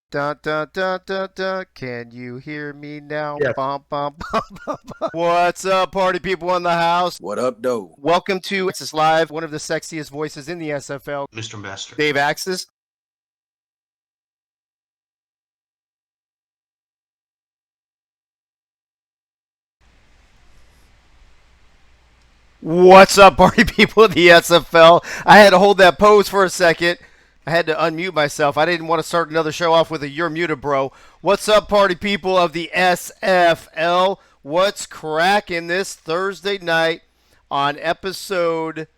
Dun, dun, dun, dun, dun. Can you hear me now? Yes. Bum, bum, bum, bum, bum. What's up, party people in the house? What up, though? Welcome to Texas Live, one of the sexiest voices in the SFL, Mr. Master. Dave Axis. What's up, party people in the SFL? I had to hold that pose for a second. I had to unmute myself. I didn't want to start another show off with a "you're muted, bro." What's up, party people of the SFL? What's cracking this Thursday night on episode,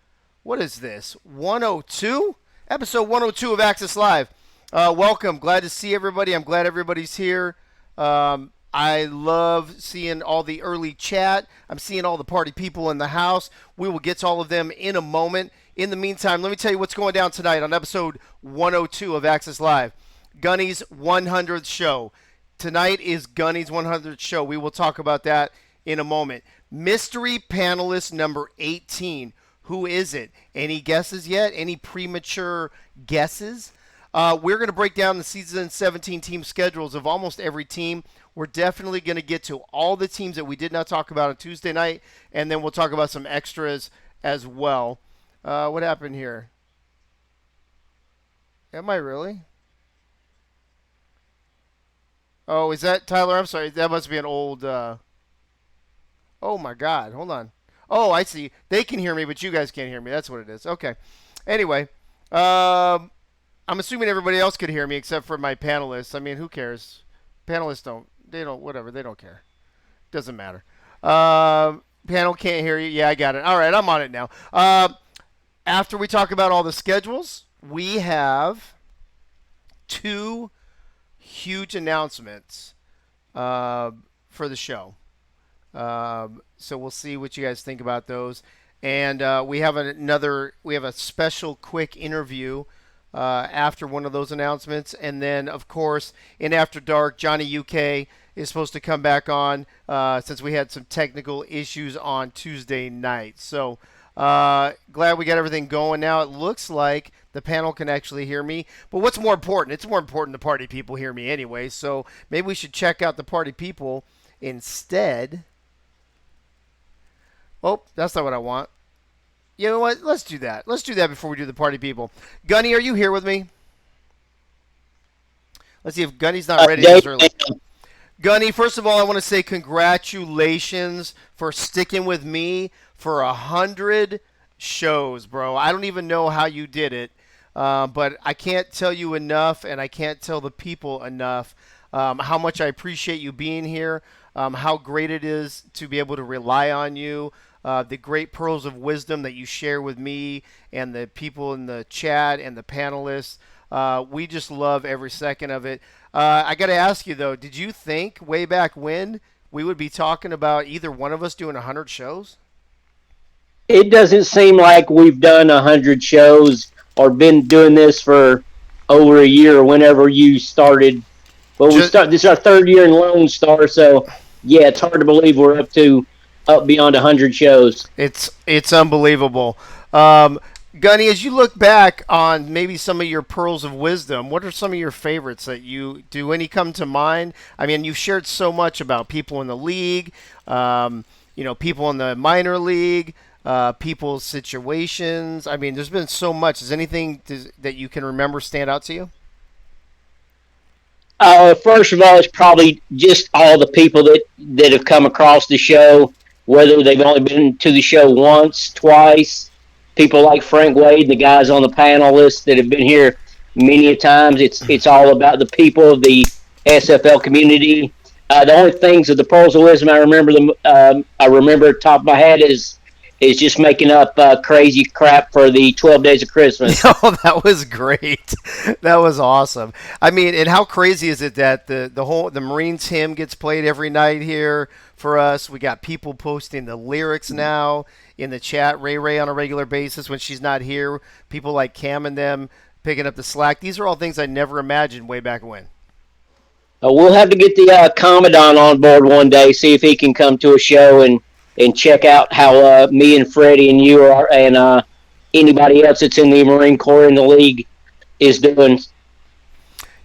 what is this, 102? Episode 102 of Access Live. Welcome. Glad to see everybody. I'm glad everybody's here. I love seeing all the early chat. I'm seeing all the party people in the house. We will get to all of them in a moment. In the meantime, let me tell you what's going down tonight on episode 102 of Access Live. Gunny's 100th show. Tonight is Gunny's 100th show. We will talk about that in a moment. Mystery panelist number 18. Who is it? Any guesses yet? Any premature guesses? We're going to break down the season 17 team schedules of almost every team. We're definitely going to get to all the teams that we did not talk about on Tuesday night, and then we'll talk about some extras as well. What happened here? Am I really? Oh, is that Tyler? I'm sorry. That must be an old. Oh my God! Hold on. Oh, I see. They can hear me, but you guys can't hear me. That's what it is. Okay. Anyway, I'm assuming everybody else could hear me except for my panelists. I mean, who cares? Panelists don't. They don't. Whatever. They don't care. Doesn't matter. Panel can't hear you. Yeah, I got it. All right, I'm on it now. After we talk about all the schedules, we have two huge announcements for the show. So we'll see what you guys think about those. And we have a special quick interview after one of those announcements. And then, of course, in After Dark, Johnny UK is supposed to come back on since we had some technical issues on Tuesday night. So glad we got everything going now. It looks like the panel can actually hear me. But what's more important? It's more important the party people hear me anyway. So maybe we should check out the party people instead. Oh, that's not what I want. You know what? Let's do that. Let's do that before we do the party people. Gunny, are you here with me? Let's see if Gunny's not ready this early. Gunny, first of all, I want to say congratulations for sticking with me for 100 shows, bro. I don't even know how you did it, but I can't tell you enough, and I can't tell the people enough how much I appreciate you being here, how great it is to be able to rely on you, the great pearls of wisdom that you share with me and the people in the chat and the panelists. We just love every second of it. I got to ask you, though, did you think way back when we would be talking about either one of us doing 100 shows? It doesn't seem like we've done 100 shows or been doing this for over a year or whenever you started. Well, this is our third year in Lone Star, so yeah, it's hard to believe we're up beyond 100 shows. It's unbelievable. Gunny, as you look back on maybe some of your pearls of wisdom, what are some of your favorites that do any come to mind? I mean, you've shared so much about people in the league, people in the minor league, people's situations. I mean, there's been so much. Is anything that you can remember stand out to you? First of all, it's probably just all the people that have come across the show, whether they've only been to the show once, twice. People like Frank Wade and the guys on the panel list that have been here many a times. It's all about the people of the SFL community. The only things of the pearls of wisdom I remember at the top of my head is just making up crazy crap for the 12 Days of Christmas. Oh, that was great. That was awesome. I mean, and how crazy is it that the Marines hymn gets played every night here for us? We got people posting the lyrics now in the chat. Ray on a regular basis when she's not here. People like Cam and them picking up the slack. These are all things I never imagined way back when. We'll have to get the Commandant on board one day, see if he can come to a show and check out how me and Freddie and you are, and anybody else that's in the Marine Corps in the league is doing.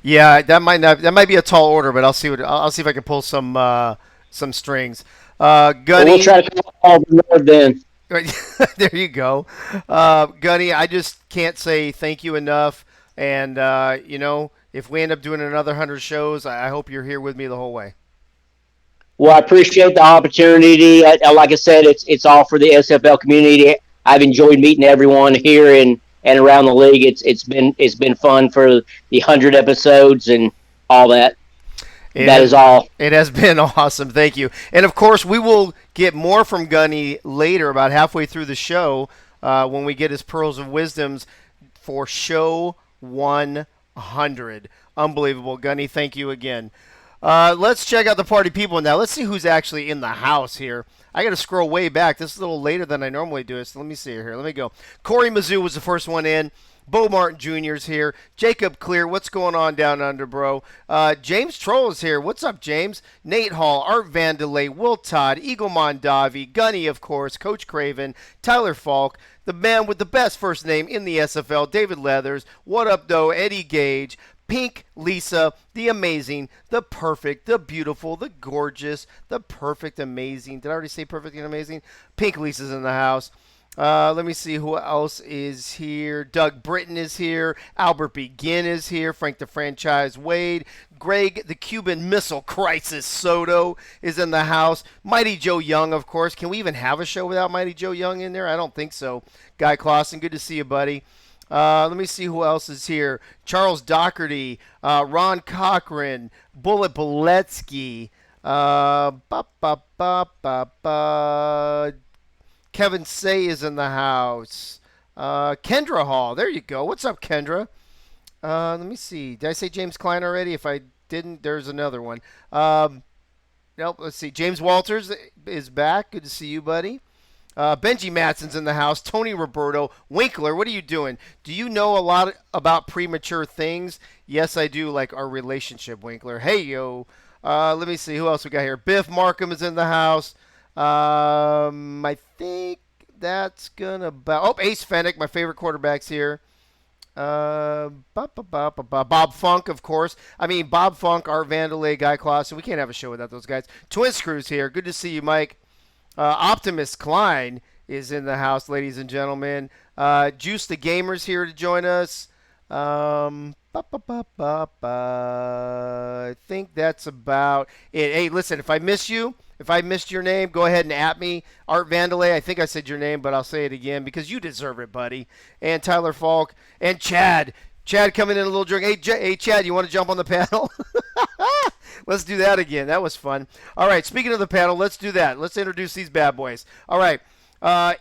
Yeah, that might be a tall order, but I'll see if I can pull some strings. Well, we'll Gunny, try to call all the Lord then. there you go. Gunny, I just can't say thank you enough. And if we end up doing another 100 shows, I hope you're here with me the whole way. Well, I appreciate the opportunity. Like I said, it's all for the SFL community. I've enjoyed meeting everyone here and around the league. It's been fun for the 100 episodes and all that. It That has is all. it has been awesome. Thank you. And of course, we will get more from Gunny later, about halfway through the show, when we get his pearls of wisdoms for show 100. Unbelievable, Gunny. Thank you again. Let's check out the party people now. Let's see who's actually in the house here. I got to scroll way back. This is a little later than I normally do. So let me see here. Let me go. Corey Mizzou was the first one in. Bo Martin Jr. is here. Jacob Clear, what's going on down under, bro? James Troll is here. What's up, James? Nate Hall, Art Vandelay, Will Todd, Eagle Mondavi, Gunny, of course, Coach Craven, Tyler Falk, the man with the best first name in the SFL, David Leathers. What up, though? Eddie Gage. Pink Lisa, the amazing, the perfect, the beautiful, the gorgeous, the perfect, amazing. Did I already say perfect and amazing? Pink Lisa's in the house. Let me see who else is here. Doug Britton is here. Albert Begin is here. Frank the Franchise Wade. Greg the Cuban Missile Crisis Soto is in the house. Mighty Joe Young, of course. Can we even have a show without Mighty Joe Young in there? I don't think so. Guy Clausen, good to see you, buddy. Let me see who else is here. Charles Doherty, Ron Cochran, Bullet Boletsky, ba, ba, ba, ba, ba. Kevin Say is in the house. Kendra Hall, there you go. What's up, Kendra? Let me see. Did I say James Klein already? If I didn't, there's another one. Nope, let's see. James Walters is back. Good to see you, buddy. Benji Matson's in the house. Tony Roberto. Winkler, what are you doing? Do you know a lot about premature things? Yes, I do, like our relationship, Winkler. Hey, yo. Let me see. Who else we got here? Biff Markham is in the house. I think that's going to about... Oh, Ace Fennick, my favorite quarterback's here. Bob Funk, of course. I mean, Bob Funk, Art Vandelay, Guy Clausen. We can't have a show without those guys. Twin Screws here. Good to see you, Mike. Optimus Klein is in the house, ladies and gentlemen. Juice the Gamer's here to join us. I think that's about it. Hey, listen, if I missed your name, go ahead and at me. Art Vandelay, I think I said your name, but I'll say it again because you deserve it, buddy. And Tyler Falk and Chad. Chad coming in a little drunk. Hey, Chad, you want to jump on the panel? Let's do that again. That was fun. All right, speaking of the panel, let's do that. Let's introduce these bad boys. All right,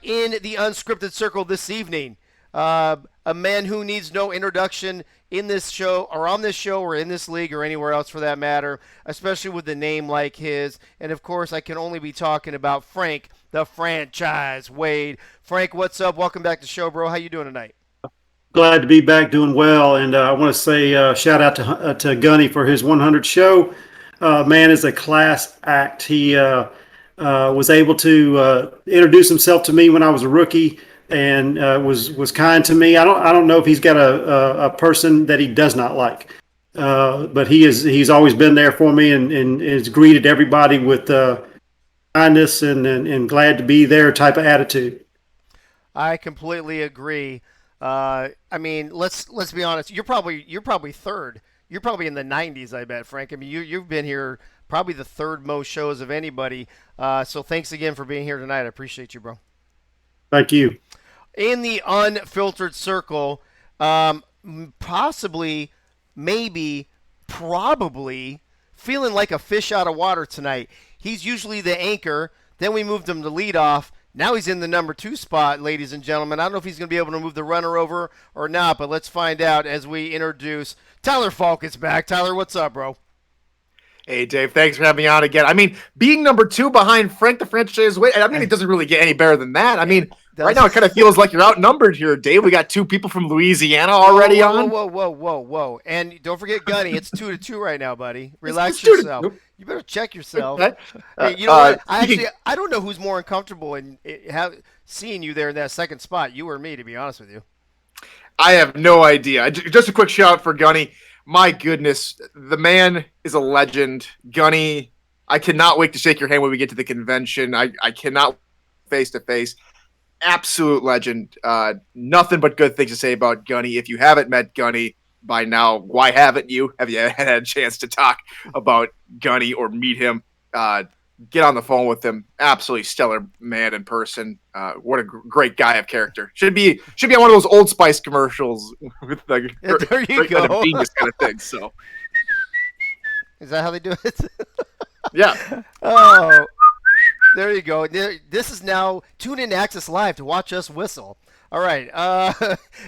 in the unscripted circle this evening, a man who needs no introduction in this show or on this show or in this league or anywhere else for that matter, especially with a name like his. And, of course, I can only be talking about Frank, the Franchise Wade. Frank, what's up? Welcome back to the show, bro. How you doing tonight? Glad to be back, doing well, and I want to say shout out to Gunny for his 100 show. Man is a class act. He was able to introduce himself to me when I was a rookie, and was kind to me. I don't know if he's got a person that he does not like, but he's always been there for me and has greeted everybody with kindness and glad to be there type of attitude. I completely agree. I mean, let's be honest. You're probably third. You're probably in the 90s, I bet, Frank. I mean, you've been here probably the third most shows of anybody. So thanks again for being here tonight. I appreciate you, bro. Thank you. In the unfiltered circle, possibly, maybe, probably feeling like a fish out of water tonight. He's usually the anchor. Then we moved him to lead off. Now he's in the number 2 spot, ladies and gentlemen. I don't know if he's going to be able to move the runner over or not, but let's find out as we introduce Tyler Falk is back. Tyler, what's up, bro? Hey, Dave, thanks for having me on again. I mean, being number 2 behind Frank the Franchise Wade, I mean, it doesn't really get any better than that. I mean, right now it kind of feels like you're outnumbered here, Dave. We got 2 people from Louisiana already on. Whoa. And don't forget Gunny. It's 2-2 right now, buddy. Relax yourself. You better check yourself. Hey, you know what? I don't know who's more uncomfortable in seeing you there in that second spot, you or me, to be honest with you. I have no idea. Just a quick shout out for Gunny. my goodness, the man is a legend. Gunny, I cannot wait to shake your hand when we get to the convention. I cannot face to face. Absolute legend. Nothing but good things to say about Gunny. If you haven't met Gunny by now, why haven't you? Have you had a chance to talk about Gunny or meet him? Get on the phone with him. Absolutely stellar man in person. What a great guy of character. Should be on one of those Old Spice commercials with the There you go. genius kind of thing. So Is that how they do it? yeah, Oh, there you go. This is now tune in to Access Live to watch us whistle. All right.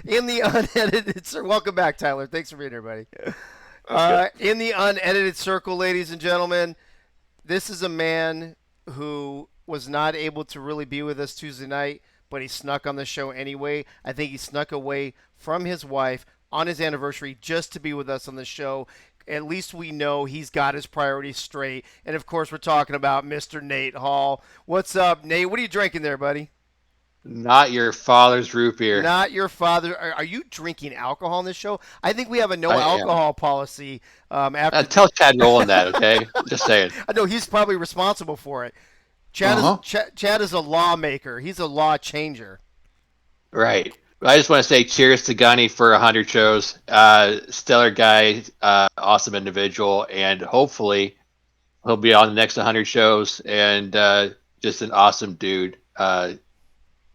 In the unedited circle, welcome back, Tyler. Thanks for being here, buddy. In the unedited circle, ladies and gentlemen, this is a man who was not able to really be with us Tuesday night, but he snuck on the show anyway. I think he snuck away from his wife on his anniversary just to be with us on the show. At least we know he's got his priorities straight. And, of course, we're talking about Mr. Nate Hall. What's up, Nate? What are you drinking there, buddy? Not your father's root beer. Not your father. Are you drinking alcohol on this show? I think we have a no I am. alcohol policy. After Tell Chad Nolan that, okay? Just saying. I know he's probably responsible for it. Chad is a lawmaker. He's a law changer. Right. I just want to say cheers to Gunny for 100 shows. Stellar guy, awesome individual, and hopefully he'll be on the next 100 shows. And just an awesome dude.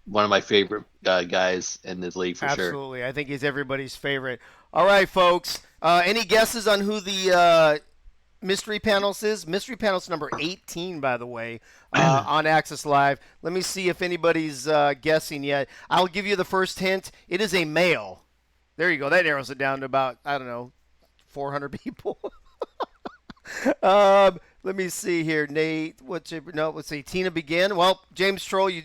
One of my favorite guys in this league for sure. Absolutely. I think he's everybody's favorite. All right, folks. Any guesses on who the mystery panelist is? Mystery panelist number 18, by the way, on Access Live. Let me see if anybody's guessing yet. I'll give you the first hint. It is a male. There you go. That narrows it down to about, 400 people. Let me see here. Nate, let's see. Tina Begin. Well, James Troll, you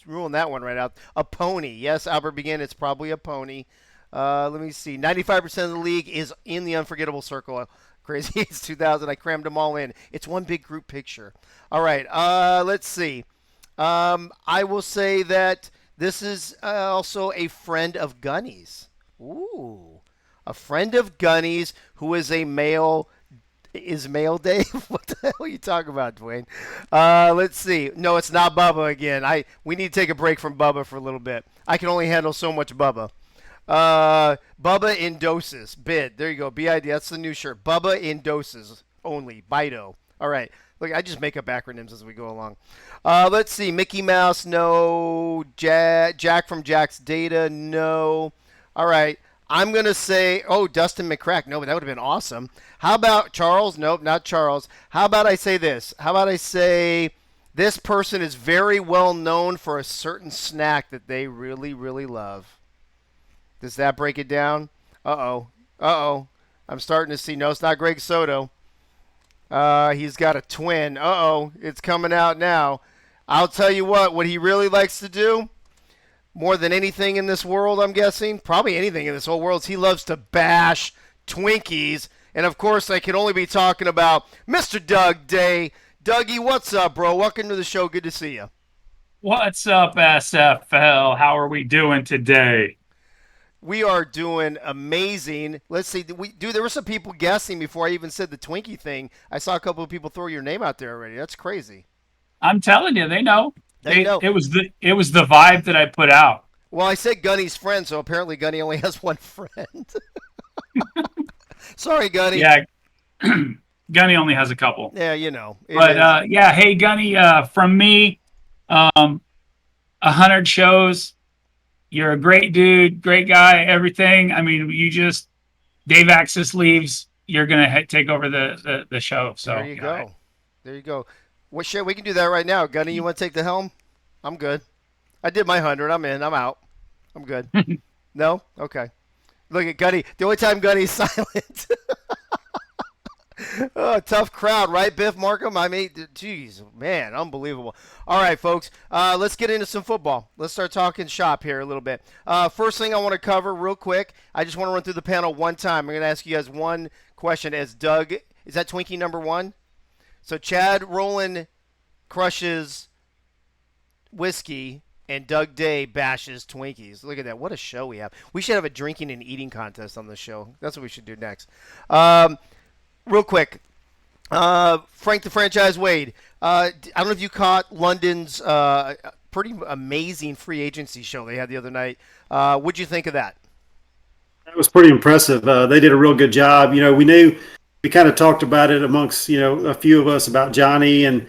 ruined that one right out. A pony. Yes, Albert Begin, it's probably a pony. Let me see. 95% of the league is in the unforgettable circle. Crazy Eights 2000. I crammed them all in. It's one big group picture. All right. Let's see. I will say that this is also a friend of Gunny's. Ooh. A friend of Gunny's who is a male. Is male Dave? What the hell are you talking about, Dwayne? Let's see. No, it's not Bubba again. We need to take a break from Bubba for a little bit. I can only handle so much Bubba. Bubba in doses. Bid. There you go. BID. That's the new shirt. Bubba in doses only. Bido. All right. Look, I just make up acronyms as we go along. Let's see. Mickey Mouse, no. Jack from Jack's Data, no. All right. I'm going to say, Dustin McCrack. No, but that would have been awesome. How about Charles? Nope, not Charles. How about I say this? How about I say this person is very well known for a certain snack that they really, really love? Does that break it down? Uh-oh. I'm starting to see. No, it's not Greg Soto. He's got a twin. Uh-oh. It's coming out now. I'll tell you what he really likes to do, more than anything in this world, I'm guessing, probably anything in this whole world, is he loves to bash Twinkies. And, of course, I can only be talking about Mr. Doug Day. Dougie, what's up, bro? Welcome to the show. Good to see you. What's up, SFL? How are we doing today? We are doing amazing. Let's see. There were some people guessing before I even said the Twinkie thing. I saw a couple of people throw your name out there already. That's crazy. I'm telling you, they know. They know. It was the vibe that I put out. Well, I said Gunny's friend, so apparently Gunny only has one friend. Sorry, Gunny. Yeah, Gunny only has a couple. Yeah, you know. But hey, Gunny, from me, 100 shows. You're a great dude, great guy, everything. I mean, Dave Axis leaves, you're gonna take over the show. So there you go. There you go. Well, shit, we can do that right now. Gunny, you want to take the helm? I'm good. I did my 100. I'm in. I'm out. I'm good. No? Okay. Look at Gunny. The only time Gunny's silent. Oh, tough crowd, right, Biff Markham? I mean, geez, man, unbelievable. All right, folks, let's get into some football. Let's start talking shop here a little bit. First thing I want to cover real quick, I just want to run through the panel one time. I'm going to ask you guys one question as Doug. Is that Twinkie number one? So Chad Rowland crushes whiskey. and Doug Day bashes Twinkies. Look at that. What a show we have. We should have a drinking and eating contest on this show. That's what we should do next. Real quick, Frank the Franchise Wade. I don't know if you caught London's pretty amazing free agency show they had the other night. What'd you think of that? That was pretty impressive. They did a real good job. We kind of talked about it amongst, a few of us about Johnny and,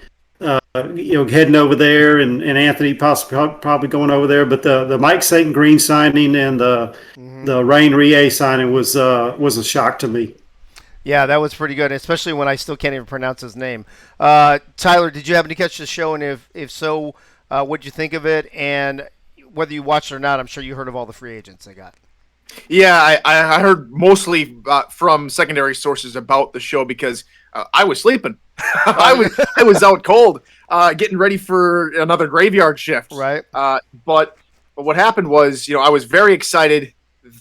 heading over there and Anthony probably going over there. But the Mike St. Green signing and the Rain Rie signing was a shock to me. Yeah, that was pretty good, especially when I still can't even pronounce his name. Tyler, did you happen to catch the show? And if so, what'd you think of it? And whether you watched it or not, I'm sure you heard of all the free agents they got. Yeah, I heard mostly from secondary sources about the show because I was sleeping. I was out cold, getting ready for another graveyard shift. Right. But what happened was, I was very excited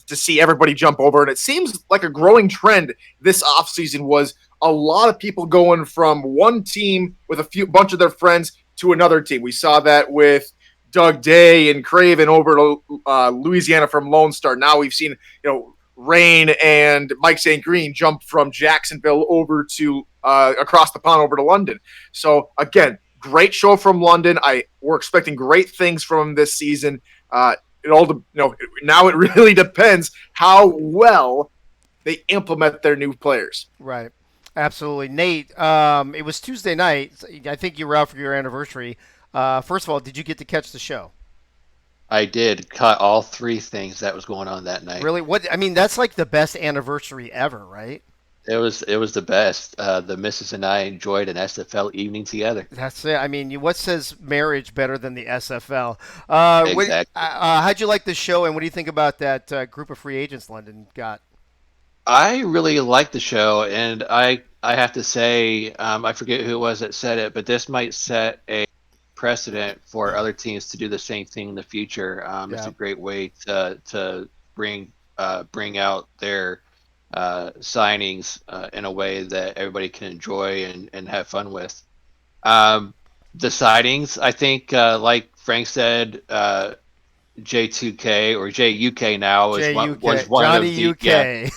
to see everybody jump over, and it seems like a growing trend this offseason was a lot of people going from one team with a bunch of their friends to another team. We saw that with Doug Day and Craven over to Louisiana from Lone Star. Now we've seen, Rain and Mike St. Green jump from Jacksonville over to across the pond over to London. So again, great show from London. We're expecting great things from this season. Now it really depends how well they implement their new players. Right. Absolutely. Nate, it was Tuesday night. I think you were out for your anniversary. First of all, did you get to catch the show? I did cut all three things that was going on that night. Really? What? I mean, that's like the best anniversary ever, right? It was the best. The missus and I enjoyed an SFL evening together. That's it. I mean, what says marriage better than the SFL? Exactly. How'd you like the show, and what do you think about that group of free agents London got? I really liked the show, and I have to say, I forget who it was that said it, but this might set a precedent for other teams to do the same thing in the future. It's a great way to bring out their signings in a way that everybody can enjoy and have fun with. The signings, I think, like Frank said, J2K or JUK now was one Johnny of the UK.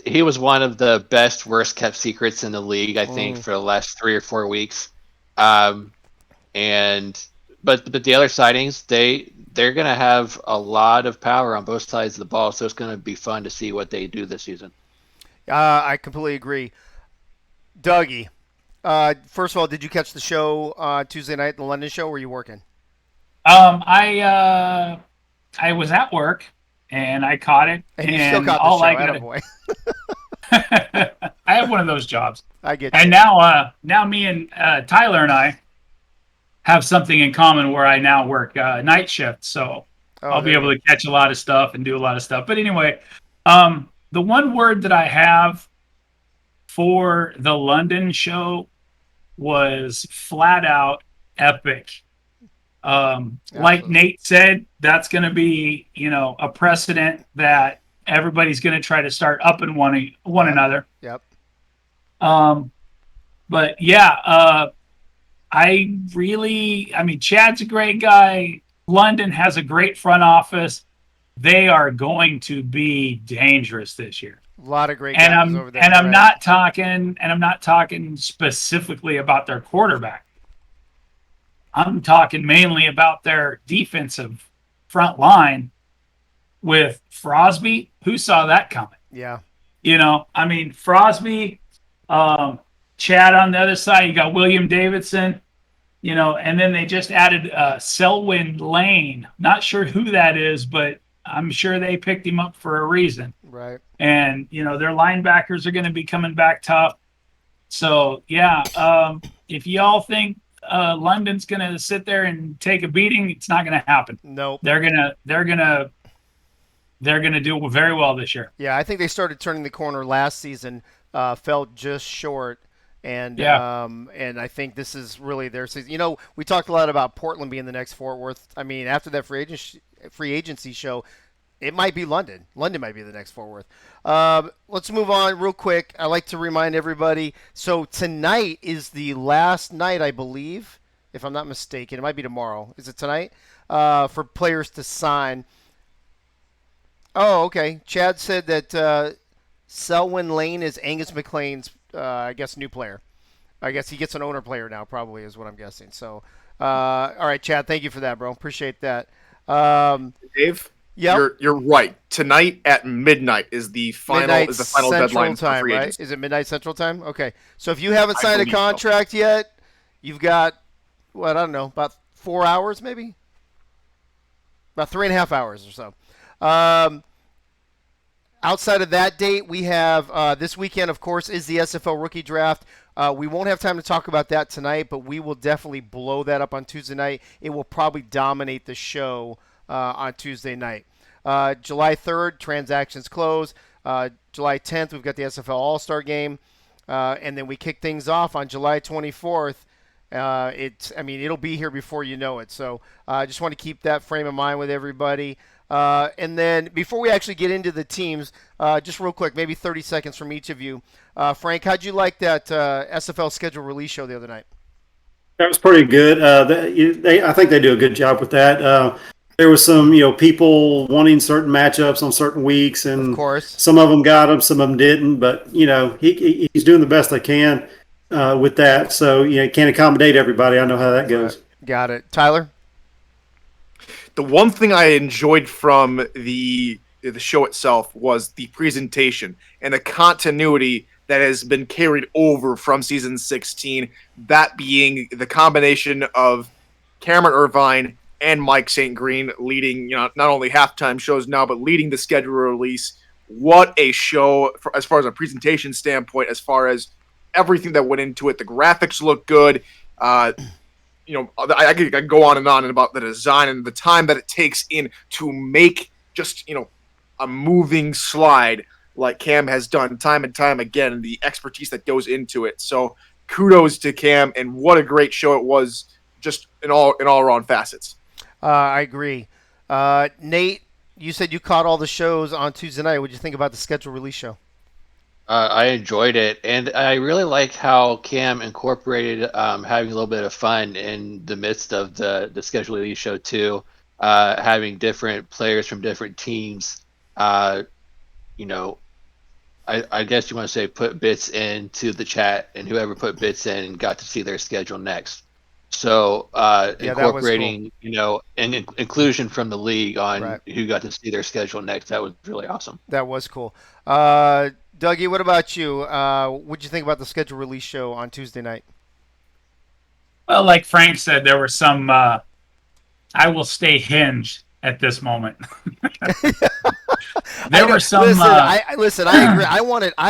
He was one of the best worst kept secrets in the league, I think, for the last 3 or 4 weeks. But the other sightings, they're going to have a lot of power on both sides of the ball, so it's going to be fun to see what they do this season. I completely agree. Dougie, first of all, did you catch the show Tuesday night, the London show, or were you working? I was at work and I caught it. And you still caught the show, boy. I have one of those jobs. I get you. And now me and Tyler and I have something in common where I now work night shift, so I'll be able to catch a lot of stuff and do a lot of stuff. But anyway, the one word that I have for the London show was flat out epic. Like Nate said, that's going to be, a precedent that everybody's going to try to start up and one another. Yep. But yeah, Chad's a great guy. London has a great front office. They are going to be dangerous this year. A lot of great guys over there. And I'm not talking specifically about their quarterback. I'm talking mainly about their defensive front line with Frosby. Who saw that coming? Yeah. Frosby, Chad on the other side, you got William Davidson, and then they just added Selwyn Lane. Not sure who that is, but I'm sure they picked him up for a reason. Right. And, their linebackers are going to be coming back tough. So, yeah, if y'all think London's going to sit there and take a beating, it's not going to happen. Nope. They're going to do very well this year. Yeah, I think they started turning the corner last season, fell just short. And I think this is really their season. We talked a lot about Portland being the next Fort Worth. I mean, after that free agency show, it might be London. London might be the next Fort Worth. Let's move on real quick. I like to remind everybody. So tonight is the last night, I believe, if I'm not mistaken. It might be tomorrow. Is it tonight? For players to sign. Oh, okay. Chad said that Selwyn Lane is Angus McLean's, I guess, new player. I guess he gets an owner player now, probably, is what I'm guessing. So, all right, Chad, thank you for that, bro. Appreciate that. Dave, Yep. you're right. Tonight at midnight is the final Central deadline time, for free right? agents. Is it midnight Central time? Okay. So if you haven't I signed a believe so. contract yet, you've got what, I don't know, about 4 hours maybe, about 3.5 hours or so. Outside of that date, we have this weekend, of course, is the Sfl Rookie Draft. We won't have time to talk about that tonight, but we will definitely blow that up on Tuesday night. It will probably dominate the show on Tuesday night. July 3rd, transactions close. July 10th, we've got the SFL All-Star Game. And then we kick things off on July 24th. It'll be here before you know it. So I just want to keep that frame of mind with everybody. And then before we actually get into the teams, just real quick, maybe 30 seconds from each of you. Frank, how'd you like that SFL schedule release show the other night? That was pretty good. I think they do a good job with that. There was some, people wanting certain matchups on certain weeks, and Of course. some of them got them, some of them didn't. But he's doing the best they can with that. So can't accommodate everybody. I know how that goes. Right. Got it, Tyler. The one thing I enjoyed from the show itself was the presentation and the continuity that has been carried over from season 16. That being the combination of Cameron Irvine and Mike St. Green leading, not only halftime shows now, but leading the schedule release. What a show as far as a presentation standpoint, as far as everything that went into it. The graphics look good. I could go on and about the design and the time that it takes in to make just, a moving slide like Cam has done time and time again, and the expertise that goes into it. So kudos to Cam, and what a great show it was, just in all around facets. I agree. Nate, you said you caught all the shows on Tuesday night. What did you think about the schedule release show? I enjoyed it, and I really like how Cam incorporated having a little bit of fun in the midst of the schedule release show too, having different players from different teams. I guess you want to say put bits into the chat, and whoever put bits in got to see their schedule next. So incorporating, and inclusion from the league on who got to see their schedule next, that was really awesome. That was cool. Dougie, what about you? What did you think about the schedule release show on Tuesday night? Well, like Frank said, there were some. I will stay hinged at this moment. There were some. Listen, I agree. I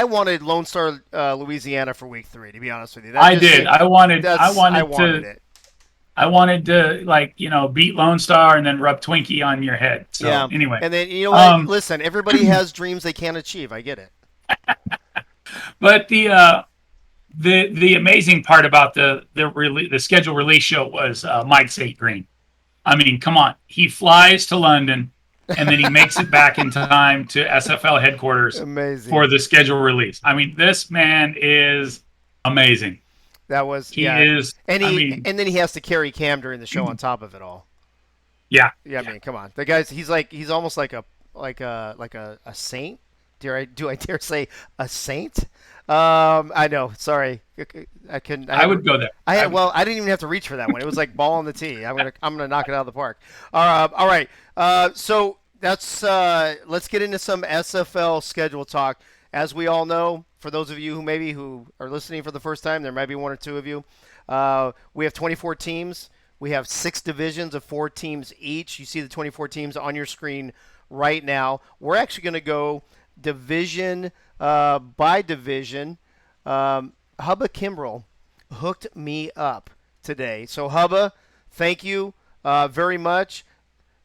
wanted Lone Star, Louisiana for week 3. To be honest with you, I did. I wanted it. I wanted to beat Lone Star and then rub Twinkie on your head. So anyway, and then what? Listen, everybody has dreams they can't achieve. I get it. But the amazing part about the schedule release show was Mike St. Green. I mean, come on, he flies to London and then he makes it back in time to SFL headquarters for the schedule release. I mean, this man is amazing. That was he is, and then he has to carry Cam during the show on top of it all. Yeah. I mean, come on, the guy's he's almost like a saint. Do I dare say a saint? I know. Sorry, I couldn't. I would go there. I didn't even have to reach for that one. It was like ball on the tee. I'm gonna knock it out of the park. All right. So that's let's get into some SFL schedule talk. As we all know, for those of you who are listening for the first time, there might be one or two of you. We have 24 teams. We have 6 divisions of 4 teams each. You see the 24 teams on your screen right now. We're actually going to go division by division. Hubba Kimbrell hooked me up today. So Hubba, thank you very much.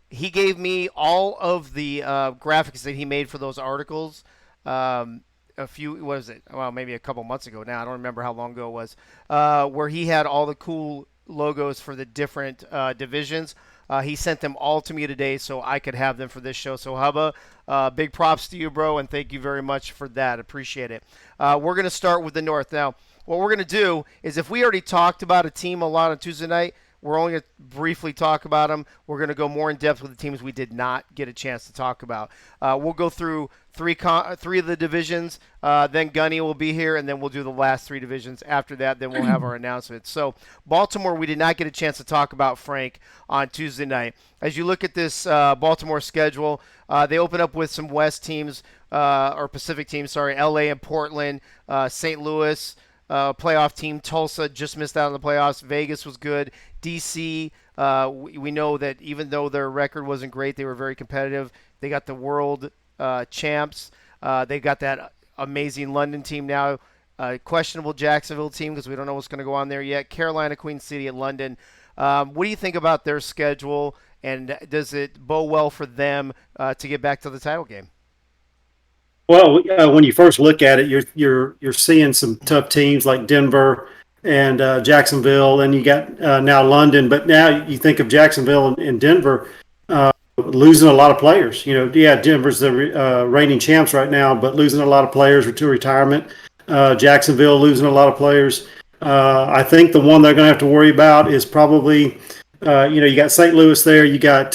He gave me all of the graphics that he made for those articles maybe a couple months ago now. I don't remember how long ago it was, where he had all the cool logos for the different divisions. He sent them all to me today so I could have them for this show. So Hubba, big props to you, bro, and thank you very much for that. Appreciate it. We're going to start with the North. Now, what we're going to do is, if we already talked about a team a lot on Tuesday night, we're only going to briefly talk about them. We're going to go more in depth with the teams we did not get a chance to talk about. We'll go through three of the divisions. Then Gunny will be here, and then we'll do the last three divisions. After that, then we'll have our announcements. So Baltimore, we did not get a chance to talk about, Frank, on Tuesday night. As you look at this Baltimore schedule, they open up with some West teams, or Pacific teams, sorry, LA and Portland, St. Louis, playoff team. Tulsa just missed out on the playoffs. Vegas was good. DC, we know that even though their record wasn't great, they were very competitive. They got the world champs. They got that amazing London team now. Questionable Jacksonville team because we don't know what's going to go on there yet. Carolina, Queen City, and London. What do you think about their schedule, and does it bode well for them to get back to the title game? Well, when you first look at it, you're seeing some tough teams like Denver and Jacksonville, and you got now London. But now you think of Jacksonville and Denver losing a lot of players. Denver's the reigning champs right now, but losing a lot of players to retirement. Jacksonville losing a lot of players. I think the one they're going to have to worry about is probably, you got St. Louis there. You got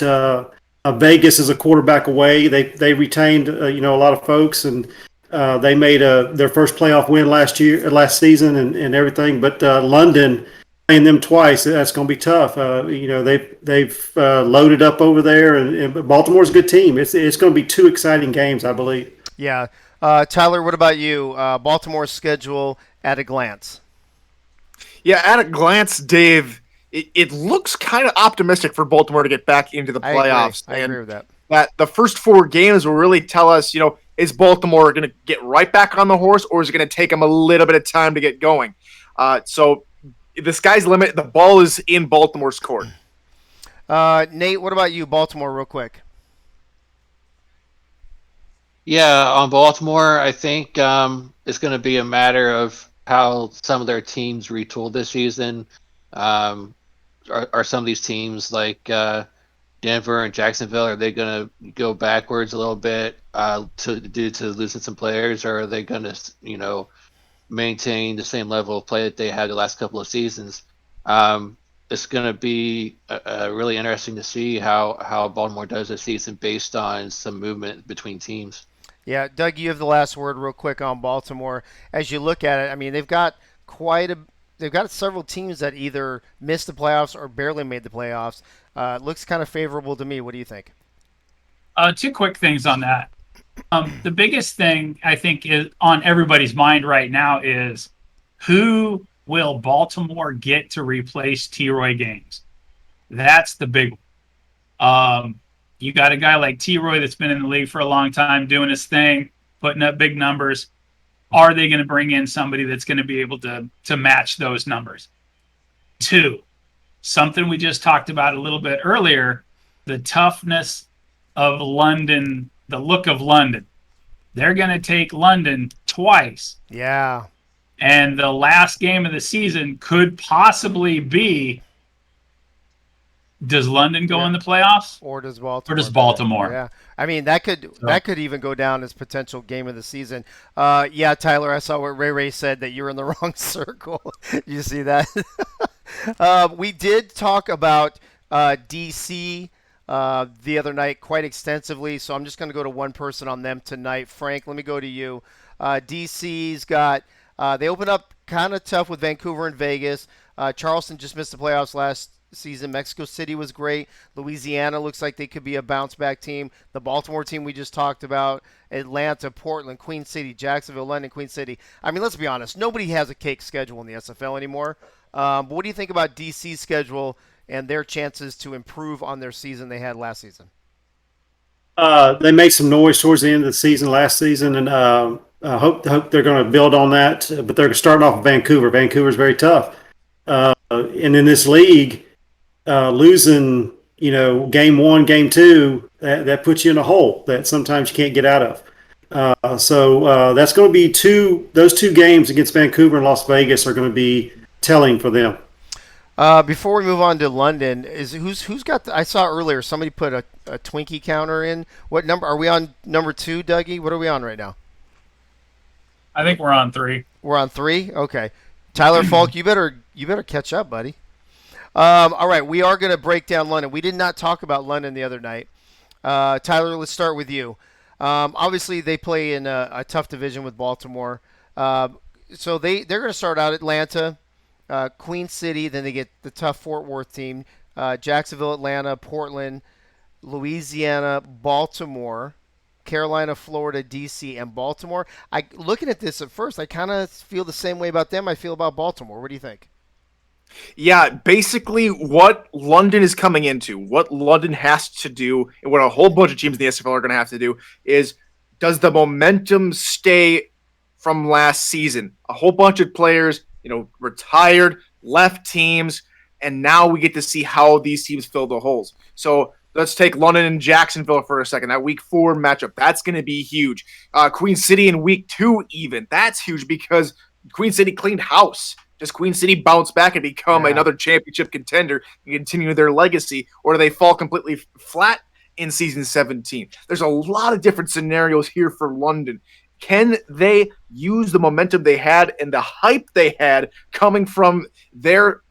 Vegas as a quarterback away. They retained, a lot of folks, and they made their first playoff win last season and everything. But London, playing them twice, that's going to be tough. They've loaded up over there, and Baltimore's a good team. It's going to be two exciting games, I believe. Yeah. Tyler, what about you? Baltimore's schedule at a glance. Yeah, at a glance, Dave, it looks kind of optimistic for Baltimore to get back into the playoffs. I agree with that. That the first four games will really tell us, is Baltimore going to get right back on the horse, or is it going to take them a little bit of time to get going? So the sky's the limit. The ball is in Baltimore's court. Nate, what about you? Baltimore, real quick. Yeah, on Baltimore, I think it's going to be a matter of how some of their teams retooled this season. Are some of these teams like Denver and Jacksonville, are they going to go backwards a little bit due to losing some players, or are they going to, maintain the same level of play that they had the last couple of seasons? It's going to be really interesting to see how Baltimore does this season based on some movement between teams. Yeah, Doug, you have the last word real quick on Baltimore. As you look at it, I mean, they've got several teams that either missed the playoffs or barely made the playoffs. Looks kind of favorable to me. What do you think? Two quick things on that. The biggest thing I think is on everybody's mind right now is who will Baltimore get to replace T-Roy Gaines? That's the big one. You got a guy like T-Roy that's been in the league for a long time, doing his thing, putting up big numbers. Are they going to bring in somebody that's going to be able to match those numbers? Two, something we just talked about a little bit earlier, the toughness of London, the look of London. They're going to take London twice. Yeah. And the last game of the season could possibly be, does London go in the playoffs? Or does Baltimore? Yeah. I mean, that could even go down as potential game of the season. Yeah, Tyler, I saw what Ray said, that you were in the wrong circle. You see that? We did talk about DC the other night quite extensively, so I'm just going to go to one person on them tonight. Frank, let me go to you. DC's got they open up kind of tough with Vancouver and Vegas. Charleston just missed the playoffs last season. Mexico City was great. Louisiana looks like they could be a bounce-back team. The Baltimore team we just talked about. Atlanta, Portland, Queen City, Jacksonville, London, Queen City. I mean, let's be honest. Nobody has a cake schedule in the SFL anymore. But what do you think about DC's schedule and their chances to improve on their season they had last season? They made some noise towards the end of the season last season, and I hope they're going to build on that. But they're starting off with Vancouver. Vancouver's very tough. And in this league, losing, game one, game two, that puts you in a hole that sometimes you can't get out of. So that's going to be those two games against Vancouver and Las Vegas are going to be telling for them. Before we move on to London, who's got? I saw earlier somebody put a Twinkie counter in. What number are we on? Number 2, Dougie. What are we on right now? I think we're on 3. We're on 3. Okay, Tyler Falk, you better catch up, buddy. All right, we are going to break down London. We did not talk about London the other night. Tyler, let's start with you. Obviously, they play in a tough division with Baltimore. So they're going to start out Atlanta, Queen City, then they get the tough Fort Worth team, Jacksonville, Atlanta, Portland, Louisiana, Baltimore, Carolina, Florida, DC, and Baltimore. Looking at this at first, I kind of feel the same way about them I feel about Baltimore. What do you think? Yeah, basically what London is coming into, what London has to do, and what a whole bunch of teams in the SFL are going to have to do is, does the momentum stay from last season? A whole bunch of players, retired, left teams, and now we get to see how these teams fill the holes. So let's take London and Jacksonville for a second. That week 4 matchup, that's going to be huge. Queen City in week 2 even, that's huge because Queen City cleaned house. Does Queen City bounce back and become another championship contender and continue their legacy, or do they fall completely flat in season 17? There's a lot of different scenarios here for London. Can they use the momentum they had and the hype they had coming from their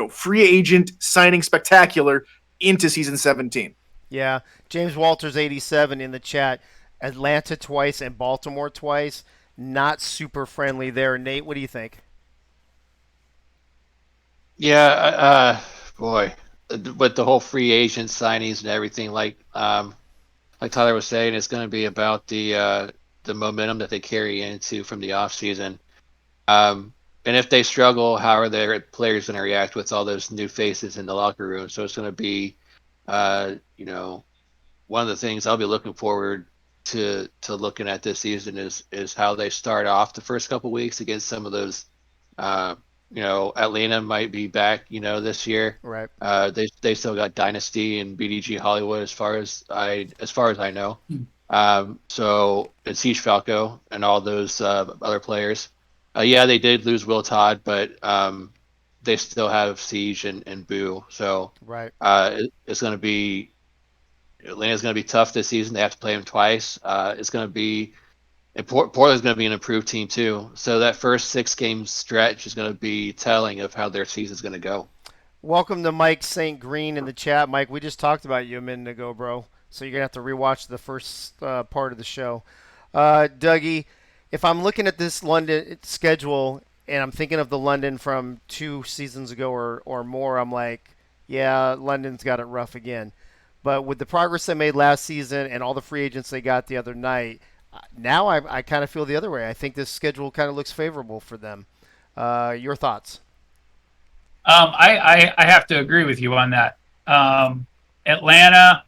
free agent signing spectacular into season 17? Yeah, James Walters 87 in the chat. Atlanta twice and Baltimore twice. Not super friendly there. Nate, what do you think? Yeah, boy, with the whole free agent signings and everything, like Tyler was saying, it's going to be about the momentum that they carry into from the off season. And if they struggle, how are their players going to react with all those new faces in the locker room? So it's going to be, one of the things I'll be looking forward to looking at this season is how they start off the first couple weeks against some of those. Atlanta might be back, this year. Right. They still got Dynasty and BDG Hollywood as far as I know. So and Siege Falco and all those other players. They did lose Will Todd, but they still have Siege and Boo. So right. It's going to be Atlanta's going to be tough this season. They have to play them twice. It's going to be. And Portland's going to be an improved team too. So that first 6-game stretch is going to be telling of how their season's going to go. Welcome to Mike St. Green in the chat. Mike, we just talked about you a minute ago, bro. So you're going to have to rewatch the first part of the show. Dougie, if I'm looking at this London schedule and I'm thinking of the London from 2 seasons ago or more, I'm like, yeah, London's got it rough again. But with the progress they made last season and all the free agents they got the other night, now I kind of feel the other way. I think this schedule kind of looks favorable for them. Your thoughts? I have to agree with you on that. Atlanta,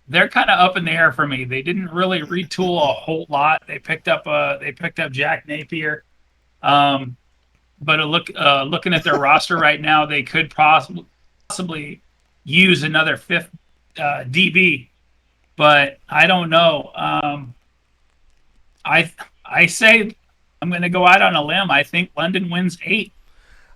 they're kind of up in the air for me. They didn't really retool a whole lot. They picked up Jack Napier, but looking at their roster right now, they could possibly use another 5th DB. But I don't know. I say I'm going to go out on a limb. I think London wins 8.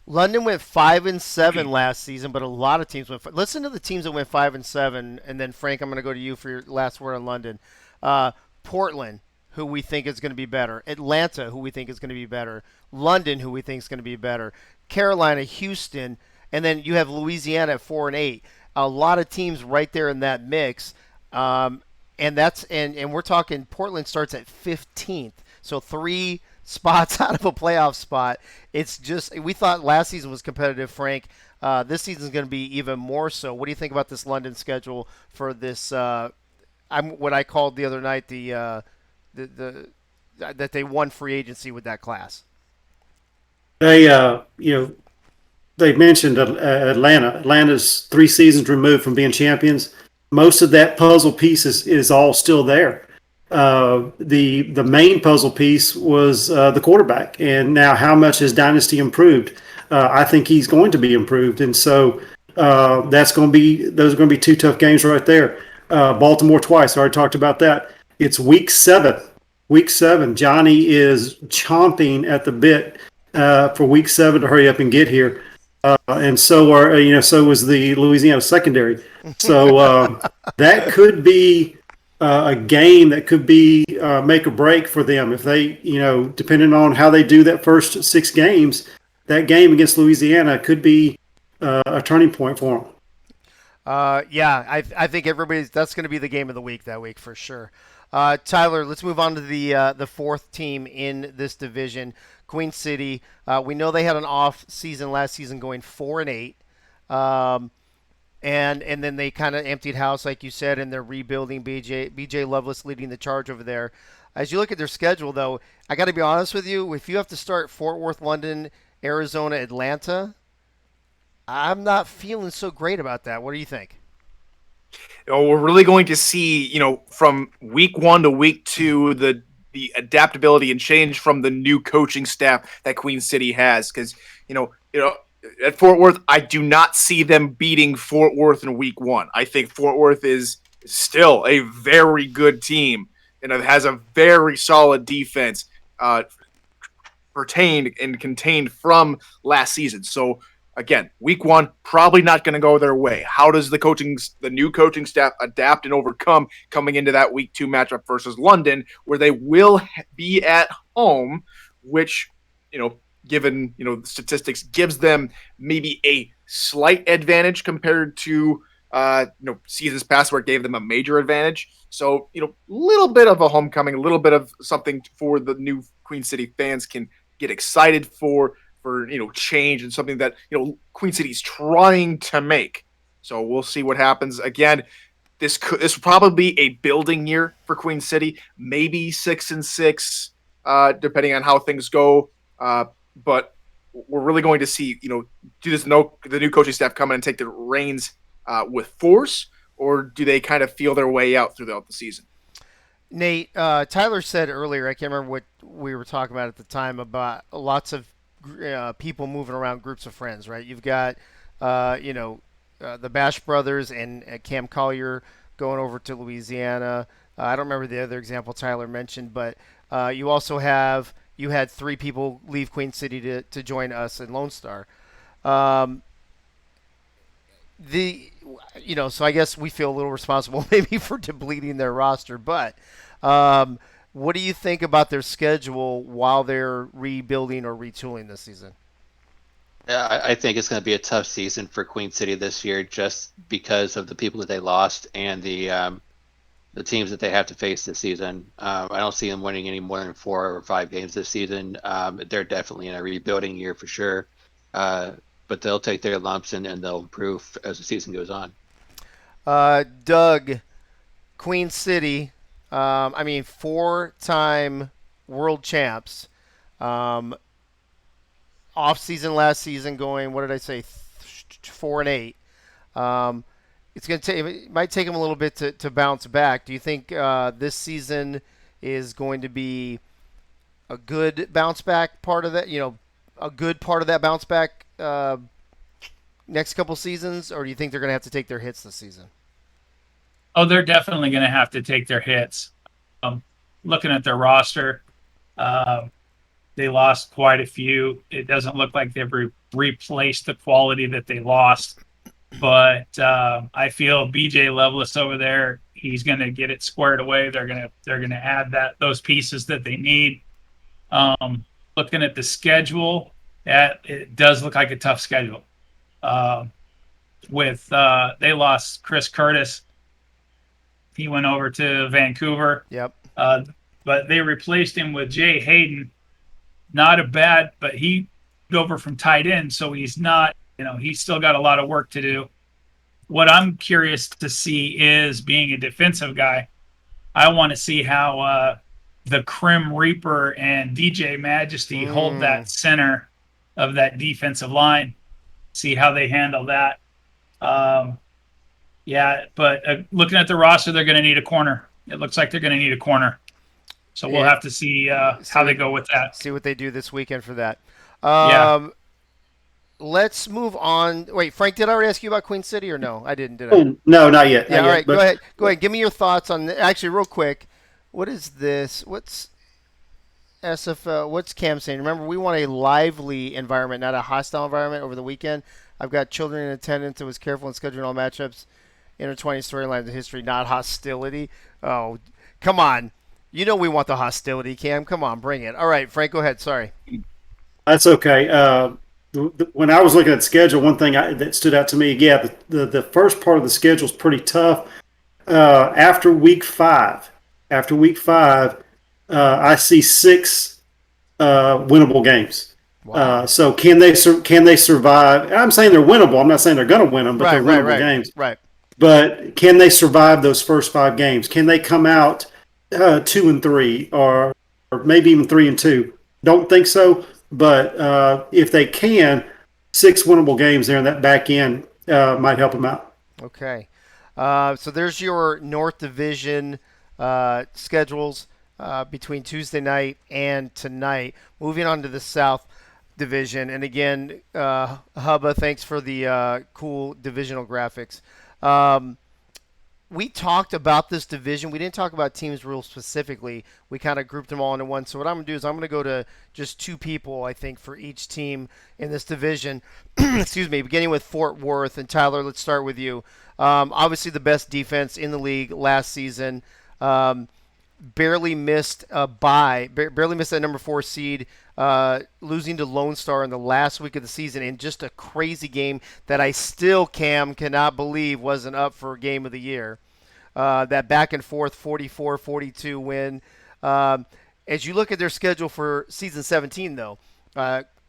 London went 5-7 last season, but a lot of teams went. Listen to the teams that went 5-7, and then Frank, I'm going to go to you for your last word on London. Portland, who we think is going to be better. Atlanta, who we think is going to be better. London, who we think is going to be better. Carolina, Houston, and then you have Louisiana at 4-8. A lot of teams right there in that mix. And we're talking Portland starts at 15th, so 3 spots out of a playoff spot. It's just we thought last season was competitive, Frank. This season is going to be even more so. What do you think about this London schedule for this? What I called the other night that they won free agency with that class. They they mentioned Atlanta. Atlanta's 3 seasons removed from being champions. Most of that puzzle piece is all still there. The main puzzle piece was the quarterback, and now how much has Dynasty improved? I think he's going to be improved, and so those are going to be 2 tough games right there. Baltimore twice. I already talked about that. It's week 7. Week 7. Johnny is chomping at the bit for week 7 to hurry up and get here. And so was the Louisiana secondary. So that could be a game that could be make or break for them if they, depending on how they do that first 6 games. that game against Louisiana could be a turning point for them. Yeah, I think that's going to be the game of the week that week for sure. Tyler, let's move on to the fourth team in this division, Queen City. We know they had an off season last season, going 4-8, and then they kind of emptied house, like you said, and they're rebuilding. BJ Loveless leading the charge over there. As you look at their schedule, though, I got to be honest with you. If you have to start Fort Worth, London, Arizona, Atlanta, I'm not feeling so great about that. What do you think? We're really going to see, from week 1 to week 2, the adaptability and change from the new coaching staff that Queen City has. Because, at Fort Worth, I do not see them beating Fort Worth in week 1. I think Fort Worth is still a very good team and it has a very solid defense pertained and contained from last season. So, again, week 1, probably not going to go their way. How does the new coaching staff adapt and overcome coming into that week 2 matchup versus London, where they will be at home, which, given, the statistics, gives them maybe a slight advantage compared to, seasons past where it gave them a major advantage. So, little bit of a homecoming, a little bit of something for the new Queen City fans can get excited for change and something that Queen City's trying to make. So we'll see what happens. Again, this will probably be a building year for Queen City, maybe 6-6, depending on how things go. But we're really going to see the new coaching staff come in and take the reins with force, or do they kind of feel their way out throughout the season? Nate, Tyler said earlier, I can't remember what we were talking about at the time, about lots of people moving around, groups of friends, right? You've got, the Bash Brothers and Cam Collier going over to Louisiana. I don't remember the other example Tyler mentioned, but you also had 3 people leave Queen City to join us in Lone Star. So I guess we feel a little responsible maybe for depleting their roster, but what do you think about their schedule while they're rebuilding or retooling this season? Yeah, I think it's going to be a tough season for Queen City this year, just because of the people that they lost and the teams that they have to face this season. I don't see them winning any more than 4 or 5 games this season. They're definitely in a rebuilding year for sure, but they'll take their lumps and they'll improve as the season goes on. Doug, Queen City. 4-time world champs. Off season last season, going, what did I say, 4-8. It's going to take. It might take them a little bit to bounce back. Do you think this season is going to be a good bounce back part of that? A good part of that bounce back next couple seasons, or do you think they're going to have to take their hits this season? Oh, they're definitely going to have to take their hits. Looking at their roster, they lost quite a few. It doesn't look like they've replaced the quality that they lost. But I feel BJ Loveless over there, he's going to get it squared away. They're going to add those pieces that they need. Looking at the schedule, it does look like a tough schedule. They lost Chris Curtis. He went over to Vancouver. Yep. But they replaced him with Jay Hayden. Not a bad, but he moved over from tight end, so he's not, he's still got a lot of work to do. What I'm curious to see is, being a defensive guy, I want to see how the Crim Reaper and DJ Majesty hold that center of that defensive line, see how they handle that. But looking at the roster, they're going to need a corner. It looks like they're going to need a corner. So we'll have to see how they go with that. See what they do this weekend for that. Yeah. Let's move on. Wait, Frank, did I already ask you about Queen City or no? I didn't, did I? Oh, no, not yet. Yeah, not all yet, right. but- Go ahead. Give me your thoughts on actually real quick. What is this? What's SFL? What's Cam saying? Remember, we want a lively environment, not a hostile environment over the weekend. I've got children in attendance and was careful in scheduling all matchups, intertwining storylines of history, not hostility. Oh, come on. We want the hostility, Cam. Come on, bring it. All right, Frank, go ahead. Sorry. That's okay. when I was looking at the schedule, one thing that stood out to me, yeah, the first part of the schedule is pretty tough. After week five, I see six winnable games. Wow. So can they survive? I'm saying they're winnable. I'm not saying they're going to win them, but they're winnable games. Right. But can they survive those first five games? Can they come out 2-3 or maybe even 3-2? Don't think so. But if they can, six winnable games there in that back end might help them out. Okay. So there's your North Division schedules between Tuesday night and tonight. Moving on to the South Division. And again, Hubba, thanks for the cool divisional graphics. We talked about this division. We didn't talk about teams real specifically. We kind of grouped them all into one. So what I'm going to do is I'm going to go to just two people, I think, for each team in this division. Excuse me, beginning with Fort Worth. And Tyler, let's start with you. Obviously the best defense in the league last season. Barely missed a bye. Barely missed that number 4 seed. Losing to Lone Star in the last week of the season in just a crazy game that I still, Cam, cannot believe wasn't up for Game of the Year. That back and forth 44-42 win. As you look at their schedule for season 17, though,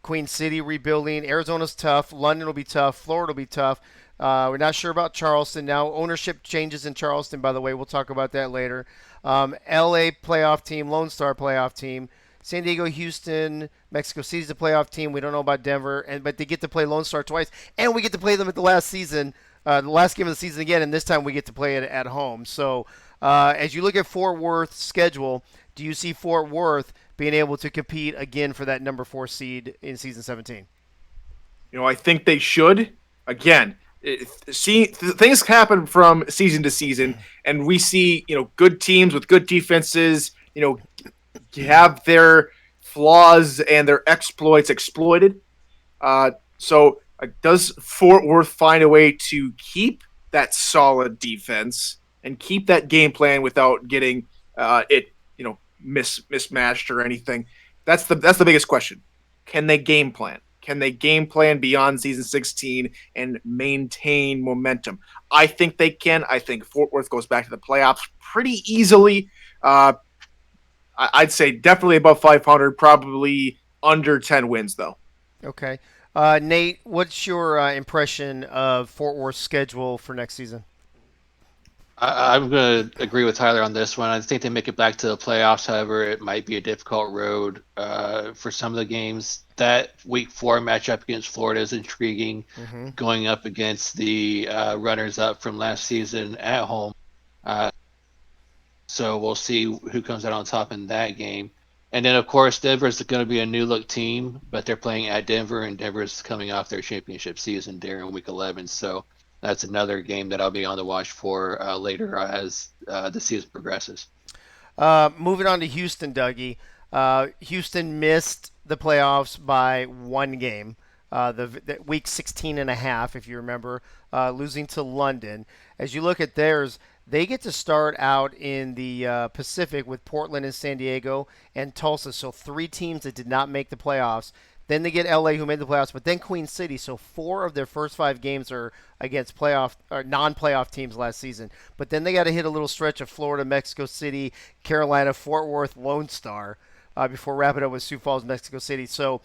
Queen City rebuilding. Arizona's tough. London will be tough. Florida will be tough. We're not sure about Charleston. Now, ownership changes in Charleston, by the way. We'll talk about that later. LA playoff team, Lone Star playoff team. San Diego, Houston, Mexico City's a playoff team. We don't know about Denver, but they get to play Lone Star twice, and we get to play them at the last season, the last game of the season again, and this time we get to play it at home. So as you look at Fort Worth's schedule, do you see Fort Worth being able to compete again for that number 4 seed in season 17? I think they should. Again, things happen from season to season, and we see good teams with good defenses have their flaws and their exploits exploited. So does Fort Worth find a way to keep that solid defense and keep that game plan without getting it mismatched or anything? That's the biggest question. Can they game plan? Can they game plan beyond season 16 and maintain momentum? I think they can. I think Fort Worth goes back to the playoffs pretty easily. I'd say definitely above 500, probably under 10 wins, though. Okay. Nate, what's your impression of Fort Worth's schedule for next season? I'm going to agree with Tyler on this one. I think they make it back to the playoffs. However, it might be a difficult road for some of the games. That week 4 matchup against Florida is intriguing. Mm-hmm. Going up against the runners-up from last season at home. So we'll see who comes out on top in that game. And then, of course, Denver's going to be a new-look team, but they're playing at Denver, and Denver's coming off their championship season there in Week 11. So that's another game that I'll be on the watch for later as the season progresses. Moving on to Houston, Dougie. Houston missed the playoffs by one game, the week 16 and a half, if you remember, losing to London. As you look at theirs, they get to start out in the Pacific with Portland and San Diego and Tulsa. So 3 teams that did not make the playoffs. Then they get LA, who made the playoffs, but then Queen City. So 4 of their first 5 games are against playoff or non-playoff teams last season. But then they got to hit a little stretch of Florida, Mexico City, Carolina, Fort Worth, Lone Star before wrapping up with Sioux Falls, Mexico City. So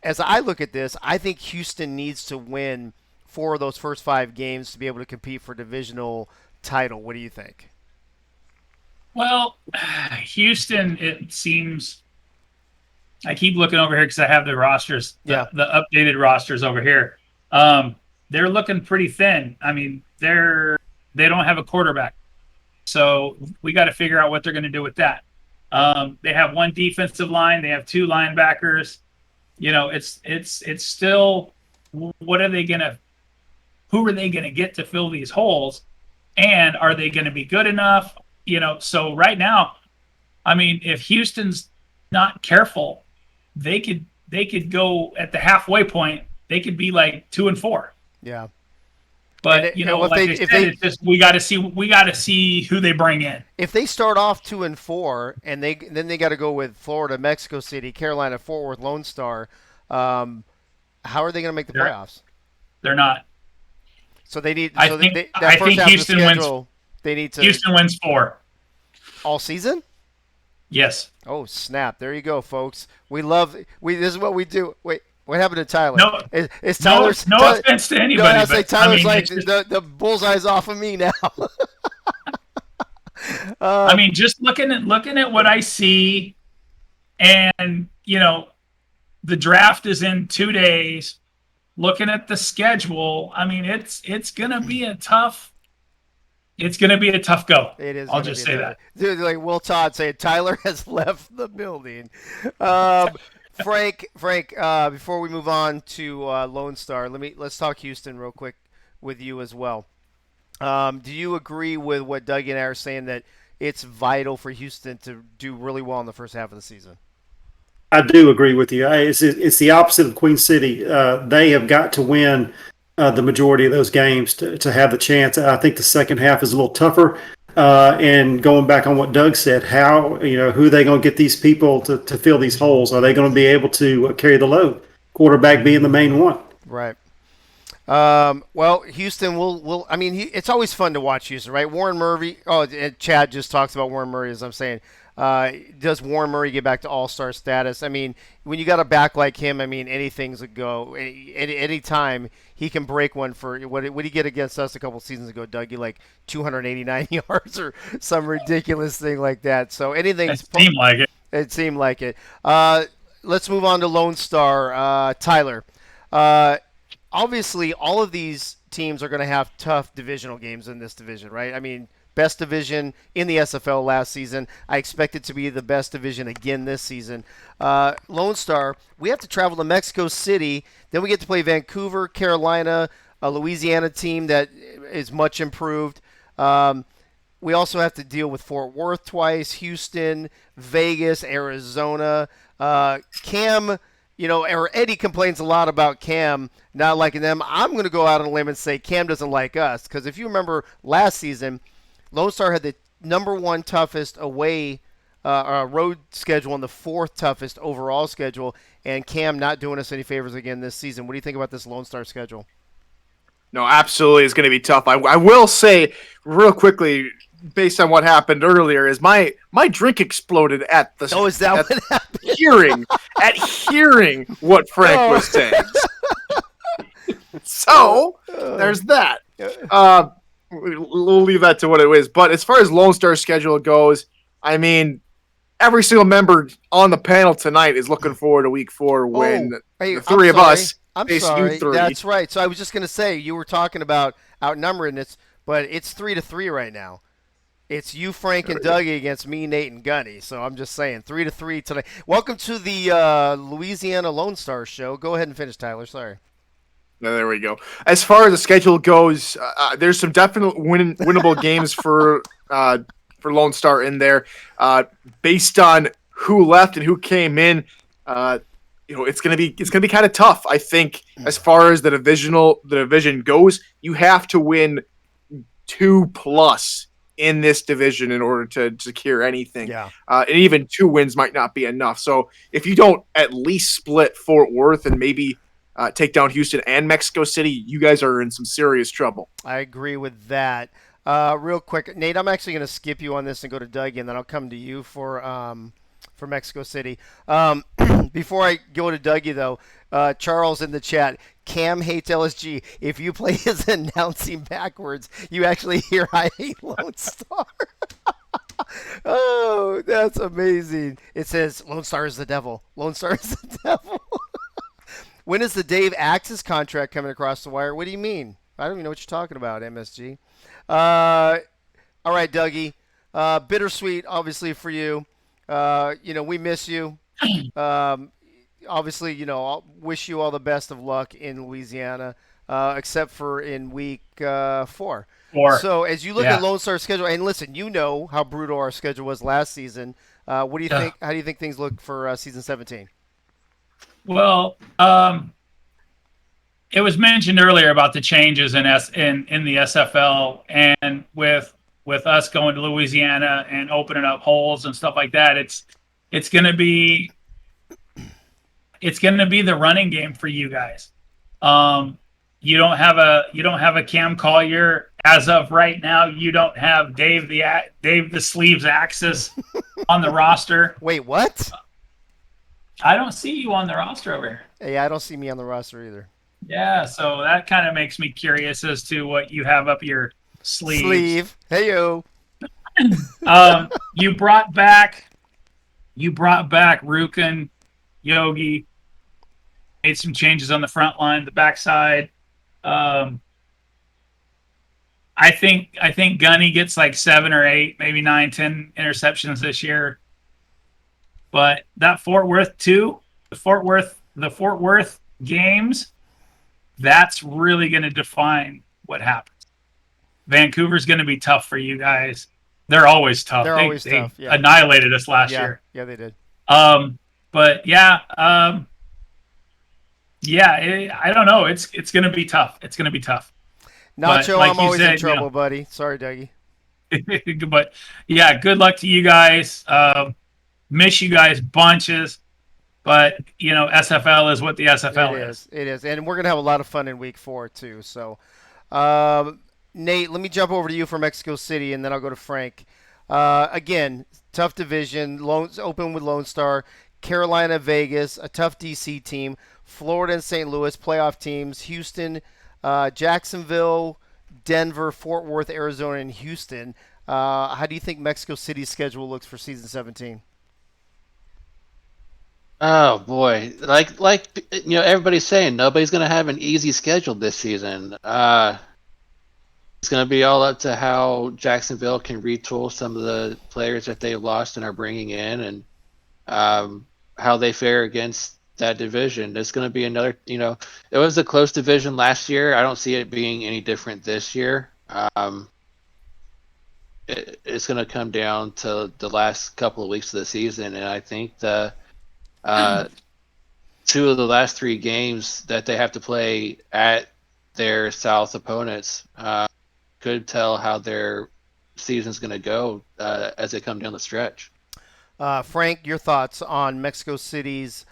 as I look at this, I think Houston needs to win 4 of those first 5 games to be able to compete for divisional title. What do you think? Well, Houston, it seems. I keep looking over here because I have the rosters, the updated rosters over here. They're looking pretty thin. I mean, they don't have a quarterback, so we got to figure out what they're going to do with that. They have 1 defensive line. They have 2 linebackers. It's still, what are they going to? Who are they going to get to fill these holes? And are they going to be good enough? So right now, I mean, if Houston's not careful, they could go at the halfway point. They could be like 2-4. Yeah. But it's just we got to see who they bring in. If they start off 2-4 and then they got to go with Florida, Mexico City, Carolina, Fort Worth, Lone Star. How are they going to make the They're- playoffs? They're not. So they need. I So think that I first think half Houston of the wins. schedule, they need to Houston wins 4. all season. Yes. Oh snap! There you go, folks. We love. This is what we do. Wait, what happened to Tyler? No, Is Tyler's no Tyler, offense to no, anybody, I say but Tyler's I mean, like just, the bullseye's off of me now. I mean, just looking at what I see, and the draft is in 2 days. Looking at the schedule, I mean, it's gonna be a tough. It's gonna be a tough go. It is. I'll just say that. Dude, like Will Todd saying, Tyler has left the building. Frank. Before we move on to Lone Star, let's talk Houston real quick with you as well. Do you agree with what Doug and I are saying that it's vital for Houston to do really well in the first half of the season? I do agree with you. It's the opposite of Queen City. They have got to win the majority of those games to have the chance. I think the second half is a little tougher. And going back on what Doug said, who are they going to get these people to fill these holes? Are they going to be able to carry the load? Quarterback being the main one. Right. Well, Houston will. I mean, it's always fun to watch Houston, right? Warren Murray. Oh, and Chad just talks about Warren Murray, as I'm saying. Does Warren Murray get back to all-star status? I mean, when you got a back like him, I mean, anything's a go. Any time he can break one for what did he get against us a couple seasons ago, Dougie? Like 289 yards or some ridiculous thing like that. So anything's. It seemed like it. It seemed like it. Let's move on to Lone Star. Tyler. Obviously, all of these teams are going to have tough divisional games in this division, right? I mean, best division in the SFL last season. I expect it to be the best division again this season. Lone Star, we have to travel to Mexico City. Then we get to play Vancouver, Carolina, a Louisiana team that is much improved. We also have to deal with Fort Worth twice, Houston, Vegas, Arizona. Cam, or Eddie complains a lot about Cam not liking them. I'm going to go out on a limb and say Cam doesn't like us, because if you remember last season, Lone Star had the number 1 toughest away road schedule and the 4th toughest overall schedule, and Cam not doing us any favors again this season. What do you think about this Lone Star schedule? No, absolutely, it's going to be tough. I will say real quickly, based on what happened earlier, is my drink exploded at the. Oh, is that what happened? Hearing what Frank was saying. So there's that. We'll leave that to what it is. But as far as Lone Star schedule goes, I mean, every single member on the panel tonight is looking forward to Week 4 when the three of us face you three. That's right. So I was just going to say, you were talking about outnumbering this, but it's 3-3 right now. It's you, Frank, and Dougie against me, Nate, and Gunny. So I'm just saying, 3-3 tonight. Welcome to the Louisiana Lone Star Show. Go ahead and finish, Tyler. Sorry. No, there we go. As far as the schedule goes, there's some definite winnable games for Lone Star in there. Based on who left and who came in, it's gonna be kind of tough. I think as far as the division goes, you have to win 2+ in this division in order to secure anything. Yeah. And even 2 wins might not be enough. So if you don't at least split Fort Worth and maybe take down Houston and Mexico City, you guys are in some serious trouble. I agree with that. Real quick, Nate, I'm actually going to skip you on this and go to Dougie, and then I'll come to you for Mexico City. Before I go to Dougie, though, Charles in the chat, Cam hates LSG. If you play his announcing backwards, you actually hear I hate Lone Star. Oh, that's amazing. It says Lone Star is the devil. Lone Star is the devil. When is the Dave Axis contract coming across the wire? What do you mean? I don't even know what you're talking about, MSG. All right, Dougie. Bittersweet, obviously, for you. We miss you. Obviously, I'll wish you all the best of luck in Louisiana, except for in week 4. So as you look at Lone Star's schedule, and listen, you know how brutal our schedule was last season. What do you think? How do you think things look for season 17? Well, it was mentioned earlier about the changes in the SFL, and with us going to Louisiana and opening up holes and stuff like that, it's going to be the running game for you guys. You don't have a Cam Collier as of right now. You don't have Dave the Sleeves Axis on the roster. Wait, what? I don't see you on the roster over here. Yeah, I don't see me on the roster either. Yeah, so that kind of makes me curious as to what you have up your sleeves. Hey yo. You brought back Rukin, Yogi, made some changes on the front line, the backside. I think Gunny gets like 7 or 8, maybe 9, 10 interceptions this year. But that Fort Worth the Fort Worth games, that's really going to define what happens. Vancouver's going to be tough for you guys. They're always tough. They're always tough. Yeah. Annihilated us last year. Yeah, they did. But yeah, I don't know. It's going to be tough. It's going to be tough. Nacho, like I'm always said, in trouble, buddy. Sorry, Dougie. But yeah, good luck to you guys. Miss you guys bunches. But, SFL is what the SFL is. It is. And we're going to have a lot of fun in week 4, too. So, Nate, let me jump over to you for Mexico City, and then I'll go to Frank. Again, tough division. Open with Lone Star. Carolina, Vegas, a tough DC team. Florida and St. Louis, playoff teams. Houston, Jacksonville, Denver, Fort Worth, Arizona, and Houston. How do you think Mexico City's schedule looks for season 17? Oh boy, like everybody's saying, nobody's gonna have an easy schedule this season. It's gonna be all up to how Jacksonville can retool some of the players that they lost and are bringing in, and how they fare against that division. It's gonna be another. It was a close division last year. I don't see it being any different this year. It's gonna come down to the last couple of weeks of the season, and I think the 2 of the last 3 games that they have to play at their South opponents could tell how their season's going to go as they come down the stretch. Frank, your thoughts on Mexico City's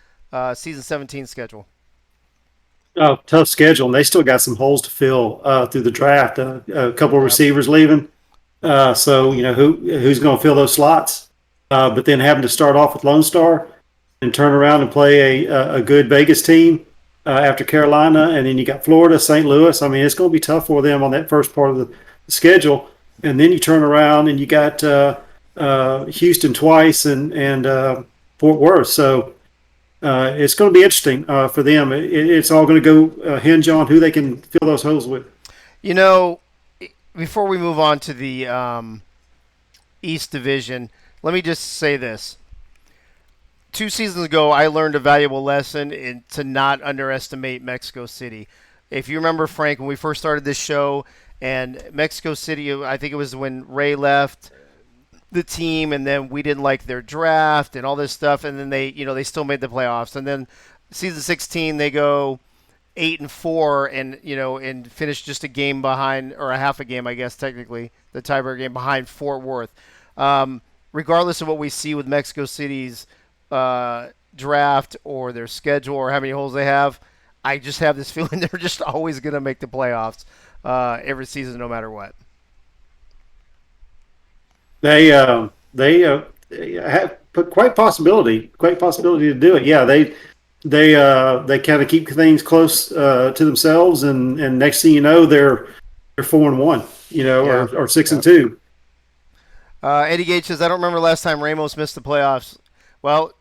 season 17 schedule? Oh, tough schedule, and they still got some holes to fill through the draft. A couple of receivers leaving, so who's going to fill those slots? But then having to start off with Lone Star and turn around and play a good Vegas team after Carolina, and then you got Florida, St. Louis. I mean, it's going to be tough for them on that first part of the schedule, and then you turn around and you got Houston twice and Fort Worth. So it's going to be interesting for them. It's all going to go hinge on who they can fill those holes with. Before we move on to the East Division, let me just say this. 2 seasons ago, I learned a valuable lesson to not underestimate Mexico City. If you remember, Frank, when we first started this show, and Mexico City, I think it was when Ray left the team, and then we didn't like their draft and all this stuff, and then they still made the playoffs. And then season 16, they go 8-4, and finish just a game behind, or a half a game, I guess technically, the tiebreaker game behind Fort Worth. Regardless of what we see with Mexico City's draft or their schedule or how many holes they have, I just have this feeling they're just always going to make the playoffs every season, no matter what. They have quite possibility to do it. Yeah, they kind of keep things close to themselves, and next thing you know, they're 4-1, or 6-2. Eddie Gage says, I don't remember last time Ramos missed the playoffs. Well,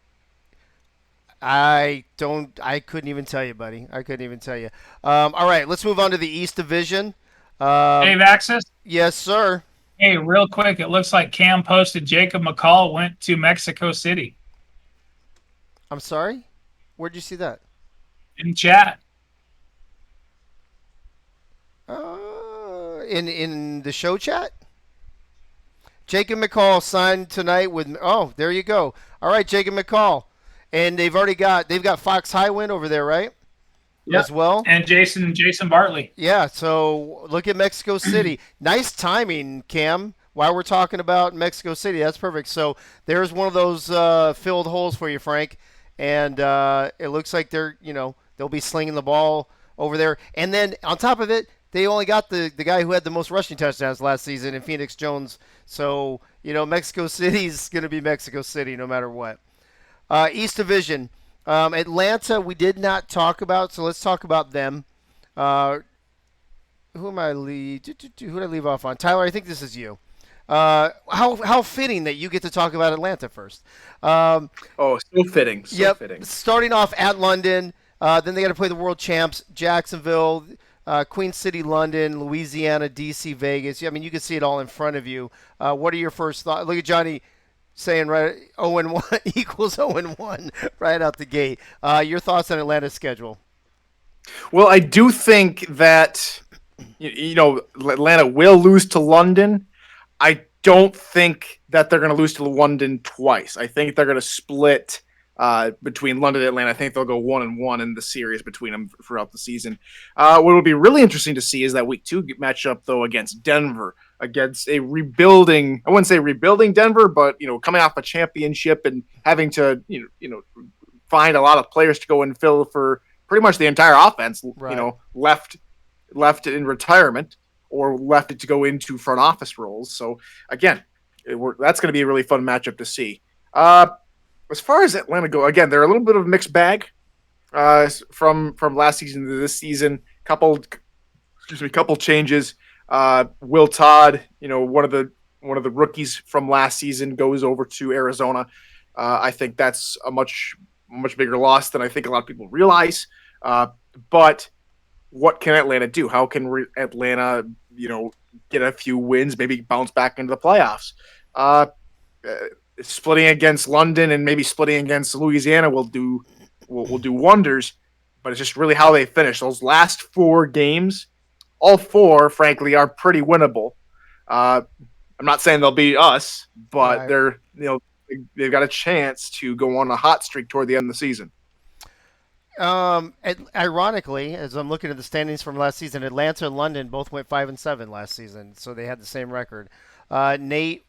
I couldn't even tell you, buddy. I couldn't even tell you. All right, let's move on to the East Division. Dave Axis? Yes, sir. Hey, real quick, it looks like Cam posted Jacob McCall went to Mexico City. I'm sorry? Where'd you see that? In chat. In the show chat? Jacob McCall signed tonight with. Oh, there you go. All right, Jacob McCall, and they've got Fox Highwind over there, right? Yep. As well. And Jason Bartley. Yeah. So look at Mexico City. Nice timing, Cam. While we're talking about Mexico City, that's perfect. So there's one of those filled holes for you, Frank, and it looks like they'll be slinging the ball over there. And then on top of it, they only got the guy who had the most rushing touchdowns last season in Phoenix Jones. So, Mexico City's going to be Mexico City no matter what. East Division. Atlanta, we did not talk about, so let's talk about them. Who am I Who did I leave off on? Tyler, I think this is you. How fitting that you get to talk about Atlanta first. So fitting. Fitting. Starting off at London, then they got to play the world champs, Jacksonville, Queen City, London, Louisiana, DC, Vegas. I mean, you can see it all in front of you. What are your first thoughts? Look at Johnny saying right 0-1 equals 0-1 right out the gate. Your thoughts on Atlanta's schedule? Well, I do think that Atlanta will lose to London. I don't think that they're going to lose to London twice. I think they're going to split between London and Atlanta. I think they'll go 1-1 in the series between them throughout the season. What will be really interesting to see is that week 2 matchup, though, against Denver, against a rebuilding, I wouldn't say rebuilding Denver, but, coming off a championship and having to, find a lot of players to go and fill for pretty much the entire offense, right. Left in retirement or left it to go into front office roles. So again, that's going to be a really fun matchup to see. As far as Atlanta go, again, they're a little bit of a mixed bag from last season to this season. Couple changes. Will Todd, one of the rookies from last season, goes over to Arizona. I think that's a much bigger loss than I think a lot of people realize. But what can Atlanta do? How can Atlanta, get a few wins, maybe bounce back into the playoffs? Splitting against London and maybe splitting against Louisiana will do wonders, but it's just really how they finish. Those last 4 games, all 4, frankly, are pretty winnable. I'm not saying they'll beat us, but right. they've got a chance to go on a hot streak toward the end of the season. Ironically, as I'm looking at the standings from last season, Atlanta and London both went 5-7 last season, so they had the same record. Nate,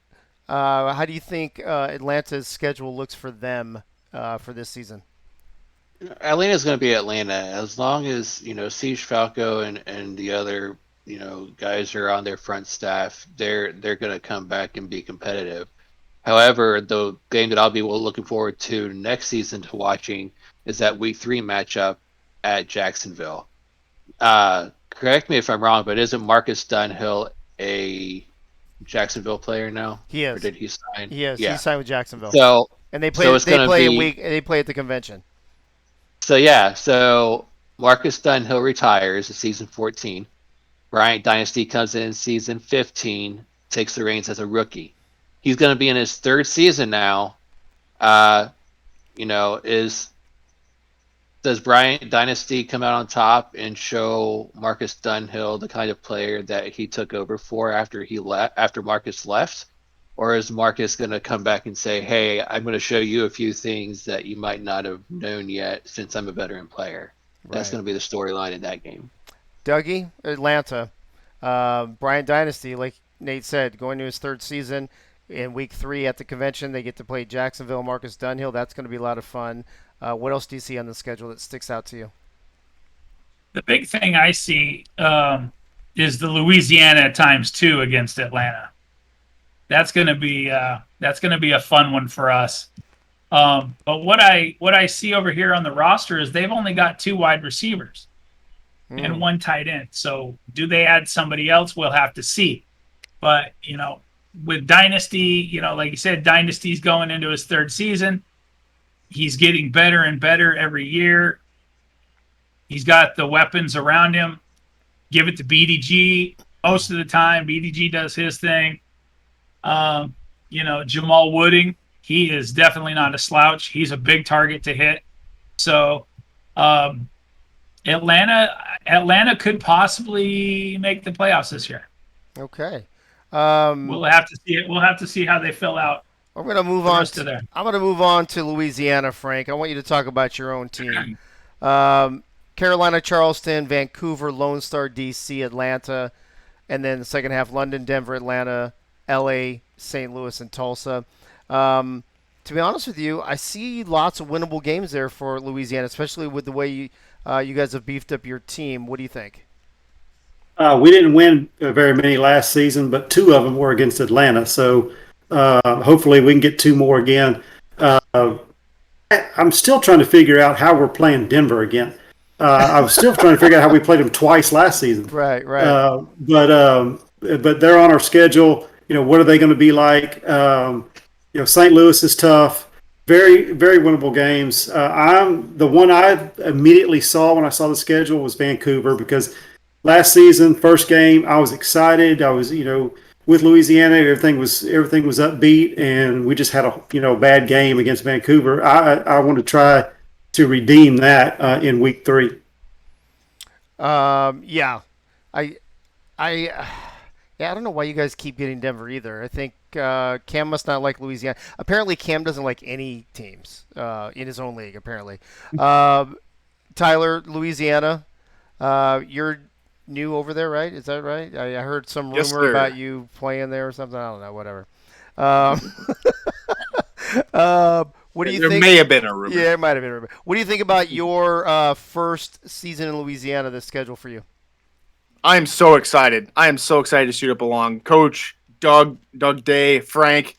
how do you think Atlanta's schedule looks for them for this season? Atlanta's going to be Atlanta as long as Siege Falco and the other guys are on their front staff. They're going to come back and be competitive. However, the game that I'll be looking forward to next season to watching is that week 3 matchup at Jacksonville. Correct me if I'm wrong, but isn't Marcus Dunhill a Jacksonville player now? He is. Or did he sign? He is. Yeah. He signed with Jacksonville. So and they play. So it's they play be, a week. They play at the convention. So Marcus Dunhill retires in season 14. Bryant Dynasty comes in season 15, takes the reins as a rookie. He's going to be in his 3rd season now. Does Bryant Dynasty come out on top and show Marcus Dunhill the kind of player that he took over for after Marcus left? Or is Marcus going to come back and say, hey, I'm going to show you a few things that you might not have known yet since I'm a veteran player? Right. That's going to be the storyline in that game. Dougie, Atlanta. Bryant Dynasty, like Nate said, going to his 3rd season. In week 3 at the convention, they get to play Jacksonville, Marcus Dunhill. That's going to be a lot of fun. What else do you see on the schedule that sticks out to you? The big thing I see is the Louisiana ×2 against Atlanta. That's going to be a fun one for us. But what I see over here on the roster is they've only got 2 wide receivers and 1 tight end. So do they add somebody else? We'll have to see. But with Dynasty, like you said, Dynasty's going into his 3rd season. He's getting better and better every year. He's got the weapons around him. Give it to BDG most of the time. BDG does his thing. Jamal Wooding, he is definitely not a slouch. He's a big target to hit. So Atlanta could possibly make the playoffs this year. Okay. We'll have to see it. We'll have to see how they fill out. I'm going to move on. I'm going to move on to Louisiana, Frank. I want you to talk about your own team. Carolina, Charleston, Vancouver, Lone Star, DC, Atlanta, and then the second half, London, Denver, Atlanta, LA, St. Louis, and Tulsa. to be honest with you, I see lots of winnable games there for Louisiana, especially with the way you guys have beefed up your team. What do you think? We didn't win very many last season, but 2 of them were against Atlanta. So hopefully we can get 2 more again. I'm still trying to figure out how we're playing Denver again. I was still trying to figure out how we played them twice last season. Right. But they're on our schedule. What are they going to be like? St. Louis is tough. Very, very winnable games. The one I immediately saw when I saw the schedule was Vancouver, because last season, first game, I was excited. I was, with Louisiana, everything was upbeat, and we just had a bad game against Vancouver. I want to try to redeem that in week 3. Yeah, I don't know why you guys keep getting Denver either. I think Cam must not like Louisiana. Apparently, Cam doesn't like any teams in his own league. Apparently, Tyler, Louisiana, you're new over there, right? Is that right? I heard some rumor Yes, sir. about you playing there or something. I don't know. Whatever. What do you There think? may have been a rumor. Yeah, it might have been a rumor. What do you think about your first season in Louisiana? The schedule for you? I am so excited. I am so excited to shoot up along. Coach, Doug Day, Frank.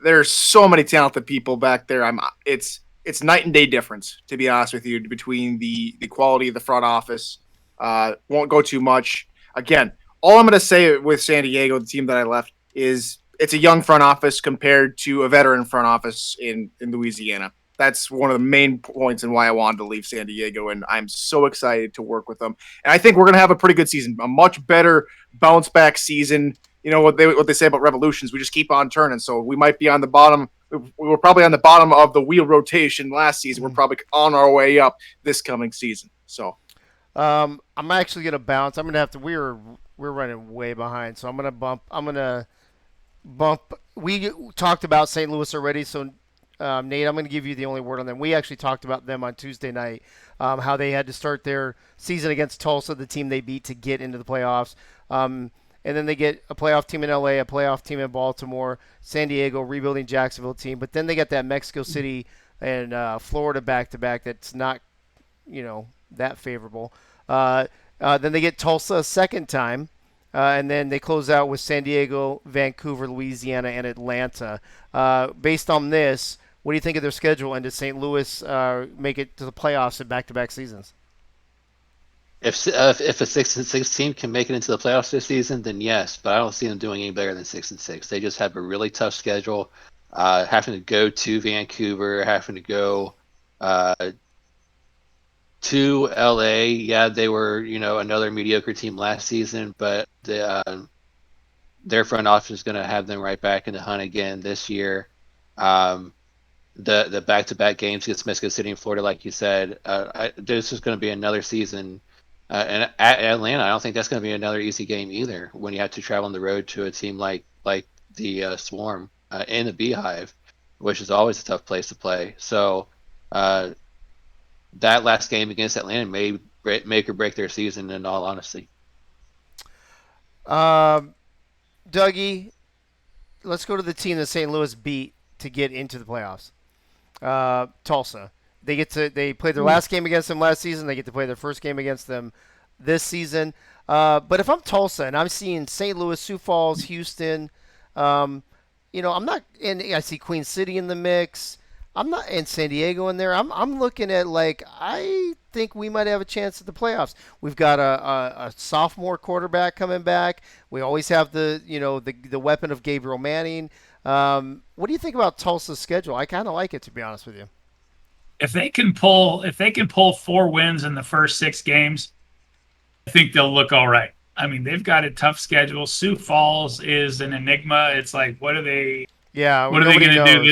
There's so many talented people back there. It's night and day difference, to be honest with you, between the quality of the front office. Won't go too much. Again, all I'm going to say with San Diego, the team that I left, is it's a young front office compared to a veteran front office in Louisiana. That's one of the main points in why I wanted to leave San Diego, and I'm so excited to work with them. And I think we're going to have a pretty good season, a much better bounce back season. You know what they say about revolutions? We just keep on turning. So we might be on the bottom. We were probably on the bottom of the wheel rotation last season. We're probably on our way up this coming season. So I'm actually gonna bounce. I'm gonna have to. We're running way behind, so I'm gonna bump. We talked about St. Louis already, so Nate, I'm going to give you the only word on them. We actually talked about them on Tuesday night, how they had to start their season against Tulsa, the team they beat to get into the playoffs. And then they get a playoff team in LA, a playoff team in Baltimore, San Diego, rebuilding Jacksonville team. But then they get that Mexico City and Florida back-to-back that's not, that favorable. Then they get Tulsa a second time. And then they close out with San Diego, Vancouver, Louisiana, and Atlanta. Based on this, what do you think of their schedule? And does St. Louis make it to the playoffs in back-to-back seasons? If a 6-6 team can make it into the playoffs this season, then yes. But I don't see them doing any better than 6-6. They just have a really tough schedule. Having to go to Vancouver, having to go to LA. Yeah, they were another mediocre team last season, but their front office is going to have them right back in the hunt again this year. The back-to-back games against Mexico City and Florida, like you said, this is going to be another season. And at Atlanta, I don't think that's going to be another easy game either. When you have to travel on the road to a team like the Swarm in the Beehive, which is always a tough place to play. So that last game against Atlanta may make or break their season. In all honesty, Dougie, let's go to the team that St. Louis beat to get into the playoffs. Tulsa. They played their last game against them last season. They get to play their first game against them this season. But if I'm Tulsa and I'm seeing St. Louis, Sioux Falls, Houston, I'm not, and I see Queen City in the mix. I'm not in San Diego in there. I'm looking at I think we might have a chance at the playoffs. We've got a sophomore quarterback coming back. We always have the weapon of Gabriel Manning. What do you think about Tulsa's schedule? I kind of like it, to be honest with you. If they can pull 4 wins in the first 6 games, I think they'll look all right. I mean, they've got a tough schedule. Sioux Falls is an enigma. It's like, what are they? Yeah, what are they going to do?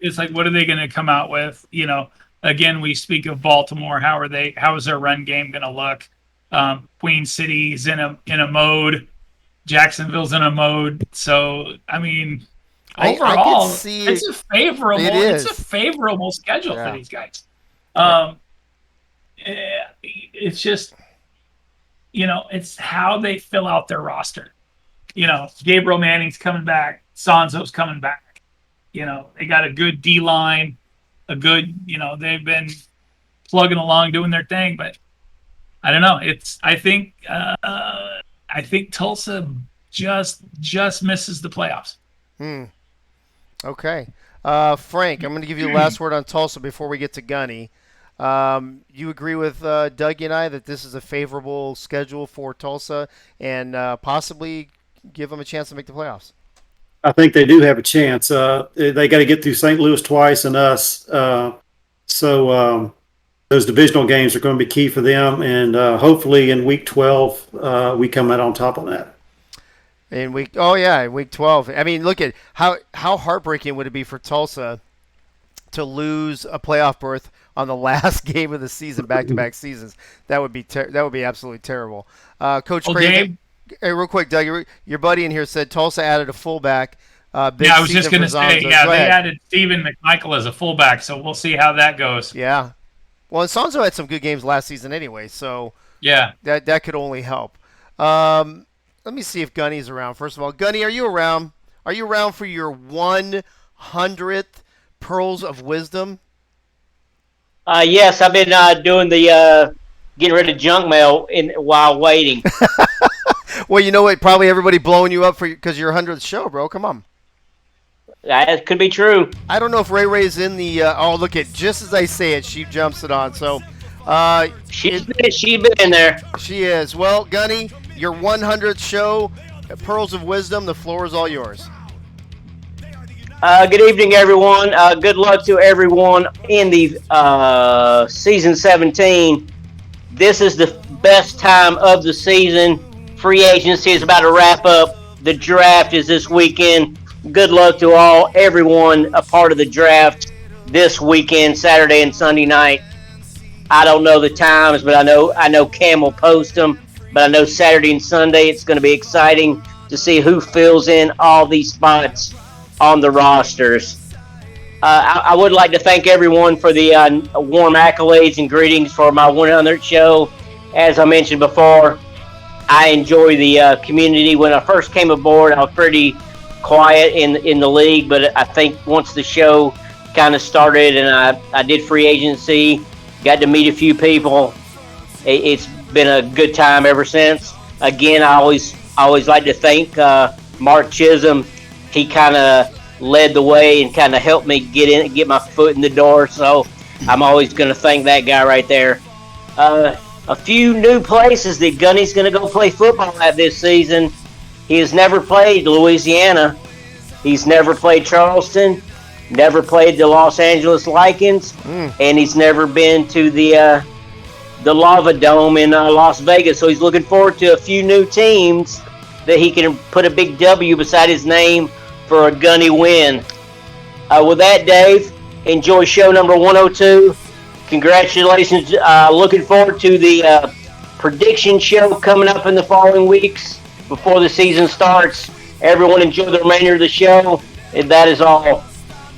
It's like, what are they going to come out with? Again, we speak of Baltimore. How is their run game going to look? Queen City's in a mode. Jacksonville's in a mode. So, I mean, overall, it's a favorable schedule for these guys. It's just, it's how they fill out their roster. Gabriel Manning's coming back. Sanzo's coming back. they got a good D line, a good, they've been plugging along doing their thing, but I don't know. I think Tulsa just misses the playoffs. Okay. Frank, I'm going to give you the last word on Tulsa before we get to Gunny. You agree with Doug and I that this is a favorable schedule for Tulsa and possibly give them a chance to make the playoffs? I think they do have a chance. They got to get through St. Louis twice and us. So those divisional games are going to be key for them. And hopefully in week 12, we come out on top on that. In week 12. I mean, look at how heartbreaking would it be for Tulsa to lose a playoff berth on the last game of the season, back-to-back seasons. That would be absolutely terrible. Coach Craven, hey, real quick, Doug, your buddy in here said Tulsa added a fullback. I was just going to say, they added Stephen McMichael as a fullback, so we'll see how that goes. Yeah. Well, Sonzo had some good games last season anyway, so yeah, that could only help. Let me see if Gunny's around. First of all, Gunny, are you around? Are you around for your 100th Pearls of Wisdom? Yes, I've been doing the getting rid of junk mail while waiting. Well, you know what? Probably everybody blowing you up because your 100th show, bro. Come on. That could be true. I don't know if Ray's in the. Oh, look at just as I say it, she jumps it on. So, she's been in there. She is. Well, Gunny, your 100th show, Pearls of Wisdom. The floor is all yours. Good evening, everyone. Good luck to everyone in the season 17. This is the best time of the season. Free agency is about to wrap up. The draft is this weekend. Good luck to everyone a part of the draft this weekend, Saturday and Sunday night. I don't know the times, but I know Cam will post them. But I know Saturday and Sunday it's going to be exciting to see who fills in all these spots on the rosters. I would like to thank everyone for the warm accolades and greetings for my 100th show. As I mentioned before, I enjoy the community. When I first came aboard, I was pretty quiet in the league, but I think once the show kind of started and I did free agency, got to meet a few people, it's been a good time ever since. Again, I always like to thank Mark Chisholm. He kind of led the way and kind of helped me get my foot in the door. So I'm always going to thank that guy right there. A few new places that Gunny's going to go play football at this season. He has never played Louisiana. He's never played Charleston. Never played the Los Angeles Lycans. And he's never been to the Lava Dome in Las Vegas. So he's looking forward to a few new teams that he can put a big W beside his name for a Gunny win. With that, Dave, enjoy show number 102. Congratulations. Looking forward to the prediction show coming up in the following weeks before the season starts. Everyone enjoy the remainder of the show. And that is all.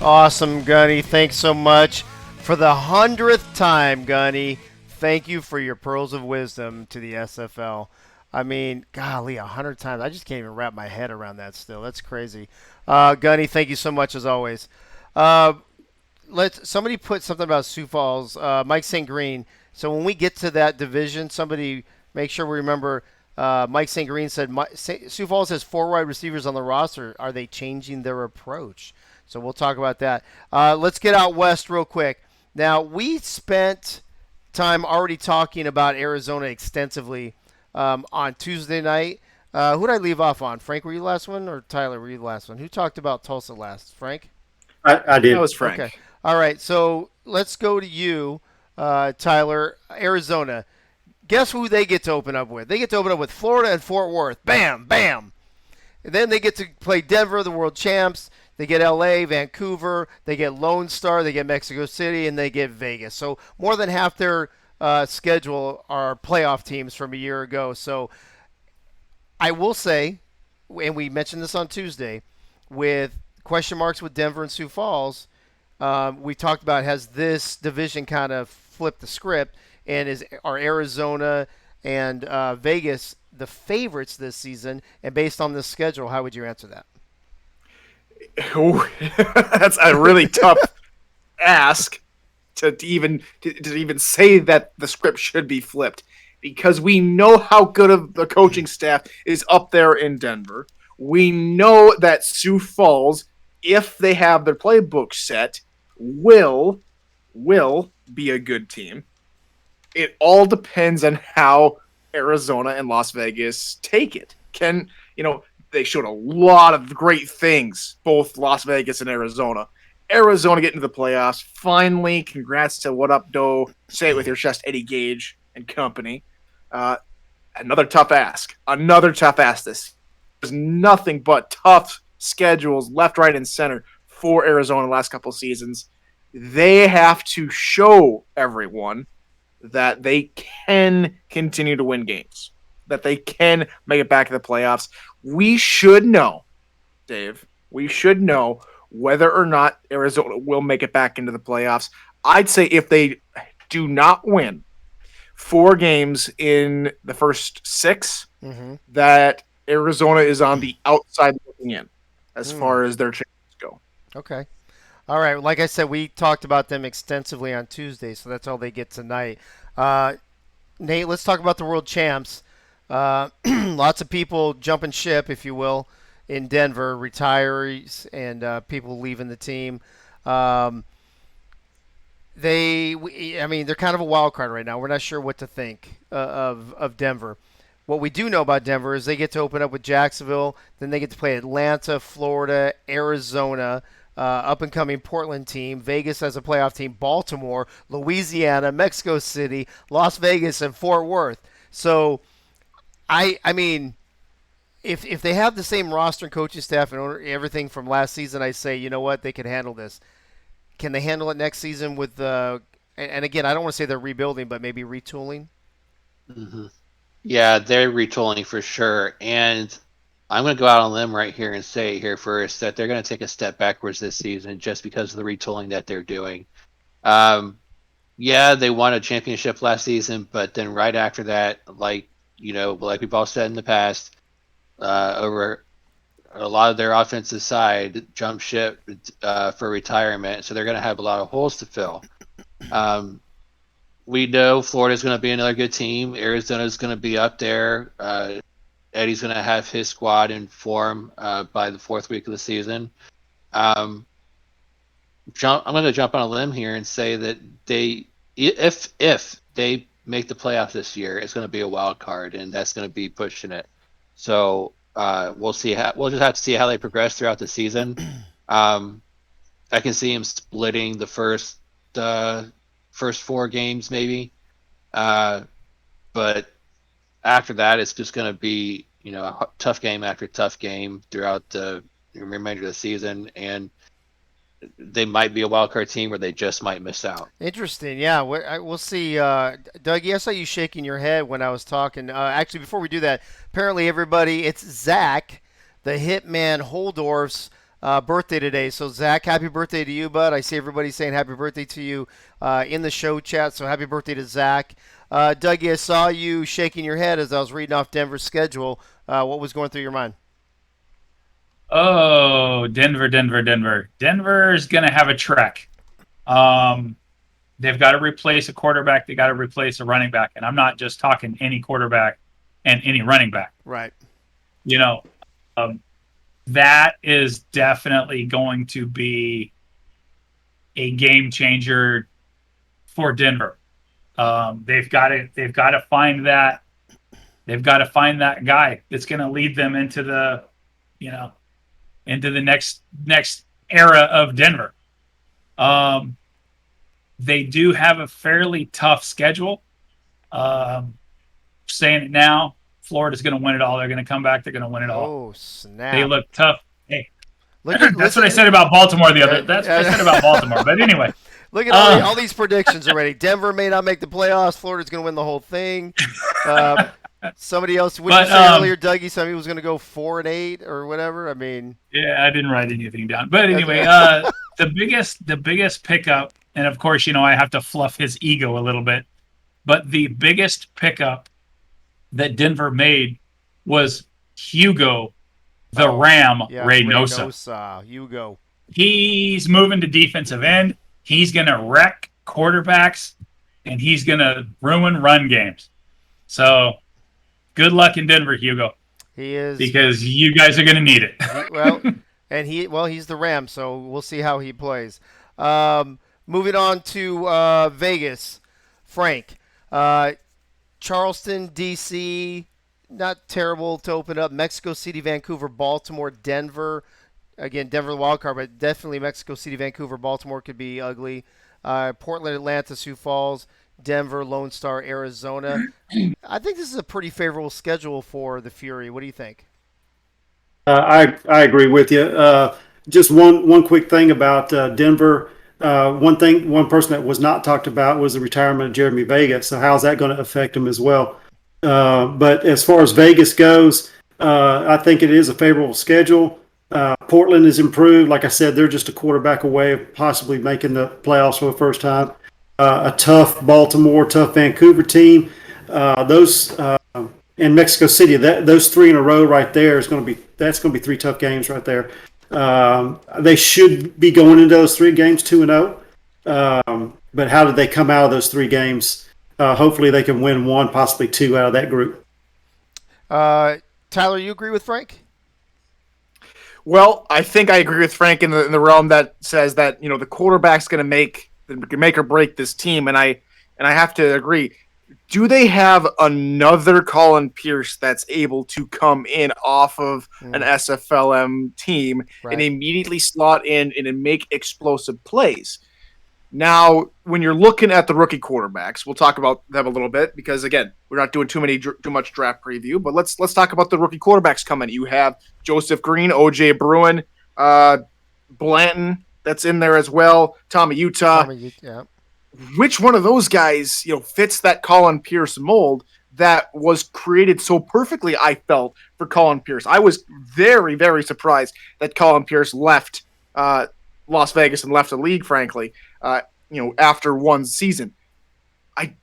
Awesome, Gunny. Thanks so much. For the 100th time, Gunny, thank you for your Pearls of Wisdom to the SFL. I mean, golly, 100 times. I just can't even wrap my head around that still. That's crazy. Gunny, thank you so much as always. Somebody put something about Sioux Falls, Mike St. Green. So when we get to that division, somebody make sure we remember Mike St. Green said Sioux Falls has 4 wide receivers on the roster. Are they changing their approach? So we'll talk about that. Let's get out west real quick. Now, we spent time already talking about Arizona extensively on Tuesday night. Who did I leave off on? Frank, were you the last one, or Tyler, were you the last one? Who talked about Tulsa last? Frank? I did. That was Frank. Okay. All right, so let's go to you, Tyler. Arizona. Guess who they get to open up with? They get to open up with Florida and Fort Worth. Bam, bam. And then they get to play Denver, the world champs. They get LA, Vancouver. They get Lone Star. They get Mexico City, and they get Vegas. So more than half their schedule are playoff teams from a year ago. So I will say, and we mentioned this on Tuesday, with question marks with Denver and Sioux Falls, we talked about has this division kind of flipped the script, and are Arizona and Vegas the favorites this season? And based on this schedule, how would you answer that? That's a really tough ask to even say that the script should be flipped, because we know how good of the coaching staff is up there in Denver. We know that Sioux Falls, if they have their playbook set, will be a good team. It all depends on how Arizona and Las Vegas take it. They showed a lot of great things, both Las Vegas and Arizona. Arizona getting to the playoffs. Finally, congrats to What Up, Doe. Say it with your chest, Eddie Gage and company. Another tough ask. There's nothing but tough schedules left, right, and center for Arizona the last couple seasons. They have to show everyone that they can continue to win games, that they can make it back to the playoffs. We should know, Dave, whether or not Arizona will make it back into the playoffs. I'd say if they do not win 4 games in the first 6, that Arizona is on the outside looking in as far as their chances go. Okay. All right. Like I said, we talked about them extensively on Tuesday, so that's all they get tonight. Nate, let's talk about the world champs. Lots of people jumping ship, if you will, in Denver, retirees and people leaving the team. They're kind of a wild card right now. We're not sure what to think of Denver. What we do know about Denver is they get to open up with Jacksonville, then they get to play Atlanta, Florida, Arizona, up-and-coming Portland team, Vegas as a playoff team, Baltimore, Louisiana, Mexico City, Las Vegas, and Fort Worth. So, I mean, if they have the same roster and coaching staff and everything from last season, I say, you know what, they can handle this. Can they handle it next season with and again, I don't want to say they're rebuilding, but maybe retooling? Mm-hmm. Yeah, they're retooling for sure. And I'm going to go out on a limb right here and say here first that they're going to take a step backwards this season just because of the retooling that they're doing. Yeah, they won a championship last season, but then right after that, like we've all said in the past, over a lot of their offensive side jumped ship for retirement, so they're going to have a lot of holes to fill. We know Florida's going to be another good team. Arizona's going to be up there. Eddie's going to have his squad in form by the 4th week of the season. I'm going to jump on a limb here and say that if they make the playoffs this year, it's going to be a wild card, and that's going to be pushing it. So we'll see. We'll just have to see how they progress throughout the season. I can see him splitting the first 4 games maybe, but after that, it's just going to be a tough game after tough game throughout the remainder of the season, and they might be a wild card team or they just might miss out. Interesting. Yeah, we'll see. Dougie, I saw you shaking your head when I was talking. Actually, before we do that, apparently everybody, it's Zach, the Hitman Holdorf's birthday today. So, Zach, happy birthday to you, bud. I see everybody saying happy birthday to you in the show chat, so happy birthday to Zach. Dougie, I saw you shaking your head as I was reading off Denver's schedule. What was going through your mind? Oh, Denver. Denver's going to have a trek. They've got to replace a quarterback. They got to replace a running back. And I'm not just talking any quarterback and any running back. Right. That is definitely going to be a game changer for Denver. They've got to find that. They've got to find that guy that's going to lead them into the, into the next era of Denver. They do have a fairly tough schedule. Saying it now, Florida's going to win it all. They're going to come back. They're going to win it all. Oh, snap. They look tough. Hey, that's what I said about Baltimore the other. That's what I said about Baltimore. But anyway. Look at all these predictions already. Denver may not make the playoffs. Florida's going to win the whole thing. Somebody else, what did you say earlier, Dougie? Somebody was going to go 4-8 or whatever. I mean, yeah, I didn't write anything down. But anyway, the biggest pickup, and of course, I have to fluff his ego a little bit. But the biggest pickup that Denver made was Hugo the Ram, Yeah, Reynosa. Reynosa. You go. He's moving to defensive end. He's going to wreck quarterbacks, and he's going to ruin run games. So good luck in Denver, Hugo. He is. Because you guys are going to need it. He's the Ram, so we'll see how he plays. Moving on to Vegas. Frank. Charleston, D.C., not terrible to open up. Mexico City, Vancouver, Baltimore, Denver. Again, Denver the wild card, but definitely Mexico City, Vancouver, Baltimore could be ugly. Portland, Atlanta, Sioux Falls, Denver, Lone Star, Arizona. I think this is a pretty favorable schedule for the Fury. What do you think? I agree with you. Just one quick thing about Denver. One person that was not talked about was the retirement of Jeremy Vega. So how's that going to affect him as well? But as far as Vegas goes, I think it is a favorable schedule. Portland is improved. Like I said, they're just a quarterback away of possibly making the playoffs for the first time. A tough Baltimore, tough Vancouver team. In Mexico City, those three in a row right there that's going to be three tough games right there. They should be going into those three games 2-0. But how did they come out of those three games? Hopefully they can win one, possibly two out of that group. Tyler, you agree with Frank? Well, I think I agree with Frank in the realm that says that the quarterback's going to make or break this team, and I have to agree. Do they have another Colin Pierce that's able to come in off of an SFLM team and immediately slot in and make explosive plays? Now, when you're looking at the rookie quarterbacks, we'll talk about them a little bit because, again, we're not doing too much draft preview. But let's talk about the rookie quarterbacks coming. You have Joseph Green, OJ Bruin, Blanton that's in there as well, Tommy Utah. Yeah. Which one of those guys, fits that Colin Pierce mold that was created so perfectly? I felt for Colin Pierce. I was very, very surprised that Colin Pierce left Las Vegas and left the league, frankly, after one season.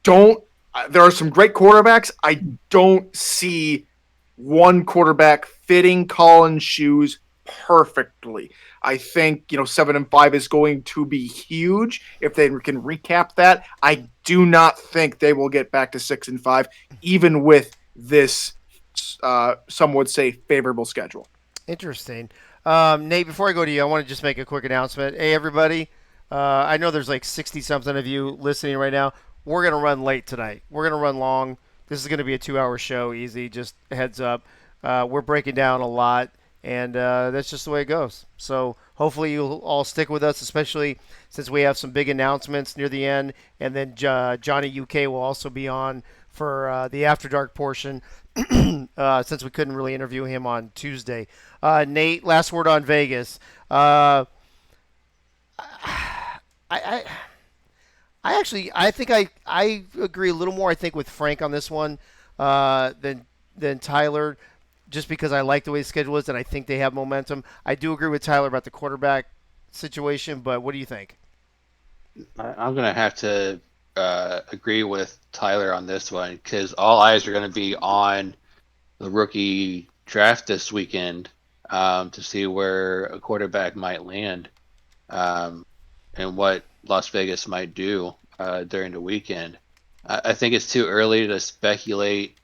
There are some great quarterbacks. I don't see one quarterback fitting Colin's shoes perfectly. I think 7-5 is going to be huge if they can recap that. I do not think they will get back to 6-5, even with this some would say favorable schedule. Interesting. Nate, before I go to you, I want to just make a quick announcement. Hey, everybody. I know there's like 60-something of you listening right now. We're going to run late tonight. We're going to run long. This is going to be a 2-hour show, easy, just a heads up. We're breaking down a lot, and that's just the way it goes. So hopefully you'll all stick with us, especially since we have some big announcements near the end, and then Johnny UK will also be on for the After Dark portion since we couldn't really interview him on Tuesday. Nate, last word on Vegas. I think I agree a little more, I think, with Frank on this one than Tyler, just because I like the way the schedule is and I think they have momentum. I do agree with Tyler about the quarterback situation, but what do you think? I'm going to have to agree with Tyler on this one because all eyes are going to be on the rookie draft this weekend to see where a quarterback might land and what Las Vegas might do during the weekend. I think it's too early to speculate,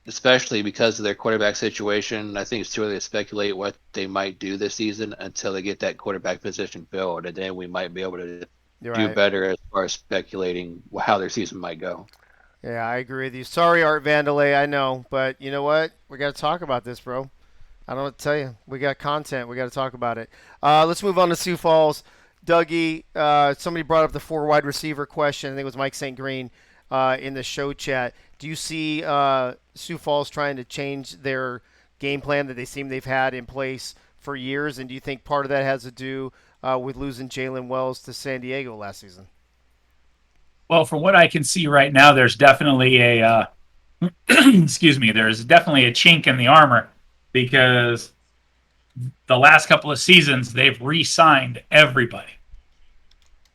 especially because of their quarterback situation. I think it's too early to speculate what they might do this season until they get that quarterback position filled, and then we might be able to do better as far as speculating how their season might go. Yeah, I agree with you. Sorry, Art Vandalay, I know, but you know what? We got to talk about this, bro. I don't know what to tell you. We got content. We got to talk about it. Let's move on to Sioux Falls. Dougie, somebody brought up the 4 wide receiver question. I think it was Mike St. Green in the show chat. Do you see Sioux Falls trying to change their game plan that they seem they've had in place for years? And do you think part of that has to do with losing Jalen Wells to San Diego last season? Well, from what I can see right now, there's definitely a excuse me. There's definitely a chink in the armor because the last couple of seasons they've re-signed everybody.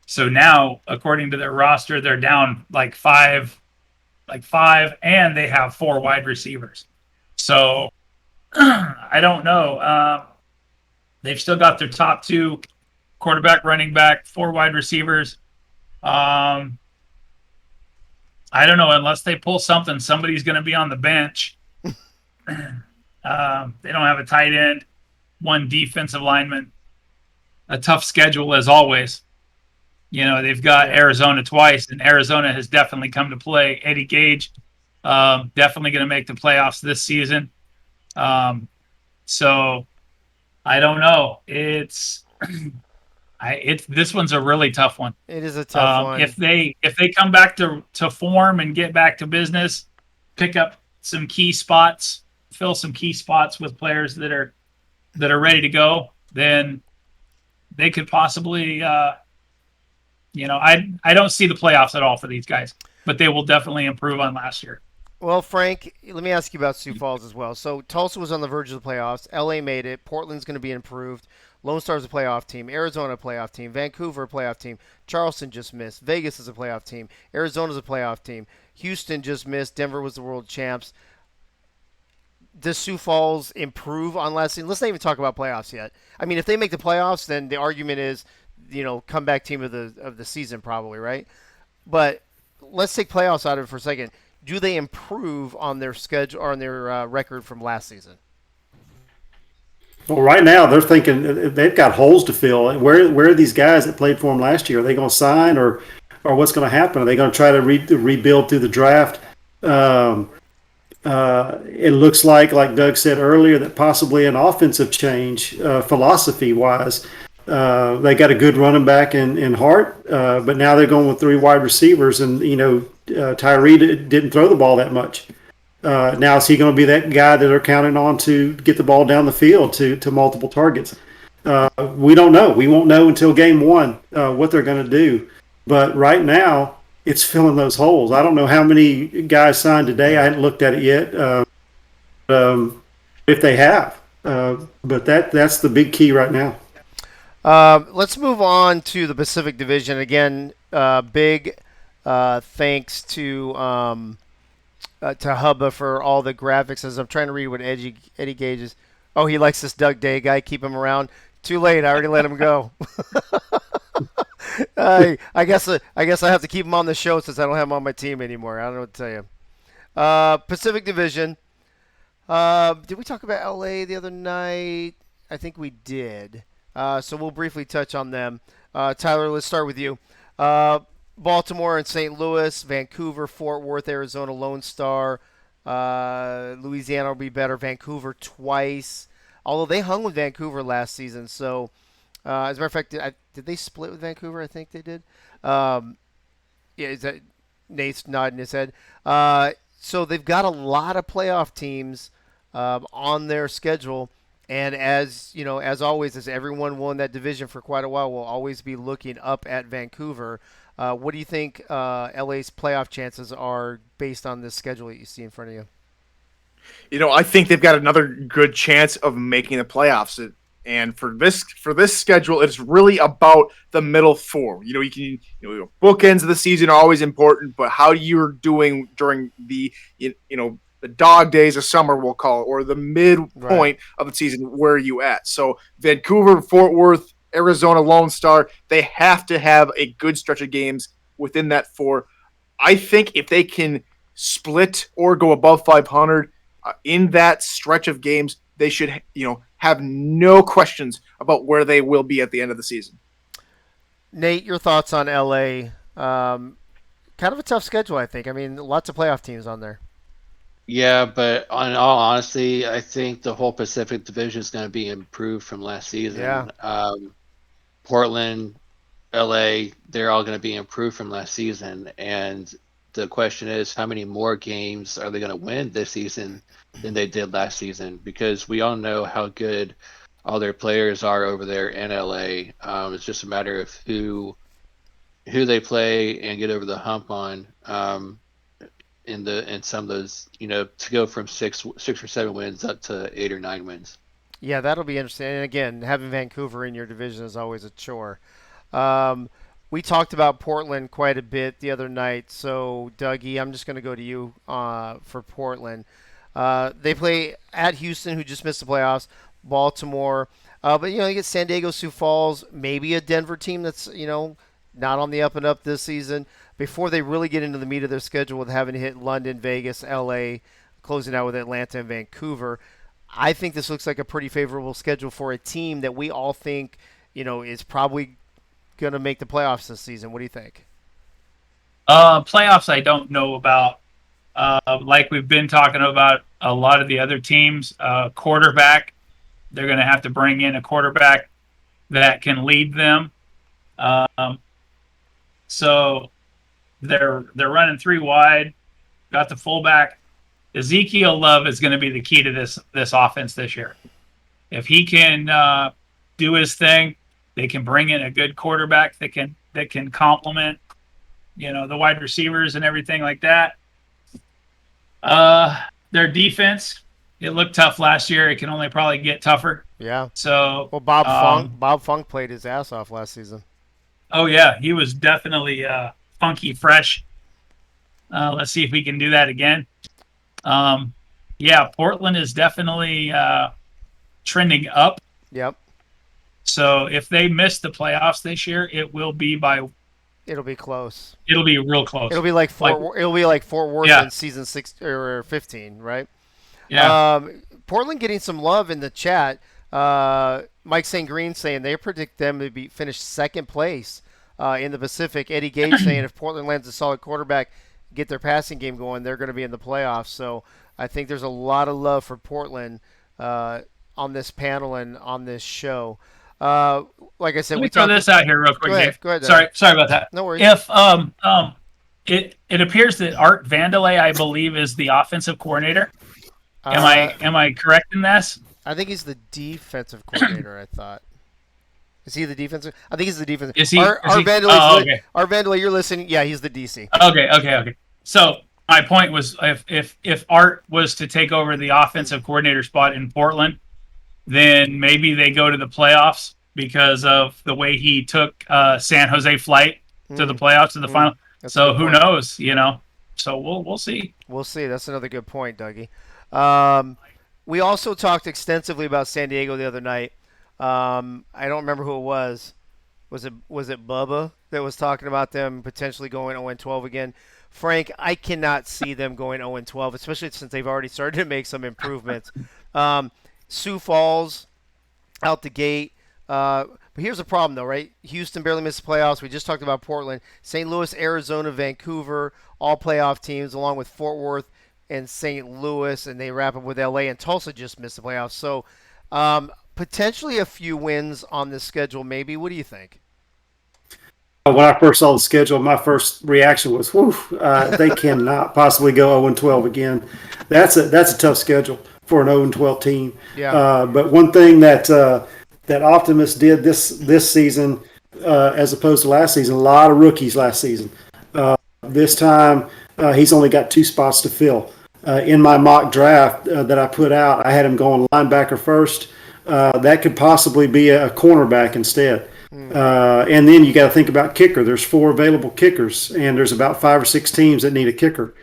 So now, according to their roster, they're down like five, and they have 4 wide receivers. So I don't know. They've still got their top two quarterback, running back, four wide receivers. Um, I don't know. Unless they pull something, somebody's going to be on the bench. They don't have a tight end, one defensive lineman, a tough schedule as always. They've got Arizona twice, and Arizona has definitely come to play. Eddie Gage, definitely going to make the playoffs this season. So I don't know. It's this one's a really tough one. It is a tough one. If they come back to form and get back to business, pick up some key spots, fill some key spots with players that are ready to go, then they could possibly. I don't see the playoffs at all for these guys, but they will definitely improve on last year. Well, Frank, let me ask you about Sioux Falls as well. So Tulsa was on the verge of the playoffs. LA made it. Portland's going to be improved. Lone Star's a playoff team. Arizona a playoff team. Vancouver a playoff team. Charleston just missed. Vegas is a playoff team. Arizona's a playoff team. Houston just missed. Denver was the world champs. Does Sioux Falls improve on last season? Let's not even talk about playoffs yet. I mean, if they make the playoffs, then the argument is, comeback team of the season probably, right? But let's take playoffs out of it for a second. Do they improve on their schedule or on their record from last season? Well, right now they're thinking they've got holes to fill. Where are these guys that played for them last year? Are they going to sign, or what's going to happen? Are they going to try to rebuild through the draft? It looks like Doug said earlier, that possibly an offensive change, philosophy-wise. They got a good running back in Hart, but now they're going with three wide receivers, and Tyree didn't throw the ball that much. Now is he going to be that guy that are counting on to get the ball down the field to multiple targets? We don't know. We won't know until game one what they're going to do. But right now, it's filling those holes. I don't know how many guys signed today. I hadn't looked at it yet. If they have, but that's the big key right now. Let's move on to the Pacific Division. Again, big thanks to Hubba for all the graphics. As I'm trying to read what Eddie Gage is. Oh, he likes this Doug Day guy. Keep him around. Too late. I already let him go. I guess I have to keep him on the show since I don't have him on my team anymore. I don't know what to tell you. Pacific Division. Did we talk about LA the other night? I think we did. So we'll briefly touch on them. Tyler, let's start with you. Baltimore and St. Louis, Vancouver, Fort Worth, Arizona, Lone Star. Louisiana will be better. Vancouver twice. Although they hung with Vancouver last season. So, as a matter of fact, did they split with Vancouver? I think they did. Yeah, is that Nate's nodding his head. So they've got a lot of playoff teams on their schedule. And as always, as everyone won that division for quite a while, we'll always be looking up at Vancouver. What do you think LA's playoff chances are based on this schedule that you see in front of you? I think they've got another good chance of making the playoffs. And for this schedule, it's really about the middle four. Bookends of the season are always important, but how you're doing during the the dog days of summer, we'll call it, or the midpoint of the season, where are you at? So Vancouver, Fort Worth, Arizona, Lone Star, they have to have a good stretch of games within that four. I think if they can split or go above 500 in that stretch of games, they should, have no questions about where they will be at the end of the season. Nate, your thoughts on LA? Kind of a tough schedule, I think. I mean, lots of playoff teams on there. Yeah, but in all honesty, I think the whole Pacific Division is going to be improved from last season. Yeah. Portland, LA, they're all going to be improved from last season. And the question is, how many more games are they going to win this season than they did last season? Because we all know how good all their players are over there in LA. It's just a matter of who they play and get over the hump on. In some of those, to go from six or seven wins up to 8 or 9 wins. Yeah, that'll be interesting. And again, having Vancouver in your division is always a chore. We talked about Portland quite a bit the other night. So, Dougie, I'm just going to go to you for Portland. They play at Houston, who just missed the playoffs, Baltimore. But you get San Diego, Sioux Falls, maybe a Denver team that's not on the up and up this season. Before they really get into the meat of their schedule with having to hit London, Vegas, LA, closing out with Atlanta and Vancouver, I think this looks like a pretty favorable schedule for a team that we all think is probably going to make the playoffs this season. What do you think? Playoffs, I don't know about. Like we've been talking about a lot of the other teams, quarterback, they're going to have to bring in a quarterback that can lead them. So they're running 3 wide, got the fullback. Ezekiel Love is going to be the key to this offense this year. If he can do his thing, they can bring in a good quarterback that can complement the wide receivers and everything like that. Their defense, it looked tough last year. It can only probably get tougher. Yeah. So well, Bob Funk played his ass off last season. Oh yeah, he was definitely funky fresh. Let's see if we can do that again. Yeah, Portland is definitely trending up. Yep. So if they miss the playoffs this year, it'll be close. It'll be real close. It'll be like Fort Worth in season 6 or 15, right? Yeah. Portland getting some love in the chat. Mike St. Green saying they predict them to finish second place in the Pacific. Eddie Gage saying if Portland lands a solid quarterback, get their passing game going, they're going to be in the playoffs. So I think there's a lot of love for Portland on this panel and on this show. Like I said, let me throw this out here real quick, Dave. Go ahead. Sorry about that. No worries. If it appears that Art Vandelay, I believe, is the offensive coordinator. Am I correct in this? I think he's the defensive coordinator. I thought. Is he the defensive? I think he's the defensive. Is he? Art Vandelay, you're listening. Yeah, he's the DC. Okay. So my point was, if Art was to take over the offensive coordinator spot in Portland, then maybe they go to the playoffs because of the way he took San Jose Flight to the playoffs to the final. So who knows? So we'll see. We'll see. That's another good point, Dougie. We also talked extensively about San Diego the other night. I don't remember who it was. Was it Bubba that was talking about them potentially going 0-12 again? Frank, I cannot see them going 0-12, especially since they've already started to make some improvements. Sioux Falls out the gate. But here's the problem, though, right? Houston barely missed the playoffs. We just talked about Portland. St. Louis, Arizona, Vancouver, all playoff teams, along with Fort Worth and St. Louis, and they wrap up with LA, and Tulsa just missed the playoffs. So potentially a few wins on this schedule, maybe. What do you think? When I first saw the schedule, my first reaction was, "Whew, they cannot possibly go 0-12 again." That's a tough schedule for an 0-12 team. Yeah. But one thing that Optimus did this season, as opposed to last season, a lot of rookies last season. This time, he's only got 2 spots to fill. In my mock draft that I put out, I had him going linebacker first. That could possibly be a cornerback instead. And then you got to think about kicker. There's 4 available kickers, and there's about 5 or 6 teams that need a kicker.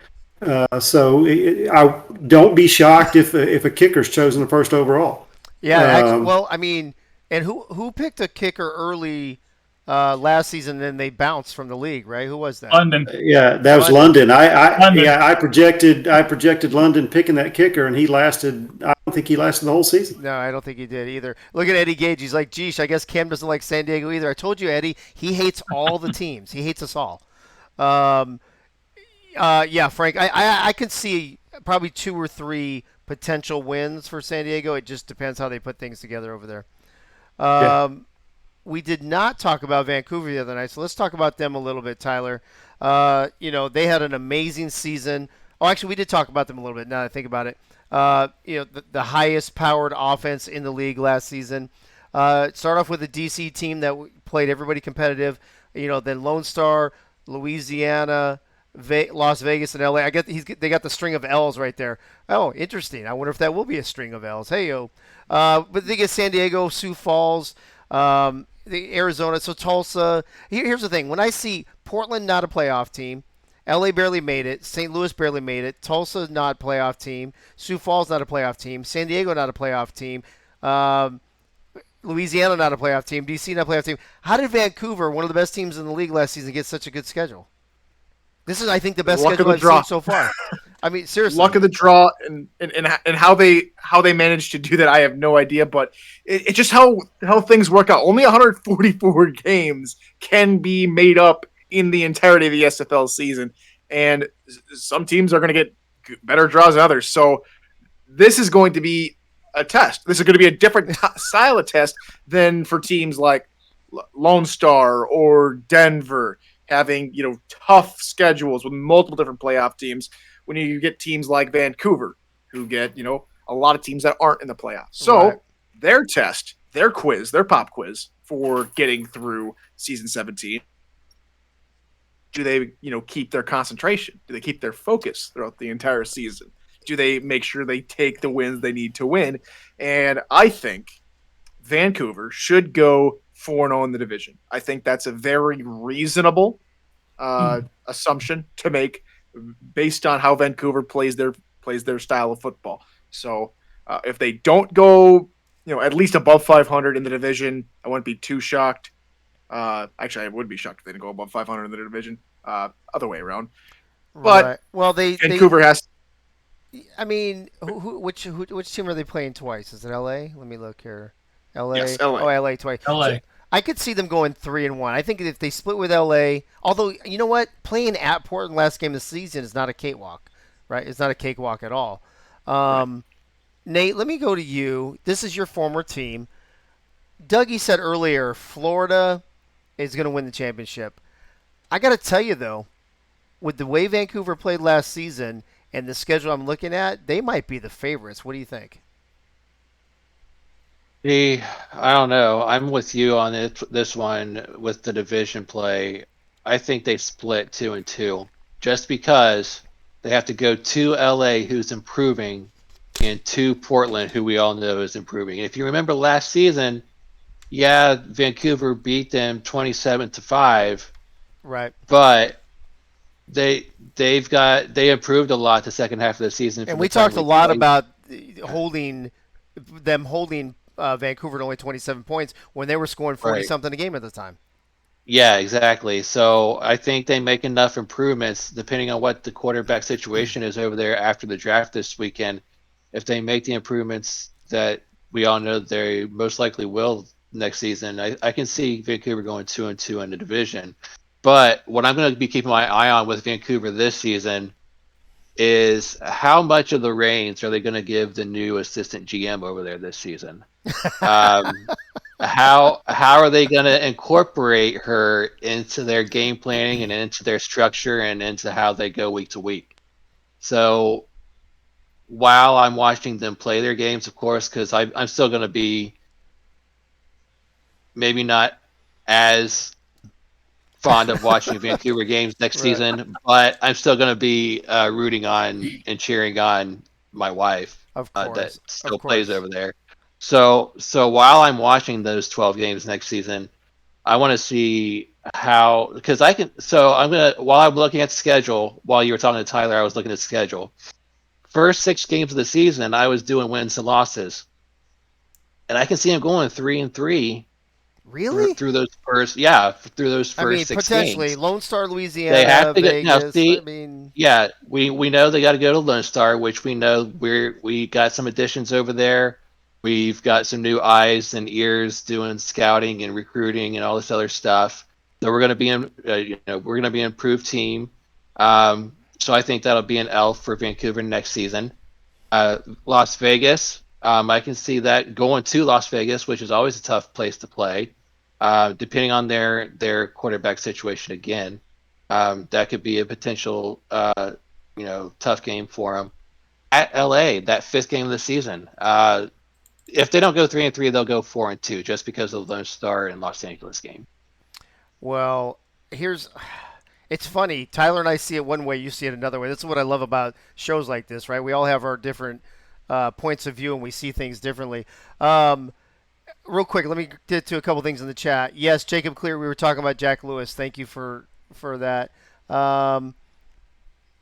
So I don't be shocked if a kicker's chosen the first overall. Yeah. Actually, well, I mean, and who picked a kicker early last season? And then they bounced from the league, right? Who was that? London. Yeah, that was London. I projected London picking that kicker, and he lasted. I don't think he lasted the whole season. No, I don't think he did either. Look at Eddie Gage. He's like, geesh, I guess Cam doesn't like San Diego either. I told you, Eddie, he hates all the teams. He hates us all. Yeah, Frank, I could see probably 2 or 3 potential wins for San Diego. It just depends how they put things together over there. We did not talk about Vancouver the other night, so let's talk about them a little bit, Tyler. They had an amazing season. Oh, actually, we did talk about them a little bit now that I think about it. The highest powered offense in the league last season. Start off with a DC team that played everybody competitive. Then Lone Star, Louisiana, Las Vegas, and LA. They got the string of L's right there. Oh, interesting. I wonder if that will be a string of L's. Hey yo, but they get San Diego, Sioux Falls, the Arizona, so Tulsa. Here's the thing: when I see Portland not a playoff team, LA barely made it. St. Louis barely made it. Tulsa not a playoff team. Sioux Falls not a playoff team. San Diego not a playoff team. Um, Louisiana not a playoff team. DC not a playoff team. How did Vancouver, one of the best teams in the league last season, get such a good schedule? This is, I think, the best Luck of schedule the I've draw. seen so far. I mean, seriously. Luck of the draw, and how they managed to do that, I have no idea. But it's just how things work out. Only 144 games can be made up in the entirety of the SFL season, and some teams are going to get better draws than others. So this is going to be a test. This is going to be a different style of test than for teams like Lone Star or Denver, having tough schedules with multiple different playoff teams. When you get teams like Vancouver, who get a lot of teams that aren't in the playoffs. So their test, their quiz, their pop quiz for getting through season 17. Do they keep their concentration? Do they keep their focus throughout the entire season? Do they make sure they take the wins they need to win? And I think Vancouver should go 4-0 in the division. I think that's a very reasonable assumption to make based on how Vancouver plays their style of football. So if they don't go, at least above 500 in the division, I wouldn't be too shocked. Actually, I would be shocked if they didn't go above 500 in the division. Other way around. But well, Vancouver has. I mean, which team are they playing twice? Is it LA? Let me look here. LA. Yes, LA. Oh, LA twice. LA. So I could see them going 3-1. I think if they split with LA, although you know what, playing at Portland last game of the season is not a cakewalk, right? It's not a cakewalk at all. Right. Nate, let me go to you. This is your former team. Dougie said earlier, Florida is going to win the championship. I got to tell you though, with the way Vancouver played last season and the schedule I'm looking at, they might be the favorites. What do you think? I don't know. I'm with you on this one with the division play. I think they split 2-2 just because they have to go to LA, who's improving, and to Portland, who we all know is improving. If you remember last season, yeah, Vancouver beat them 27-5. Right. But they improved a lot the second half of the season. And we talked a lot about holding Vancouver to only 27 points when they were scoring 40-something a game at the time. Yeah, exactly. So I think they make enough improvements depending on what the quarterback situation is over there after the draft this weekend. If they make the improvements that we all know they most likely will next season, I can see Vancouver going 2-2 in the division. But what I'm going to be keeping my eye on with Vancouver this season is how much of the reins are they going to give the new assistant GM over there this season? How are they going to incorporate her into their game planning and into their structure and into how they go week to week? So while I'm watching them play their games, of course, because I'm still going to be maybe not as fond of watching Vancouver games next season, but I'm still going to be rooting on and cheering on my wife that still plays over there. So while I'm watching those 12 games next season, I want to see how, because while I'm looking at the schedule, while you were talking to Tyler, I was looking at the schedule. First 6 games of the season, I was doing wins and losses, and I can see him going 3-3. Really? Through those first 6 potentially games. Lone Star, Louisiana, they have to Vegas. We know they got to go to Lone Star, which we know we got some additions over there. We've got some new eyes and ears doing scouting and recruiting and all this other stuff. So we're going to be an improved team. So I think that'll be an L for Vancouver next season. Las Vegas, I can see that going to Las Vegas, which is always a tough place to play. Depending on their quarterback situation again, that could be a potential tough game for them. At LA, that 5th game of the season, if they don't go 3-3, they'll go 4-2 just because of the Lone Star and Los Angeles game. Well, it's funny. Tyler and I see it one way, you see it another way. That's what I love about shows like this, right? We all have our different points of view and we see things differently. Real quick, let me get to a couple things in the chat. Yes, Jacob Clear, we were talking about Jack Lewis. Thank you for that.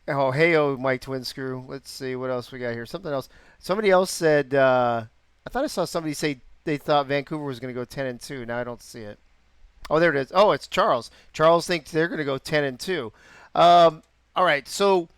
Oh, hey, Mike Twinscrew. Let's see what else we got here. Something else. Somebody else said. I thought I saw somebody say they thought Vancouver was going to go 10-2. Now I don't see it. Oh, there it is. Oh, it's Charles. Charles thinks they're going to go 10-2. All right. So,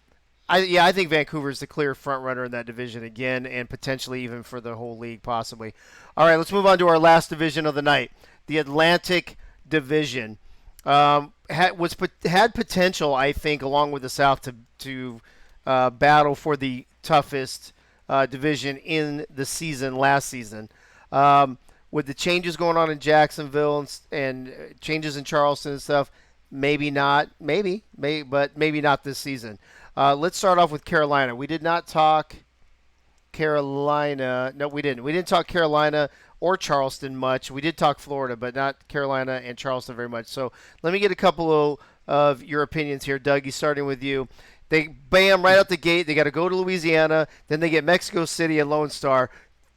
I think Vancouver is the clear front runner in that division again, and potentially even for the whole league, possibly. All right. Let's move on to our last division of the night, the Atlantic Division. Had potential, I think, along with the South to battle for the toughest division in the season last season. With the changes going on in Jacksonville and changes in Charleston and stuff, maybe not. But maybe not this season. Let's start off with Carolina. We did not talk Carolina. No, we didn't. We didn't talk Carolina or Charleston much. We did talk Florida, but not Carolina and Charleston very much. So let me get a couple of your opinions here, Dougie, starting with you. Right out the gate, they got to go to Louisiana, then they get Mexico City and Lone Star.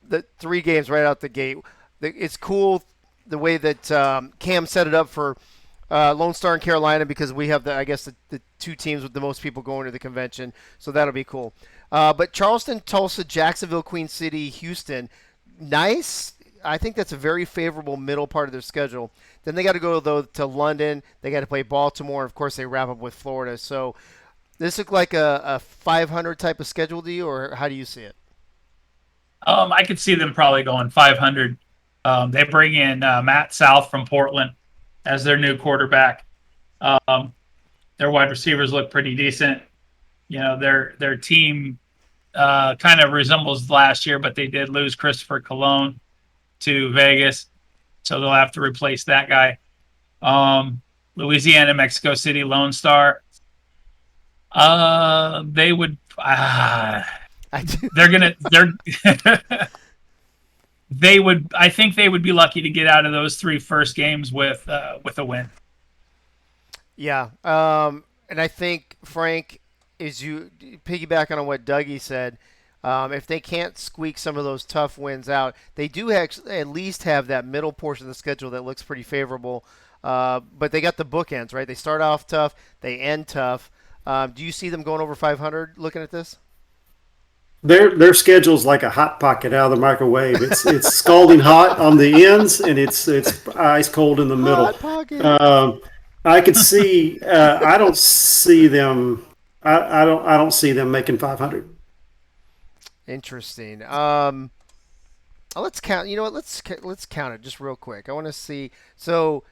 The 3 games right out the gate. It's cool the way that Cam set it up for Lone Star and Carolina because we have the 2 teams with the most people going to the convention, so that'll be cool. But Charleston, Tulsa, Jacksonville, Queen City, Houston, nice. I think that's a very favorable middle part of their schedule. Then they got to go to London. They got to play Baltimore. Of course, they wrap up with Florida. So this look like a 500 type of schedule to you, or how do you see it? I could see them probably going 500. They bring in Matt South from Portland as their new quarterback. Their wide receivers look pretty decent. You know, their team kind of resembles last year, but they did lose Christopher Colon to Vegas, so they'll have to replace that guy. Louisiana, Mexico City, Lone Star. They would. They would. I think they would be lucky to get out of those 3 first games with a win. Yeah, and I think Frank, is you piggybacking on what Dougie said. If they can't squeak some of those tough wins out, they do at least have that middle portion of the schedule that looks pretty favorable. But they got the bookends, right? They start off tough, they end tough. Do you see them going over 500 looking at this? Their schedule's like a hot pocket out of the microwave. It's scalding hot on the ends, and it's ice cold in the middle. Hot pocket. I could see. I don't see them. I don't see them making 500. Interesting. Let's count. You know what? Let's count it just real quick. I want to see. So,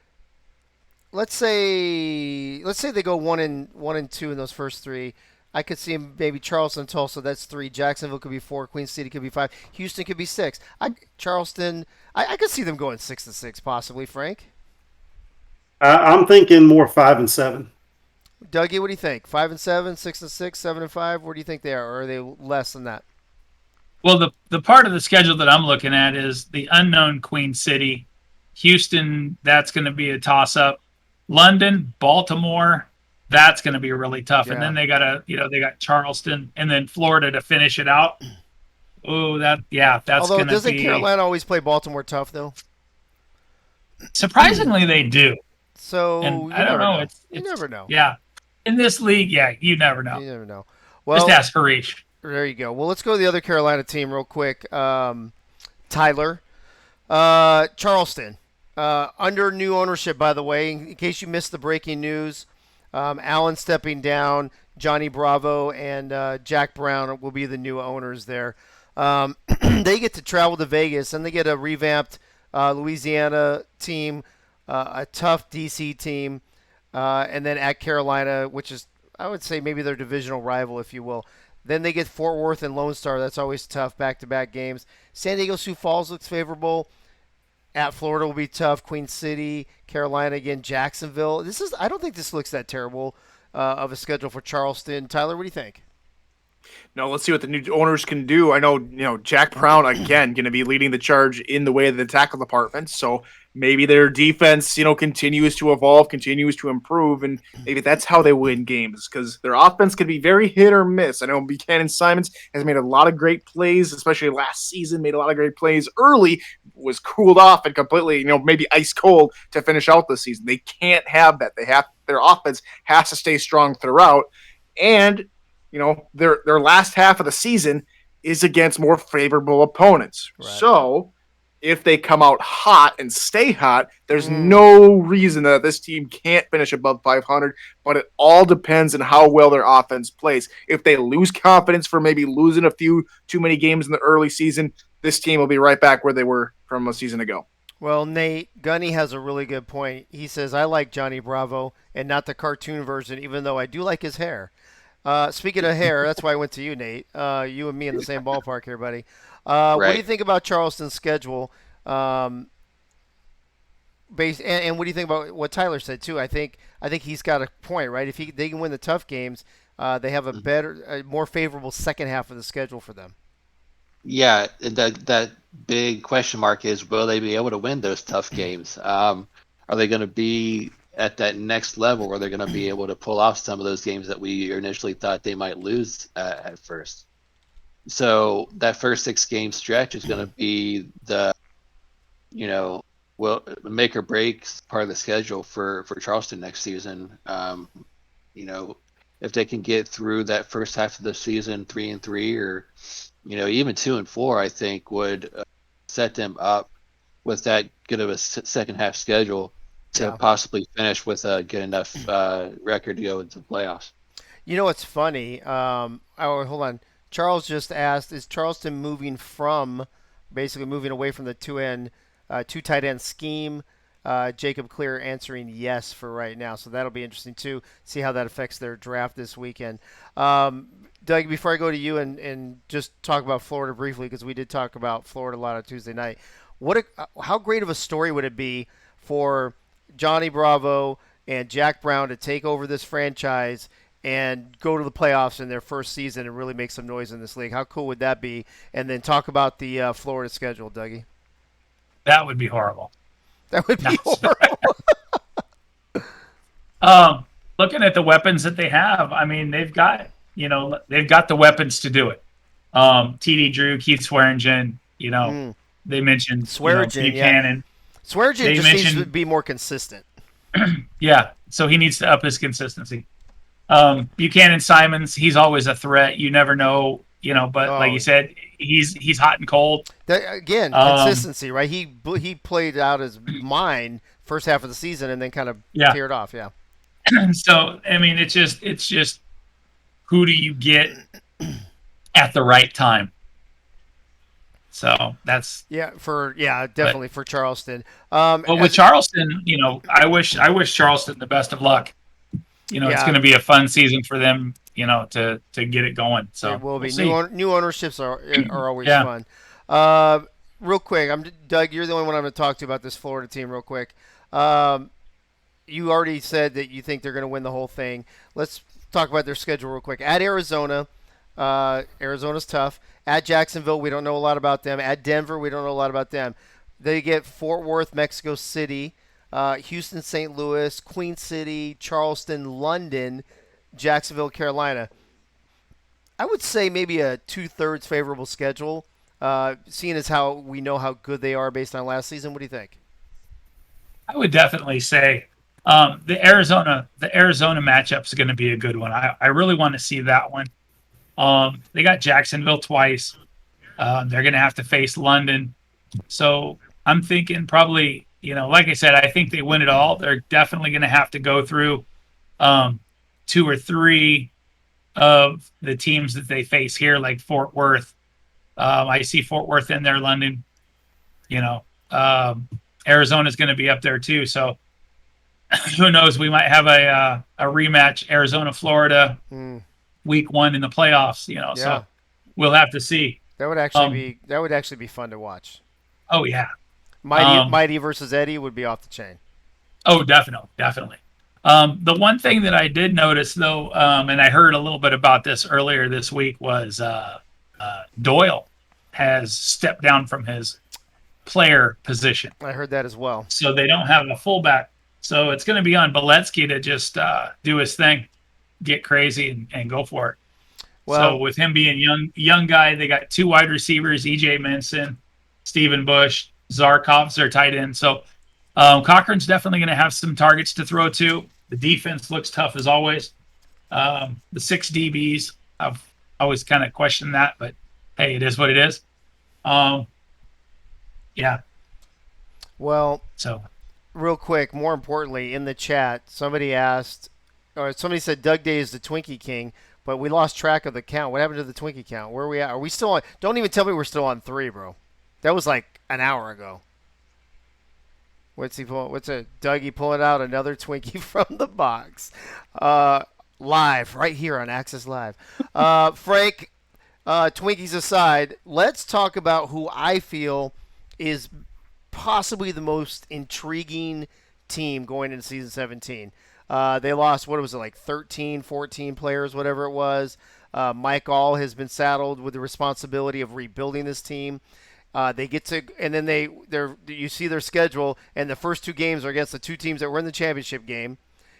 let's say they go 1-2 in those first 3. I could see maybe Charleston, Tulsa. That's 3. Jacksonville could be 4. Queen City could be 5. Houston could be 6. Charleston. I could see them going 6-6 possibly. Frank. I'm thinking more 5-7. Dougie, what do you think? 5-7, 6-6, 7-5. Where do you think they are? Or are they less than that? Well, the part of the schedule that I'm looking at is the unknown Queen City, Houston. That's going to be a toss-up. London, Baltimore. That's going to be really tough. Yeah. And then they got Charleston and then Florida to finish it out. Oh, that's going to be. Doesn't Carolina always play Baltimore tough though? Surprisingly, they do. So I don't know. You never know. Yeah, in this league, you never know. You never know. Well, just ask Harish. There you go. Well, let's go to the other Carolina team real quick. Tyler, Charleston, under new ownership, by the way. In case you missed the breaking news, Allen stepping down, Johnny Bravo and Jack Brown will be the new owners there. They get to travel to Vegas, and they get a revamped Louisiana team, a tough DC team, and then at Carolina, which is, I would say, maybe their divisional rival, if you will. Then they get Fort Worth and Lone Star. That's always tough, back-to-back games. San Diego Sioux Falls looks favorable. At Florida will be tough. Queen City, Carolina again, Jacksonville. I don't think this looks that terrible of a schedule for Charleston. Tyler, what do you think? No, let's see what the new owners can do. I know, Jack Brown, again, going to be leading the charge in the way of the tackle department. So maybe their defense, continues to evolve, continues to improve, and maybe that's how they win games, because their offense can be very hit or miss. I know Buchanan Simons has made a lot of great plays, especially last season, made a lot of great plays early, was cooled off and completely, maybe ice cold to finish out the season. They can't have that. Their offense has to stay strong throughout. And their last half of the season is against more favorable opponents. Right. So if they come out hot and stay hot, there's no reason that this team can't finish above 500, but it all depends on how well their offense plays. If they lose confidence for maybe losing a few too many games in the early season, this team will be right back where they were from a season ago. Well, Nate, Gunny has a really good point. He says, I like Johnny Bravo and not the cartoon version, even though I do like his hair. Speaking of hair, that's why I went to you, Nate. You and me in the same ballpark here, buddy. What do you think about Charleston's schedule? And what do you think about what Tyler said too? I think he's got a point, right? If they can win the tough games, they have a more favorable second half of the schedule for them. Yeah, that big question mark is, will they be able to win those tough games? Are they going to be at that next level where they're going to be able to pull off some of those games that we initially thought they might lose at first? So that first 6-game stretch is going to be the, make or break part of the schedule for Charleston next season. If they can get through that first half of the season 3-3, or even 2-4, I think would set them up with that good of a second half schedule to possibly finish with a good enough record to go into the playoffs. You know what's funny? Hold on. Charles just asked, is Charleston moving away from the two tight end scheme? Jacob Clear answering yes for right now, so that'll be interesting too. See how that affects their draft this weekend. Doug, before I go to you and just talk about Florida briefly, because we did talk about Florida a lot on Tuesday night. How great of a story would it be for Johnny Bravo and Jack Brown to take over this franchise and go to the playoffs in their first season and really make some noise in this league? How cool would that be? And then talk about the Florida schedule, Dougie. That would be horrible. That would be horrible. Looking at the weapons that they have, I mean, they've got the weapons to do it. TD Drew, Keith Swearingen, they mentioned Swearingen, Buchanan. Yeah. Swearingen just needs to be more consistent. Yeah, so he needs to up his consistency. Buchanan Simons, he's always a threat. You never know, but like you said, he's hot and cold. Consistency, right? He played out his mind first half of the season and then kind of teared off. Yeah. So I mean, it's just who do you get at the right time? So that's definitely for Charleston. But with Charleston, I wish Charleston the best of luck. It's going to be a fun season for them, to get it going. So it will be. We'll new ownerships are always fun. Real quick, Doug. You're the only one I'm going to talk to about this Florida team. Real quick, you already said that you think they're going to win the whole thing. Let's talk about their schedule real quick. At Arizona, Arizona's tough. At Jacksonville, we don't know a lot about them. At Denver, we don't know a lot about them. They get Fort Worth, Mexico City, Houston, St. Louis, Queen City, Charleston, London, Jacksonville, Carolina. I would say maybe a 2/3 favorable schedule, seeing as how we know how good they are based on last season. What do you think? I would definitely say the Arizona matchup is going to be a good one. I really want to see that one. They got Jacksonville twice. They're going to have to face London. So I'm thinking probably, like I said, I think they win it all. They're definitely going to have to go through 2 or 3 of the teams that they face here, like Fort Worth. I see Fort Worth in there, London. Arizona's going to be up there too. So who knows? We might have a rematch, Arizona, Florida, week 1 in the playoffs. So we'll have to see. That would actually be fun to watch. Oh yeah, Mighty versus Eddie would be off the chain. Oh, definitely. The one thing that I did notice though, and I heard a little bit about this earlier this week, was Doyle has stepped down from his player position. I heard that as well. So they don't have a fullback. So it's going to be on Beletsky to just do his thing, get crazy and go for it. Well, so with him being young guy, they got 2 wide receivers, E.J. Minson, Stephen Bush, Zarkov's their tight end. So Cochran's definitely going to have some targets to throw to. The defense looks tough as always. The 6 DBs, I've always kind of questioned that, but hey, it is what it is. Yeah. Well, So real quick, more importantly, in the chat, somebody asked, or somebody said Doug Day is the Twinkie King, but we lost track of the count. What happened to the Twinkie count? Where are we at? Are we still on? Don't even tell me we're still on 3, bro. That was like an hour ago. What's he pulling? What's a Dougie pulling out another Twinkie from the box? Live right here on Access Live. Frank, Twinkies aside, let's talk about who I feel is possibly the most intriguing team going into season 17. They lost, what was it, like 13, 14 players, whatever it was. Mike All has been saddled with the responsibility of rebuilding this team. They get to, and then you see their schedule, and the first 2 games are against the 2 teams that were in the championship game.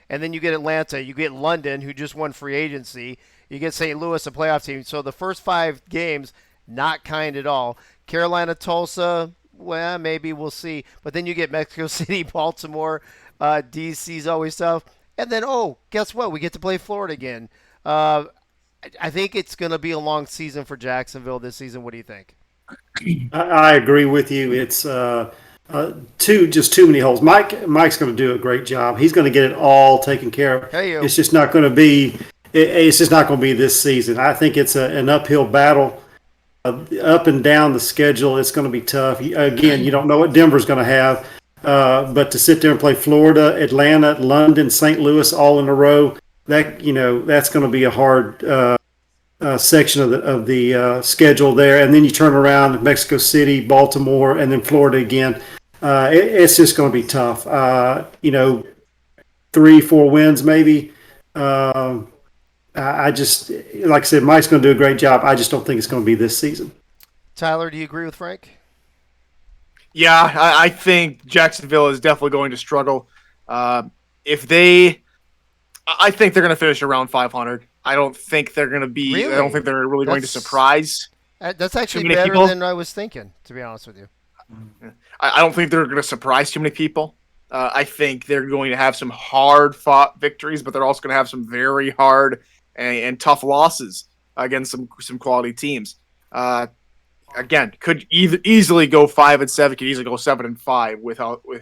And then you get Atlanta, you get London, who just won free agency. You get St. Louis, a playoff team. So the first 5 games, not kind at all. Carolina, Tulsa, well, maybe we'll see. But then you get Mexico City, Baltimore, DC's always tough. And then, guess what? We get to play Florida again. I think it's going to be a long season for Jacksonville this season. What do you think? I agree with you. It's too many holes. Mike's going to do a great job. He's going to get it all taken care of. Hey, it's just not going to be. It's just not going to be this season. I think it's an uphill battle. Up and down the schedule, it's going to be tough. Again, you don't know what Denver's going to have, but to sit there and play Florida, Atlanta, London, St. Louis all in a row, that's going to be a hard section of the schedule there. And then you turn around Mexico City, Baltimore, and then Florida again. It's just going to be tough. 3-4 wins maybe. I just, like I said, Mike's going to do a great job. I just don't think it's going to be this season. Tyler, do you agree with Frank? Yeah, I think Jacksonville is definitely going to struggle. I think they're going to finish around 500. I don't think they're going to be. Really? I don't think they're really going to surprise. That's actually many better people. than I was thinking, to be honest with you. I don't think they're going to surprise too many people. I think they're going to have some hard-fought victories, but they're also going to have some very hard and tough losses against some quality teams. Again, could easily go 5-7, could easily go 7-5 with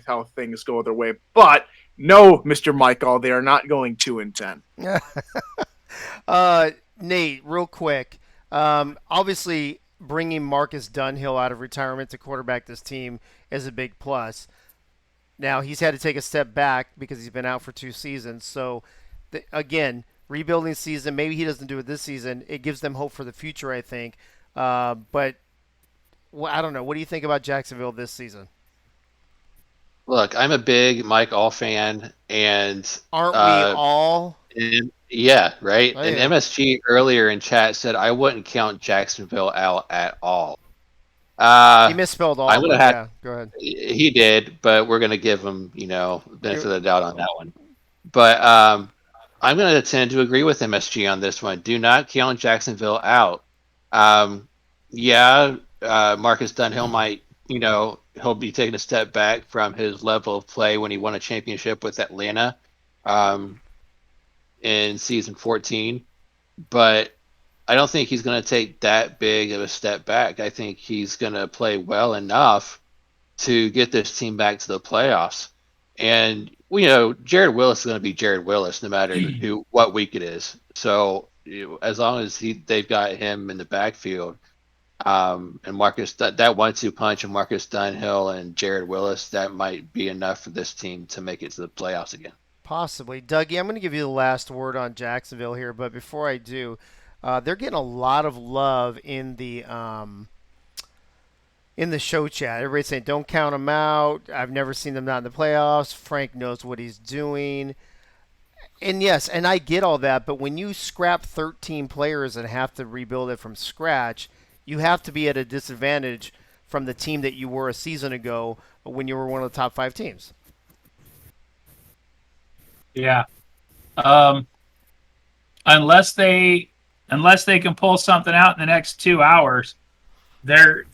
how things go their way. But no, Mr. Michael, they are not going 2-10. Nate, real quick. Obviously, bringing Marcus Dunhill out of retirement to quarterback this team is a big plus. Now, he's had to take a step back because he's been out for 2 seasons. So, again, rebuilding season, maybe he doesn't do it this season. It gives them hope for the future, I think. But I don't know. What do you think about Jacksonville this season? Look, I'm a big Mike All fan, and aren't we all? Yeah, right. Oh, and yeah. MSG earlier in chat said I wouldn't count Jacksonville out at all. He misspelled all. Yeah, go ahead. He did, but we're going to give him, benefit of the doubt on that one. But I'm going to tend to agree with MSG on this one. Do not count Jacksonville out. Marcus Dunhill might, he'll be taking a step back from his level of play when he won a championship with Atlanta in season 14. But I don't think he's going to take that big of a step back. I think he's going to play well enough to get this team back to the playoffs. And, Jared Willis is going to be Jared Willis no matter what week it is. So as long as they've got him in the backfield, and Marcus, that 1-2 punch of Marcus Dunhill and Jared Willis, that might be enough for this team to make it to the playoffs again. Possibly. Dougie, I'm going to give you the last word on Jacksonville here, but before I do, they're getting a lot of love in the show chat. Everybody's saying, don't count them out. I've never seen them not in the playoffs. Frank knows what he's doing. And yes, and I get all that, but when you scrap 13 players and have to rebuild it from scratch, you have to be at a disadvantage from the team that you were a season ago when you were one of the top 5 teams. Yeah. Unless they can pull something out in the next 2 hours, they're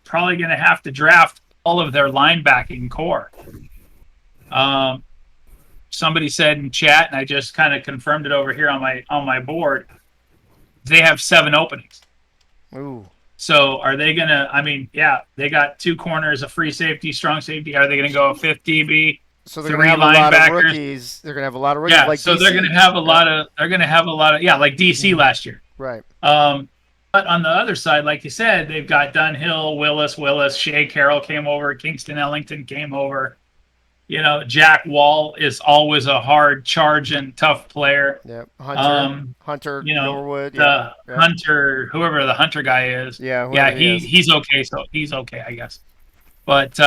probably going to have to draft all of their linebacking core. Somebody said in chat, and I just kind of confirmed it over here on my board, they have 7 openings. Ooh. So are they gonna? I mean, yeah, they got 2 corners, a free safety, strong safety. Are they gonna go a 5th DB? So they're 3 gonna have a lot of linebackers? rookies. They're gonna have a lot of rookies Yeah, like so DC. they're gonna have a lot of. They're gonna have a lot of. Yeah, like DC last year. Right. But on the other side, like you said, they've got Dunhill, Willis, Shea Carroll came over, Kingston Ellington came over. You know, Jack Wall is always a hard charging, tough player. Yeah. Hunter you know, Norwood. The Yeah. Hunter, whoever the Hunter guy is. Yeah. He's okay. So he's okay, I guess. But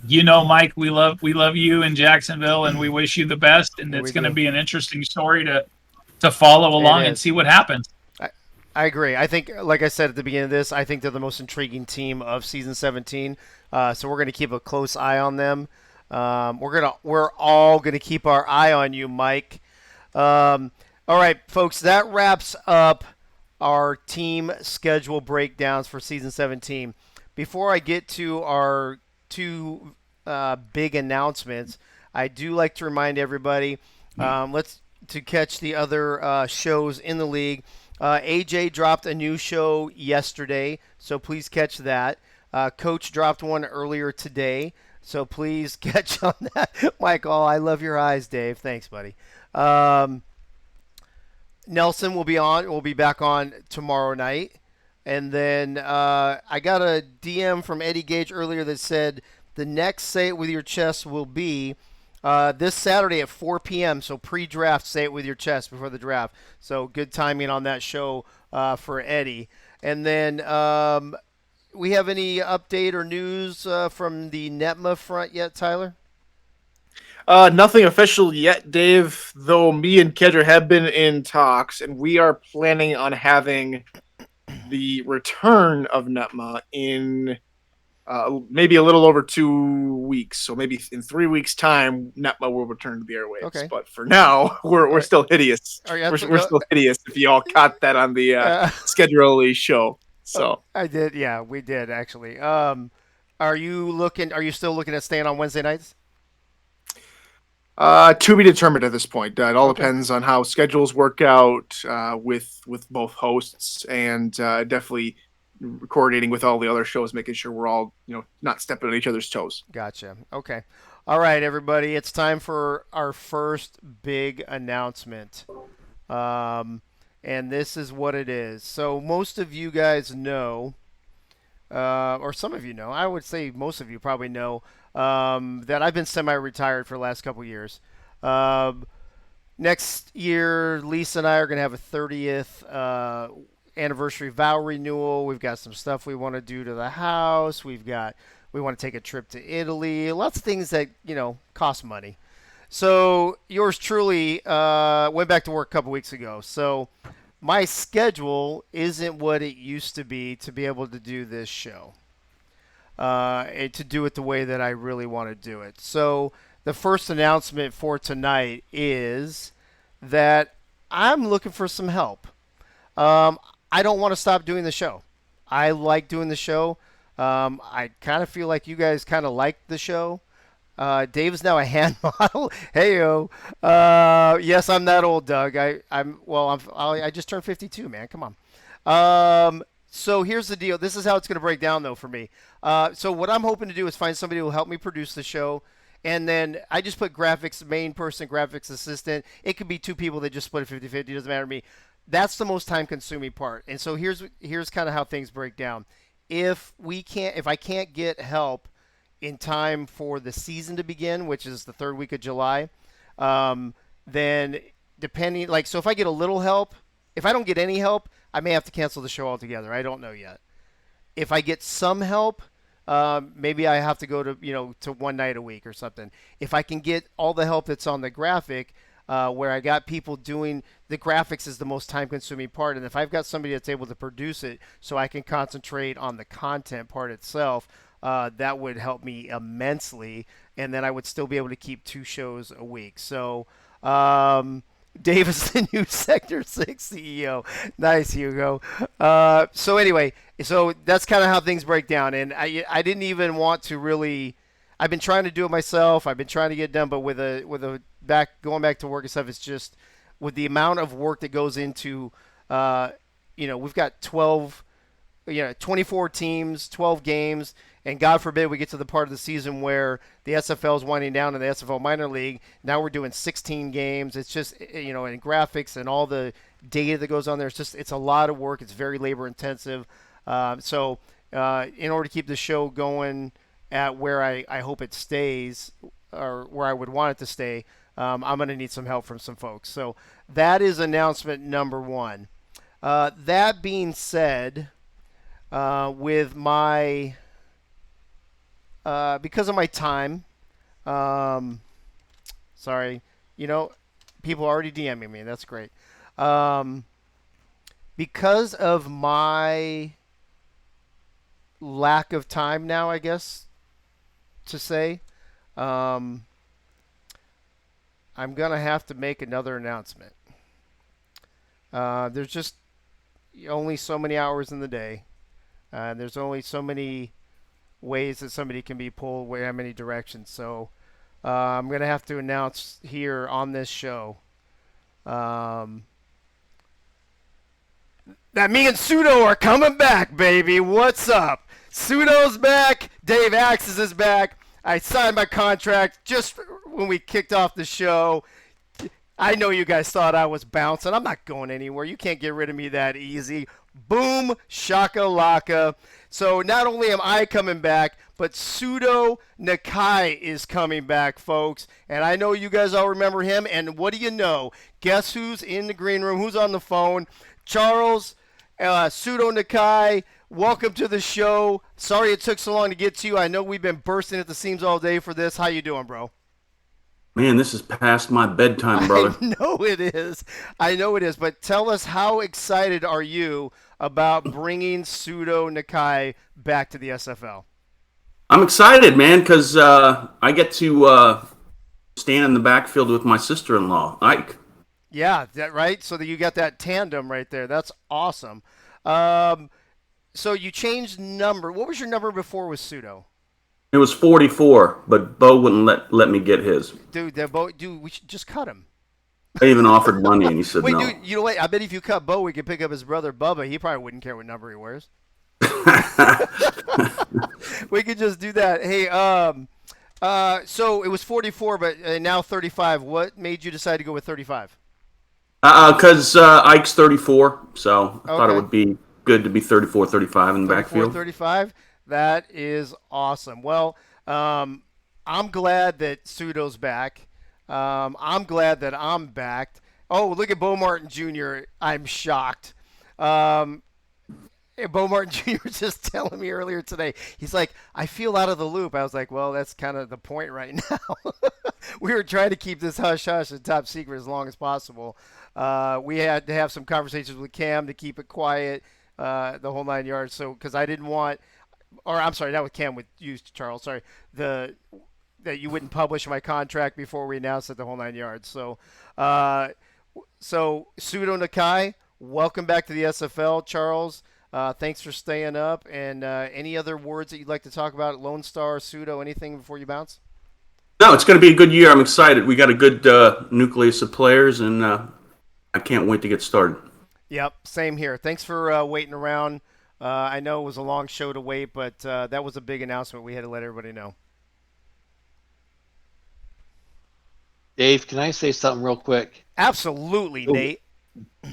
Mike, we love you in Jacksonville, and we wish you the best. And it's going to be an interesting story to follow along and see what happens. I agree. I think, like I said at the beginning of this, I think they're the most intriguing team of season 17. So we're going to keep a close eye on them. We're all gonna keep our eye on you, Mike. All right, folks, that wraps up our team schedule breakdowns for season 17. Before I get to our 2 big announcements, I do like to remind everybody to catch the other shows in the league. AJ dropped a new show yesterday, so please catch that. Coach dropped one earlier today. So please catch on that. Michael, I love your eyes, Dave. Thanks, buddy. Nelson will be on. We'll be back on tomorrow night. And then I got a DM from Eddie Gage earlier that said the next Say It With Your Chest will be this Saturday at 4 p.m. So pre-draft, Say It With Your Chest before the draft. So good timing on that show for Eddie. And then we have any update or news from the NETMA front yet, Tyler? Nothing official yet, Dave, though me and Kedra have been in talks, and we are planning on having the return of NETMA in maybe a little over 2 weeks. So maybe in 3 weeks' time, NETMA will return to the airwaves. Okay. But for now, we're still hideous. We're still hideous if you all caught that on the schedule show. So I did, yeah, we did actually. Are you still looking at staying on Wednesday nights? To be determined at this point. It all depends on how schedules work out with both hosts, and definitely coordinating with all the other shows, making sure we're all not stepping on each other's toes. Gotcha. Okay. All right, everybody, it's time for our first big announcement. And this is what it is. So most of you guys know, or some of you know, I would say most of you probably know, that I've been semi-retired for the last couple years. Next year, Lisa and I are going to have a 30th anniversary vow renewal. We've got some stuff we want to do to the house. We want to take a trip to Italy. Lots of things that, cost money. So yours truly went back to work a couple weeks ago. So my schedule isn't what it used to be able to do this show. And to do it the way that I really want to do it. So the first announcement for tonight is that I'm looking for some help. I don't want to stop doing the show. I like doing the show. I kind of feel like you guys kind of like the show. Dave is now a hand model. Hey-o. Yes, I'm that old, Doug. I just turned 52, man. Come on. So here's the deal. This is how it's going to break down, though, for me. So what I'm hoping to do is find somebody who will help me produce the show. And then I just put graphics, main person, graphics assistant. It could be 2 people that just split it 50-50. It doesn't matter to me. That's the most time-consuming part. And so here's kind of how things break down. If I can't get help in time for the season to begin, which is the 3rd week of July, then depending, so if I get a little help, if I don't get any help, I may have to cancel the show altogether. I don't know yet. If I get some help, maybe I have to go to one night a week or something. If I can get all the help that's on the graphic, where I got people doing the graphics is the most time-consuming part, and if I've got somebody that's able to produce it so I can concentrate on the content part itself, that would help me immensely, and then I would still be able to keep 2 shows a week. So Dave is the new Sector 6 CEO. Nice, Hugo. So anyway, so that's kind of how things break down, and I didn't even want to really. I've been trying to do it myself. I've been trying to get it done, but going back to work and stuff, it's just with the amount of work that goes into we've got 24 teams, 12 games, and God forbid we get to the part of the season where the SFL is winding down in the SFL minor league. Now we're doing 16 games. It's just, and graphics and all the data that goes on there. It's a lot of work. It's very labor intensive. So in order to keep the show going at where I hope it stays, or where I would want it to stay, I'm going to need some help from some folks. So that is announcement number one. That being said, with my because of my time, sorry, people are already DMing me. That's great. Because of my lack of time now, I guess to say, I'm gonna have to make another announcement. There's just only so many hours in the day. There's only so many ways that somebody can be pulled how many directions. So I'm going to have to announce here on this show that me and Pseudo are coming back, baby. What's up? Pseudo's back. Dave Axis is back. I signed my contract just when we kicked off the show. I know you guys thought I was bouncing. I'm not going anywhere. You can't get rid of me that easy. Boom, shakalaka. So not only am I coming back, but Pseudo Nakai is coming back, folks. And I know you guys all remember him. And what do you know? Guess who's in the green room? Who's on the phone? Charles, Pseudo Nakai, welcome to the show. Sorry it took so long to get to you. I know we've been bursting at the seams all day for this. How you doing, bro? Man, this is past my bedtime, brother. I know it is. But tell us, how excited are you about bringing Pseudo Nakai back to the SFL? I'm excited, man, because I get to stand in the backfield with my sister-in-law, Ike. Yeah, that right. So that you got that tandem right there. That's awesome. So you changed number. What was your number before with Pseudo? It was 44, but Bo wouldn't let me get his. Dude, we should just cut him. I even offered money, and he said Wait, no. dude, you know what? I bet if you cut Bo, we could pick up his brother Bubba. He probably wouldn't care what number he wears. We could just do that. Hey, so it was 44, but now 35. What made you decide to go with 35? Because Ike's 34, so I thought it would be good to be 34, 35 in the backfield. 35? That is awesome. Well, I'm glad that Pseudo's back. I'm glad that I'm back. Oh, look at Bo Martin Jr. I'm shocked. Bo Martin Jr. was just telling me earlier today. He's like, I feel out of the loop. I was like, well, that's kind of the point right now. We were trying to keep this hush-hush and top secret as long as possible. We had to have some conversations with Cam to keep it quiet, the whole 9 yards. So, because I didn't want, or I'm sorry, not with Cam, with you, Charles. Sorry, that you wouldn't publish my contract before we announced it, the whole 9 yards. So, Pseudo Nakai, welcome back to the SFL, Charles. Thanks for staying up. And any other words that you'd like to talk about? Lone Star, Pseudo, anything before you bounce? No, it's going to be a good year. I'm excited. We got a good nucleus of players, and I can't wait to get started. Yep, same here. Thanks for waiting around. I know it was a long show to wait, but that was a big announcement. We had to let everybody know. Dave, can I say something real quick? Absolutely, Nate.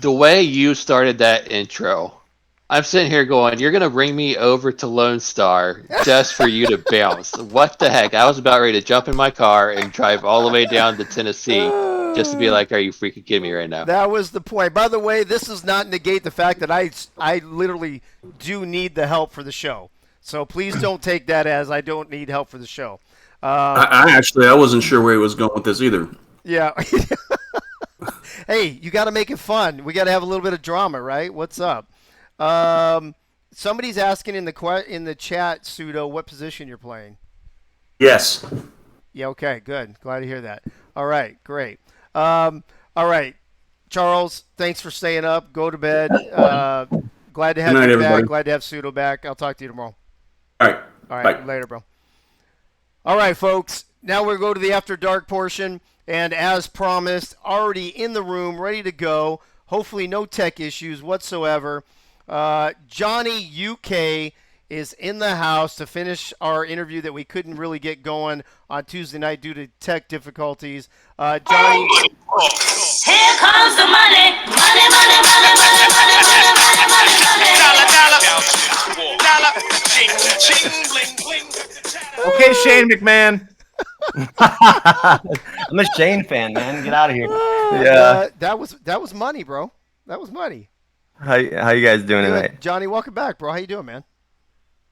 The way you started that intro, I'm sitting here going, you're going to bring me over to Lone Star just for you to bounce. What the heck? I was about ready to jump in my car and drive all the way down to Tennessee just to be like, are you freaking kidding me right now? That was the point. By the way, this does not negate the fact that I literally do need the help for the show. So please don't take that as I don't need help for the show. I wasn't sure where he was going with this either. Yeah. Hey, you got to make it fun. We got to have a little bit of drama, right? What's up? Somebody's asking in the chat, Pseudo, what position you're playing. Yes. Yeah. Okay. Good. Glad to hear that. All right. Great. All right, Charles. Thanks for staying up. Go to bed. Glad to have you back. Everybody. Glad to have Pseudo back. I'll talk to you tomorrow. All right. All right. Bye. Later, bro. All right, folks. Now we're going to the After Dark portion. And as promised, already in the room, ready to go, Hopefully, no tech issues whatsoever. Johnny UK is in the house to finish our interview that we couldn't really get going on Tuesday night due to tech difficulties. Johnny. Here comes the money, money, money, money, money, money, money, money, money, money. Dollar, ching, ching, bling, bling. Okay, Shane McMahon. I'm a Shane fan, man. Get out of here. Yeah. That was money, bro. That was money. How you guys doing tonight? Johnny, welcome back, bro. How you doing, man?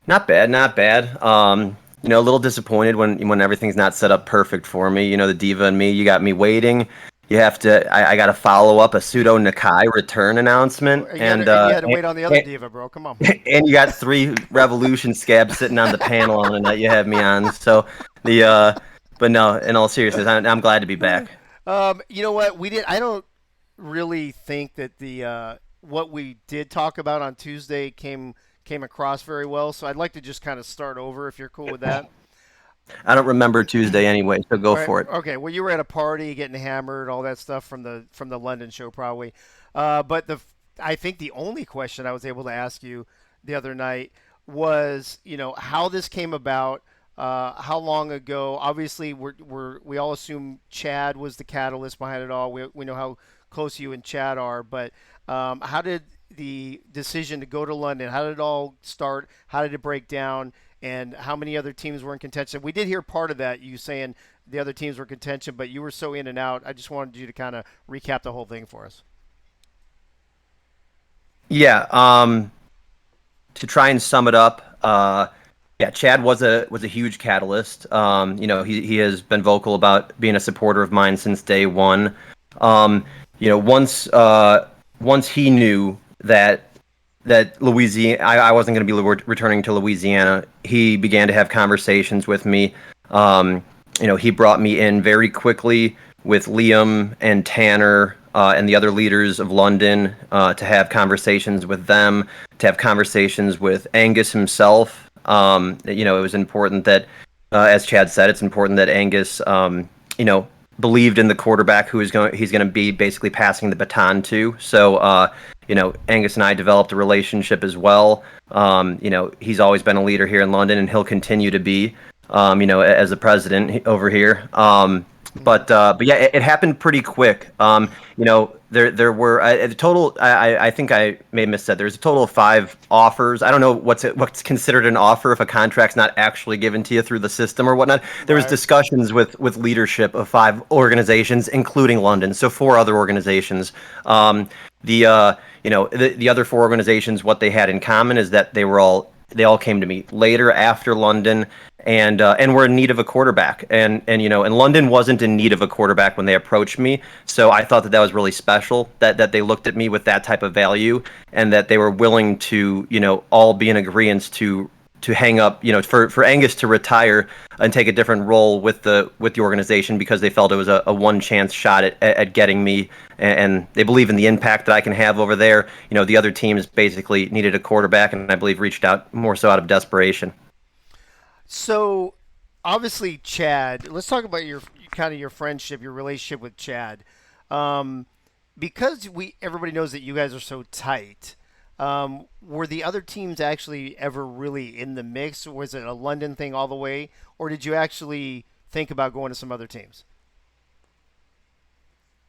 Not bad, not bad. A little disappointed when everything's not set up perfect for me. The diva and me, you got me waiting. You have to. I got to follow up a pseudo Nakai return announcement, you had to wait on the other diva, bro. Come on. And you got 3 Revolution scabs sitting on the panel on the night you have me on. So but no. In all seriousness, I'm glad to be back. You know what? I don't really think that the what we did talk about on Tuesday came across very well. So I'd like to just kind of start over if you're cool with that. I don't remember Tuesday anyway, so go for it. Okay, well, you were at a party, getting hammered, all that stuff from the London show, probably. But I think the only question I was able to ask you the other night was, how this came about, how long ago. Obviously, we all assume Chad was the catalyst behind it all. We know how close you and Chad are, but how did the decision to go to London? How did it all start? How did it break down? And how many other teams were in contention? We did hear part of that, you saying the other teams were in contention, but you were so in and out. I just wanted you to kind of recap the whole thing for us. Yeah. To try and sum it up, Chad was a huge catalyst. He has been vocal about being a supporter of mine since day one. Once he knew that Louisiana, I wasn't going to be returning to Louisiana, he began to have conversations with me. He brought me in very quickly with Liam and Tanner and the other leaders of London to have conversations with them, to have conversations with Angus himself. It was important that, as Chad said, it's important that Angus, believed in the quarterback he's going to be basically passing the baton to. So, Angus and I developed a relationship as well. He's always been a leader here in London, and he'll continue to be, as the president over here. But yeah, it happened pretty quick. There were a total. I think I may have missaid. There's a total of 5 offers. I don't know what's considered an offer if a contract's not actually given to you through the system or whatnot. There was discussions with leadership of 5 organizations, including London. So 4 other organizations. The other 4 organizations, what they had in common is that they all came to me later after London, and were in need of a quarterback, and London wasn't in need of a quarterback when they approached me. So I thought that was really special that they looked at me with that type of value, and that they were willing to all be in agreement to hang up, for Angus to retire and take a different role with the organization, because they felt it was a one chance shot at getting me, and they believe in the impact that I can have over there. The other teams basically needed a quarterback, and I believe reached out more so out of desperation. So, obviously, Chad. Let's talk about your friendship, your relationship with Chad, because everybody knows that you guys are so tight. Were the other teams actually ever really in the mix? Was it a London thing all the way, or did you actually think about going to some other teams?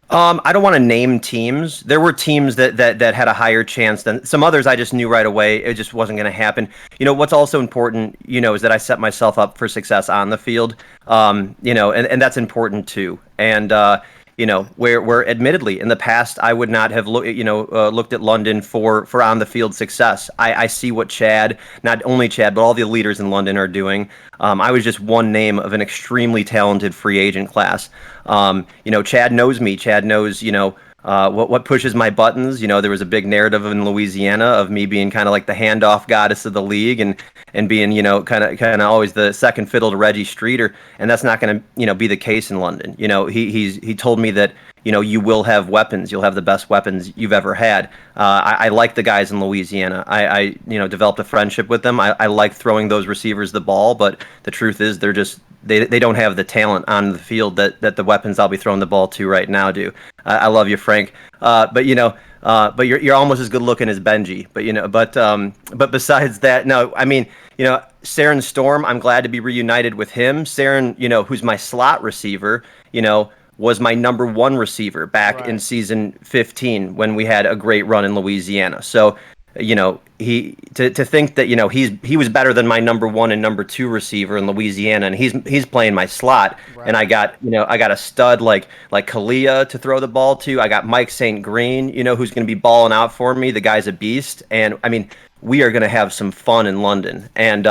I don't want to name teams. There were teams that had a higher chance than some others. I just knew right away it just wasn't going to happen. What's also important, is that I set myself up for success on the field. And that's important too. And where admittedly in the past I would not have looked at London for on the field success. I see what Chad, not only Chad, but all the leaders in London are doing. I was just one name of an extremely talented free agent class. Chad knows me. Chad knows, what pushes my buttons. There was a big narrative in Louisiana of me being kind of like the handoff goddess of the league and being, kind of always the second fiddle to Reggie Streeter. And that's not going to, be the case in London. He told me that, you will have weapons. You'll have the best weapons you've ever had. I like the guys in Louisiana. I developed a friendship with them. I like throwing those receivers the ball, but the truth is they don't have the talent on the field that the weapons I'll be throwing the ball to right now do. I love you, Frank. But but you're almost as good looking as Benji. But besides that, no, I mean, Saren Storm, I'm glad to be reunited with him. Saren, who's my slot receiver, was my number 1 receiver back in season 15 when we had a great run in Louisiana. So, to think that he was better than my number 1 and number 2 receiver in Louisiana, and he's playing my slot, and I got a stud like Kalia to throw the ball to. I got Mike St. Green, who's going to be balling out for me. The guy's a beast, and I mean, we are going to have some fun in London, and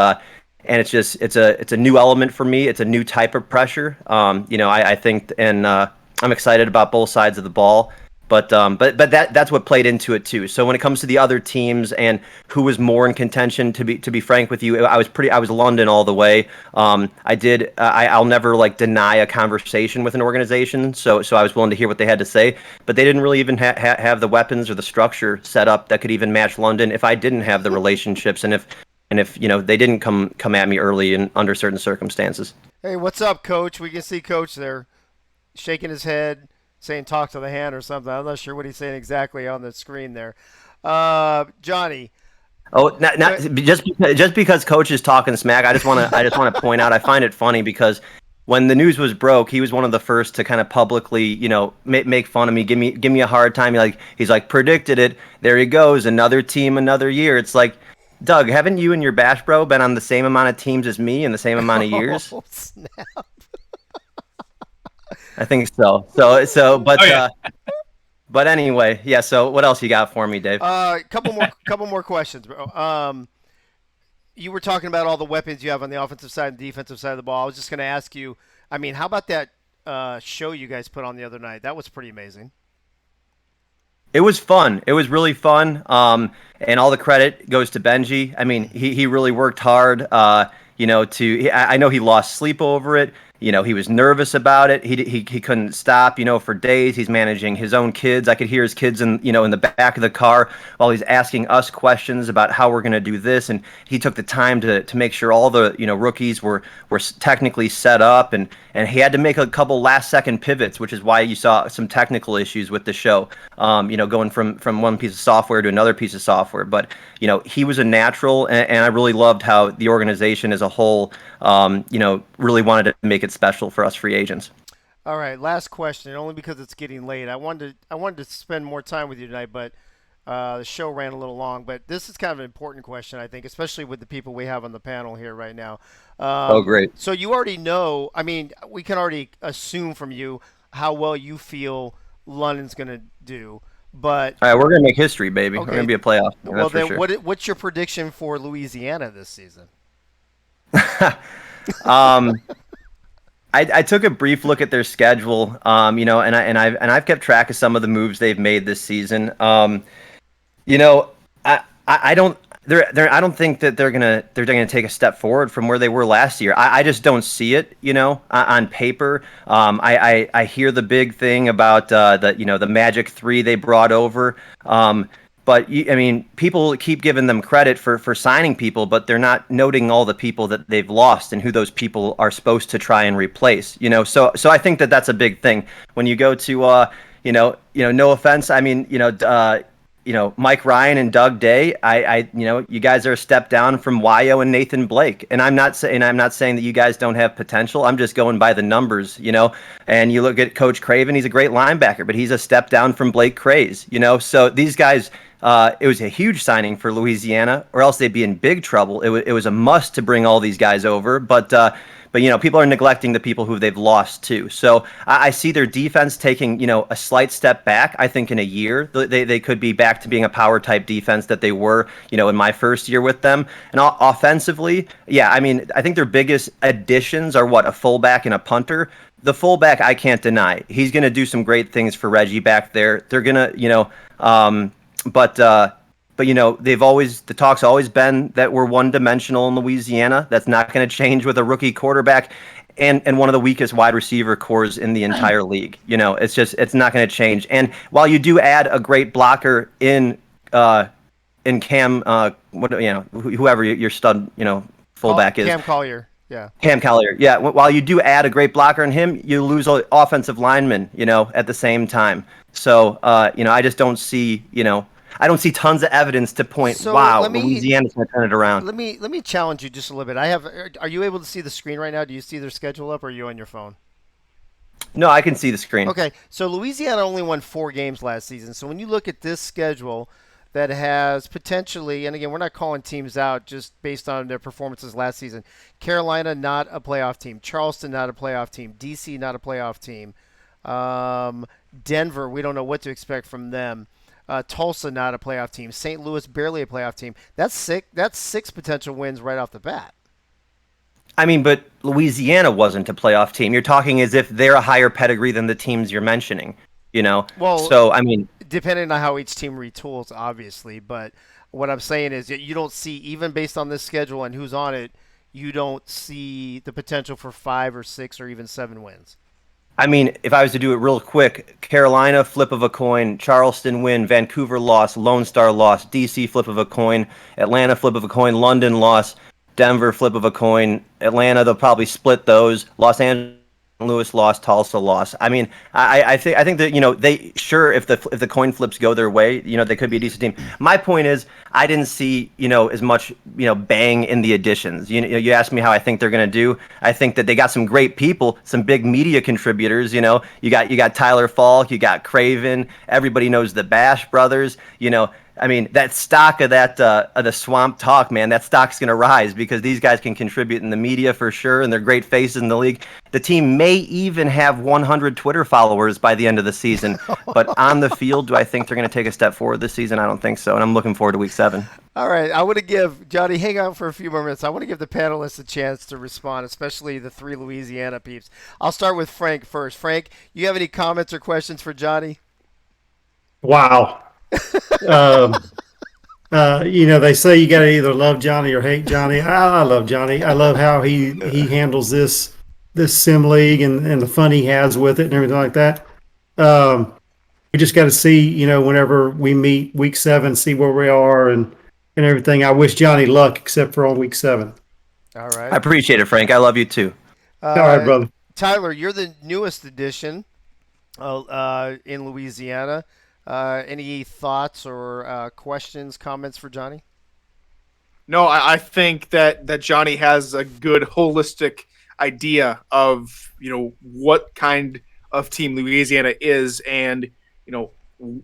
it's a new element for me. It's a new type of pressure. I think, and I'm excited about both sides of the ball. But that's what played into it too. So when it comes to the other teams and who was more in contention, to be frank with you, I was London all the way. I'll never deny a conversation with an organization. So I was willing to hear what they had to say, but they didn't really even have the weapons or the structure set up that could even match London if I didn't have the relationships and if they didn't come at me early and under certain circumstances. Hey, what's up, Coach? We can see Coach there shaking his head, saying talk to the hand or something. I'm not sure what he's saying exactly on the screen there. Johnny. Oh, not just because Coach is talking smack. I just want to point out, I find it funny because when the news was broke, he was one of the first to kind of publicly, make fun of me, give me a hard time. He's like, predicted it. There he goes, another team, another year. It's like, Doug, haven't you and your Bash Bro been on the same amount of teams as me in the same amount of years? Oh, snap. I think so. But anyway, yeah. So what else you got for me, Dave? Couple more questions, bro. You were talking about all the weapons you have on the offensive side and defensive side of the ball. I was just going to ask you, I mean, how about that show you guys put on the other night? That was pretty amazing. It was fun. It was really fun. And all the credit goes to Benji. I mean, he really worked hard. I know he lost sleep over it. He was nervous about it. He couldn't stop, for days. He's managing his own kids. I could hear his kids in the back of the car while he's asking us questions about how we're going to do this. And he took the time to make sure all the, rookies were technically set up. And he had to make a couple last second pivots, which is why you saw some technical issues with the show, going from one piece of software to another piece of software. But, he was a natural, and I really loved how the organization as a whole, really wanted to make it special for us free agents. All right, last question. Only because it's getting late. I wanted to spend more time with you tonight, but the show ran a little long. But this is kind of an important question, I think, especially with the people we have on the panel here right now. Oh, great. So you already know. I mean, we can already assume from you how well you feel London's going to do. But all right, we're going to make history, baby. Okay. We're going to be a playoff. Well, then, sure. What's your prediction for Louisiana this season? I took a brief look at their schedule, and I've kept track of some of the moves they've made this season. I don't think that they're gonna take a step forward from where they were last year. I just don't see it, on paper. I hear the big thing about the Magic 3 they brought over. But people keep giving them credit for signing people, but they're not noting all the people that they've lost and who those people are supposed to try and replace. So I think that that's a big thing when you go to no offense. Mike Ryan and Doug Day. You guys are a step down from Wyo and Nathan Blake, and I'm not saying that you guys don't have potential. I'm just going by the numbers. And you look at Coach Craven. He's a great linebacker, but he's a step down from Blake Craze. So these guys. It was a huge signing for Louisiana, or else they'd be in big trouble. It was a must to bring all these guys over, but people are neglecting the people who they've lost too. So I see their defense taking a slight step back. I think in a year they could be back to being a power type defense that they were in my first year with them. And offensively, I think their biggest additions are a fullback and a punter. The fullback I can't deny. He's going to do some great things for Reggie back there. They're going to But the talk's always been that we're one-dimensional in Louisiana. That's not going to change with a rookie quarterback and one of the weakest wide receiver cores in the entire league. It's not going to change. And while you do add a great blocker in Cam, whoever your stud, fullback is. Cam Collier. Yeah. Cam Collier. Yeah. While you do add a great blocker in him, you lose an offensive lineman, at the same time. So, I just don't see, I don't see tons of evidence to point, So wow, Louisiana's going to turn it around. let me challenge you just a little bit. Are you able to see the screen right now? Do you see their schedule up, or are you on your phone? No, I can see the screen. Okay, so Louisiana only won 4 games last season. So when you look at this schedule that has potentially, and again, we're not calling teams out just based on their performances last season. Carolina, not a playoff team. Charleston, not a playoff team. DC, not a playoff team. Denver, we don't know what to expect from them. Tulsa, not a playoff team. St. Louis, barely a playoff team. That's 6 potential wins right off the bat. I mean, but Louisiana wasn't a playoff team. You're talking as if they're a higher pedigree than the teams you're mentioning, Well, So, I mean, depending on how each team retools, obviously. But what I'm saying is that you don't see, even based on this schedule and who's on it, you don't see the potential for 5 or 6 or even 7 wins. I mean, if I was to do it real quick, Carolina, flip of a coin, Charleston win, Vancouver loss, Lone Star loss, DC, flip of a coin, Atlanta, flip of a coin, London loss, Denver, flip of a coin, Atlanta, they'll probably split those, Los Angeles, Louis lost, Tulsa lost. I mean, I think that they sure if the coin flips go their way, they could be a decent team. My point is I didn't see as much bang in the additions. You asked me how I think they're going to do. I think that they got some great people, some big media contributors. You got Tyler Falk, you got Craven. Everybody knows the Bash brothers. I mean, that stock of the Swamp Talk, man, that stock's going to rise because these guys can contribute in the media for sure, and they're great faces in the league. The team may even have 100 Twitter followers by the end of the season, but on the field, do I think they're going to take a step forward this season? I don't think so, and I'm looking forward to Week 7. All right, I want to give Johnny, hang on for a few more minutes. I want to give the panelists a chance to respond, especially the 3 Louisiana peeps. I'll start with Frank first. Frank, you have any comments or questions for Johnny? Wow. They say you got to either love Johnny or hate Johnny. I love Johnny. I love how he handles this sim league and the fun he has with it and everything like that. We just got to see, whenever we meet Week 7, see where we are and everything. I wish Johnny luck, except for on Week 7. All right. I appreciate it, Frank. I love you too. All right, brother. Tyler, you're the newest addition in Louisiana. Any thoughts or questions, comments for Johnny? No, I think that Johnny has a good holistic idea of what kind of team Louisiana is and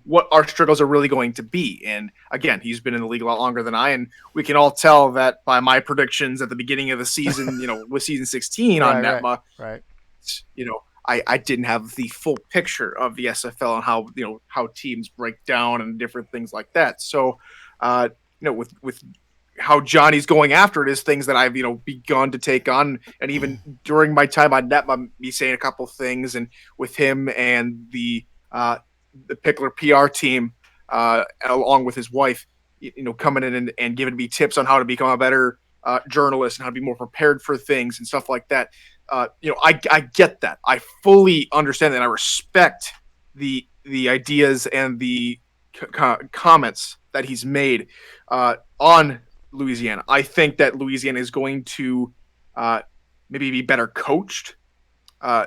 what our struggles are really going to be. And again, he's been in the league a lot longer than I, and we can all tell that by my predictions at the beginning of the season, with season 16 on NETMA, right. I didn't have the full picture of the SFL and how teams break down and different things like that. So, with how Johnny's going after it is things that I've begun to take on, and even during my time on NETMA, me saying a couple things, and with him and the Pickler PR team, along with his wife, coming in and giving me tips on how to become a better journalist and how to be more prepared for things and stuff like that. I get that. I fully understand that. And I respect the ideas and the comments that he's made on Louisiana. I think that Louisiana is going to maybe be better coached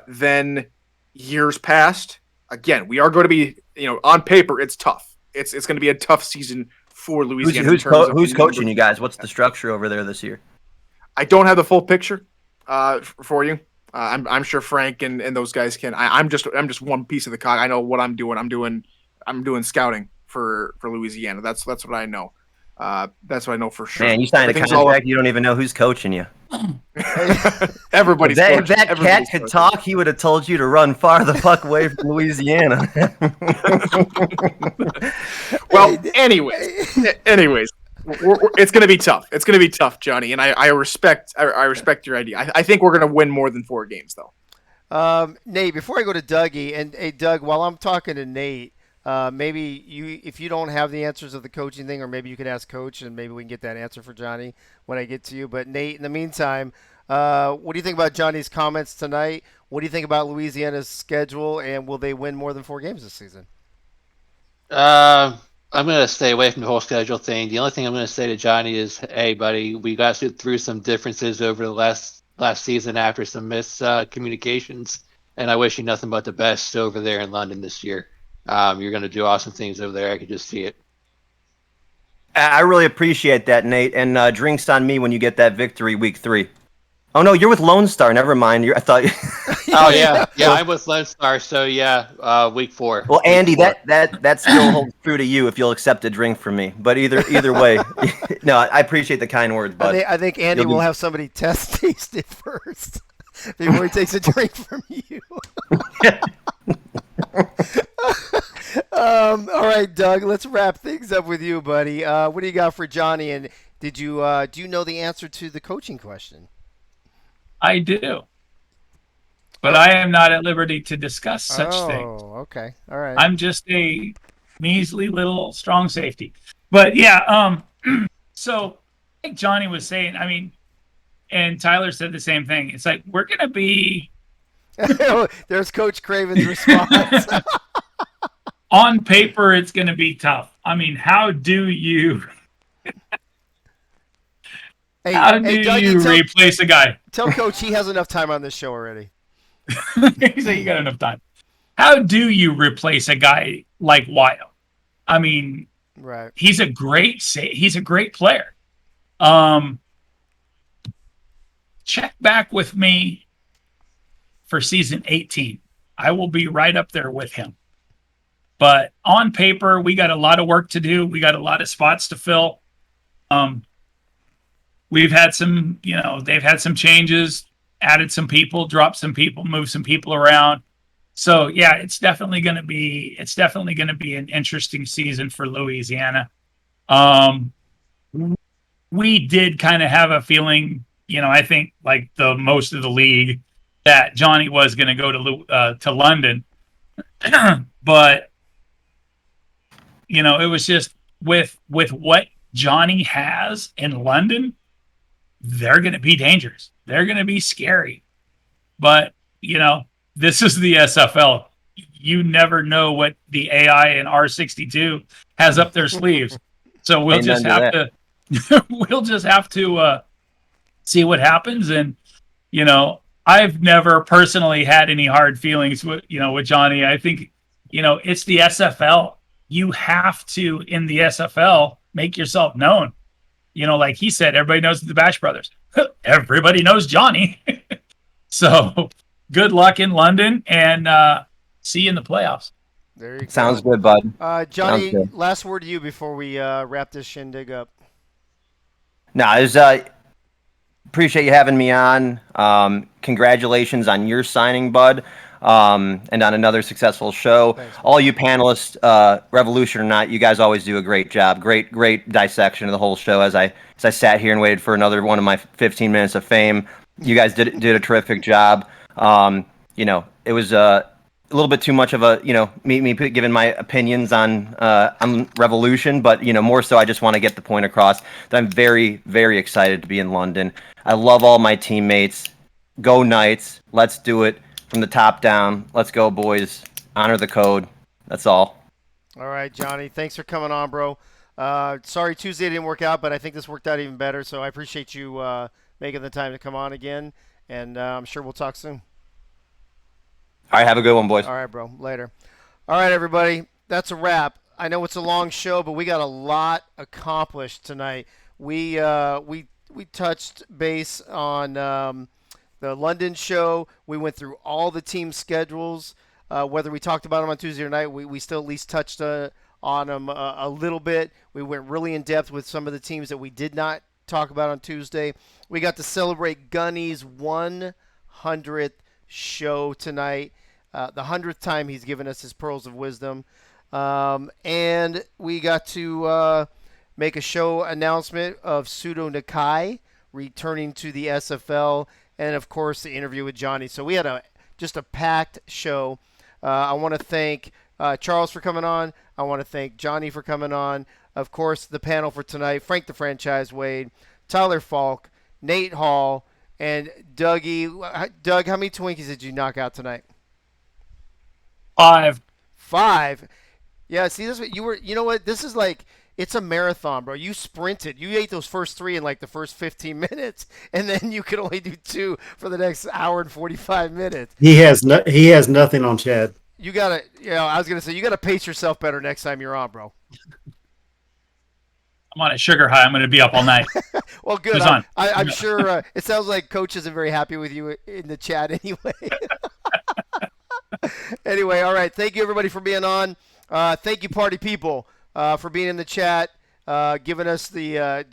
than years past. Again, we are going to be, on paper, it's tough. It's going to be a tough season for Louisiana. Who's coaching you guys? What's the structure over there this year? I don't have the full picture for you. I'm sure Frank and those guys can. I'm just one piece of the cog. I know what I'm doing. I'm doing scouting for Louisiana. That's what I know. That's what I know for sure. Man, you signed a contract. You don't even know who's coaching you. Everybody's if that cat could talk, he would have told you to run far the fuck away from Louisiana. Well, anyways, it's going to be tough. It's going to be tough, Johnny, and I respect your idea. I think we're going to win more than 4 games, though. Nate, before I go to Dougie, and hey, Doug, while I'm talking to Nate, maybe if you don't have the answers of the coaching thing, or maybe you could ask Coach, and maybe we can get that answer for Johnny when I get to you. But Nate, in the meantime, what do you think about Johnny's comments tonight? What do you think about Louisiana's schedule, and will they win more than 4 games this season? I'm going to stay away from the whole schedule thing. The only thing I'm going to say to Johnny is, hey, buddy, we got through some differences over the last last season after some miscommunications. And I wish you nothing but the best over there in London this year. You're going to do awesome things over there. I can just see it. I really appreciate that, Nate. And drinks on me when you get that victory week 3. Oh no, you're with Lone Star. Never mind. I thought. Oh yeah, I'm with Lone Star. So yeah, week 4. Well, Andy, Week 4. that still holds true to you if you'll accept a drink from me. But either way, no, I appreciate the kind words, bud. I think Andy will have somebody taste it first before he takes a drink from you. All right, Doug, let's wrap things up with you, buddy. What do you got for Johnny? And do you know the answer to the coaching question? I do. But I am not at liberty to discuss such things. Oh, okay. All right. I'm just a measly little strong safety. But yeah, so like Johnny was saying, I mean, and Tyler said the same thing. It's like we're gonna be There's Coach Craven's response. on paper, it's gonna be tough. I mean, how do you replace a guy? Tell Coach he has enough time on this show already. He said you got enough time. How do you replace a guy like Wyatt? I mean, right? He's a great player. Check back with me for season 18. I will be right up there with him. But on paper, we got a lot of work to do. We got a lot of spots to fill. We've had some, they've had some changes, added some people, dropped some people, moved some people around. So yeah, it's definitely going to be an interesting season for Louisiana. We did kind of have a feeling, I think like the most of the league, that Johnny was going to go to London, but it was just with what Johnny has in London, they're going to be dangerous. They're going to be scary. But this is the SFL. You never know what the AI and R62 has up their sleeves. So we'll just have to see what happens. And I've never personally had any hard feelings with Johnny. I think it's the SFL. You have to, in the SFL, make yourself known. Like he said, everybody knows the Bash Brothers. Everybody knows Johnny. So good luck in London, and see you in the playoffs. There you go. Sounds good, bud. Johnny, last word to you before we wrap this shindig up. No, appreciate you having me on. Congratulations on your signing, bud, and on another successful show. Thanks, all you panelists, Revolution or not, you guys always do a great job. Great dissection of the whole show. As I sat here and waited for another one of my 15 minutes of fame, you guys did a terrific job. It was a little bit too much of a me giving my opinions on Revolution, but more so I just want to get the point across that I'm very, very excited to be in London. I love all my teammates. Go Knights. Let's do it from the top down. Let's go, boys. Honor the code. That's all. All right, Johnny. Thanks for coming on, bro. Sorry Tuesday didn't work out, but I think this worked out even better. So I appreciate you making the time to come on again, and I'm sure we'll talk soon. All right, have a good one, boys. All right, bro. Later. All right, everybody. That's a wrap. I know it's a long show, but we got a lot accomplished tonight. We touched base on the London show. We went through all the team schedules. Whether we talked about them on Tuesday or night, we still at least touched on them a little bit. We went really in depth with some of the teams that we did not talk about on Tuesday. We got to celebrate Gunny's 100th show tonight, the 100th time he's given us his pearls of wisdom, and we got to make a show announcement of Pseudo Nakai returning to the SFL, and of course the interview with Johnny. So we had just a packed show. I want to thank Charles for coming on. I want to thank Johnny for coming on. Of course, the panel for tonight: Frank the Franchise Wade, Tyler Falk, Nate Hall, and Dougie. Doug, how many Twinkies did you knock out tonight? 5. 5. Yeah. See, this you were. You know what? This is like It's a marathon, bro. You sprinted. You ate those first 3 in like the first 15 minutes, and then you could only do 2 for the next hour and 45 minutes. He has nothing on Chad. You gotta, I was gonna say you gotta pace yourself better next time you're on, bro. I'm on a sugar high. I'm going to be up all night. Well, good. I'm sure it sounds like Coach isn't very happy with you in the chat anyway. Anyway, all right. Thank you, everybody, for being on. Thank you, party people, for being in the chat, giving us the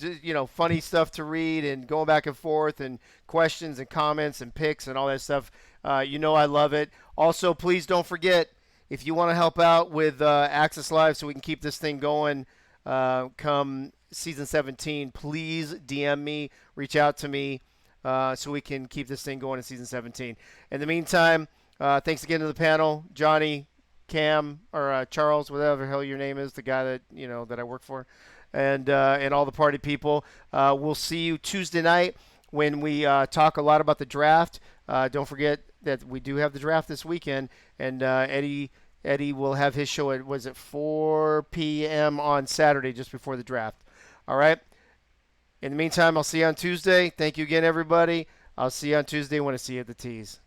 funny stuff to read and going back and forth and questions and comments and picks and all that stuff. I love it. Also, please don't forget, if you want to help out with Access Live so we can keep this thing going come season 17, please DM me, reach out to me so we can keep this thing going in season 17. In the meantime, thanks again to the panel, Johnny, Cam, or Charles, whatever the hell your name is, the guy that that I work for, and all the party people. We'll see you Tuesday night when we talk a lot about the draft. Don't forget that we do have the draft this weekend, and Eddie will have his show at 4 p.m. on Saturday, just before the draft. All right. In the meantime, I'll see you on Tuesday. Thank you again, everybody. I'll see you on Tuesday when I see you at the Tees.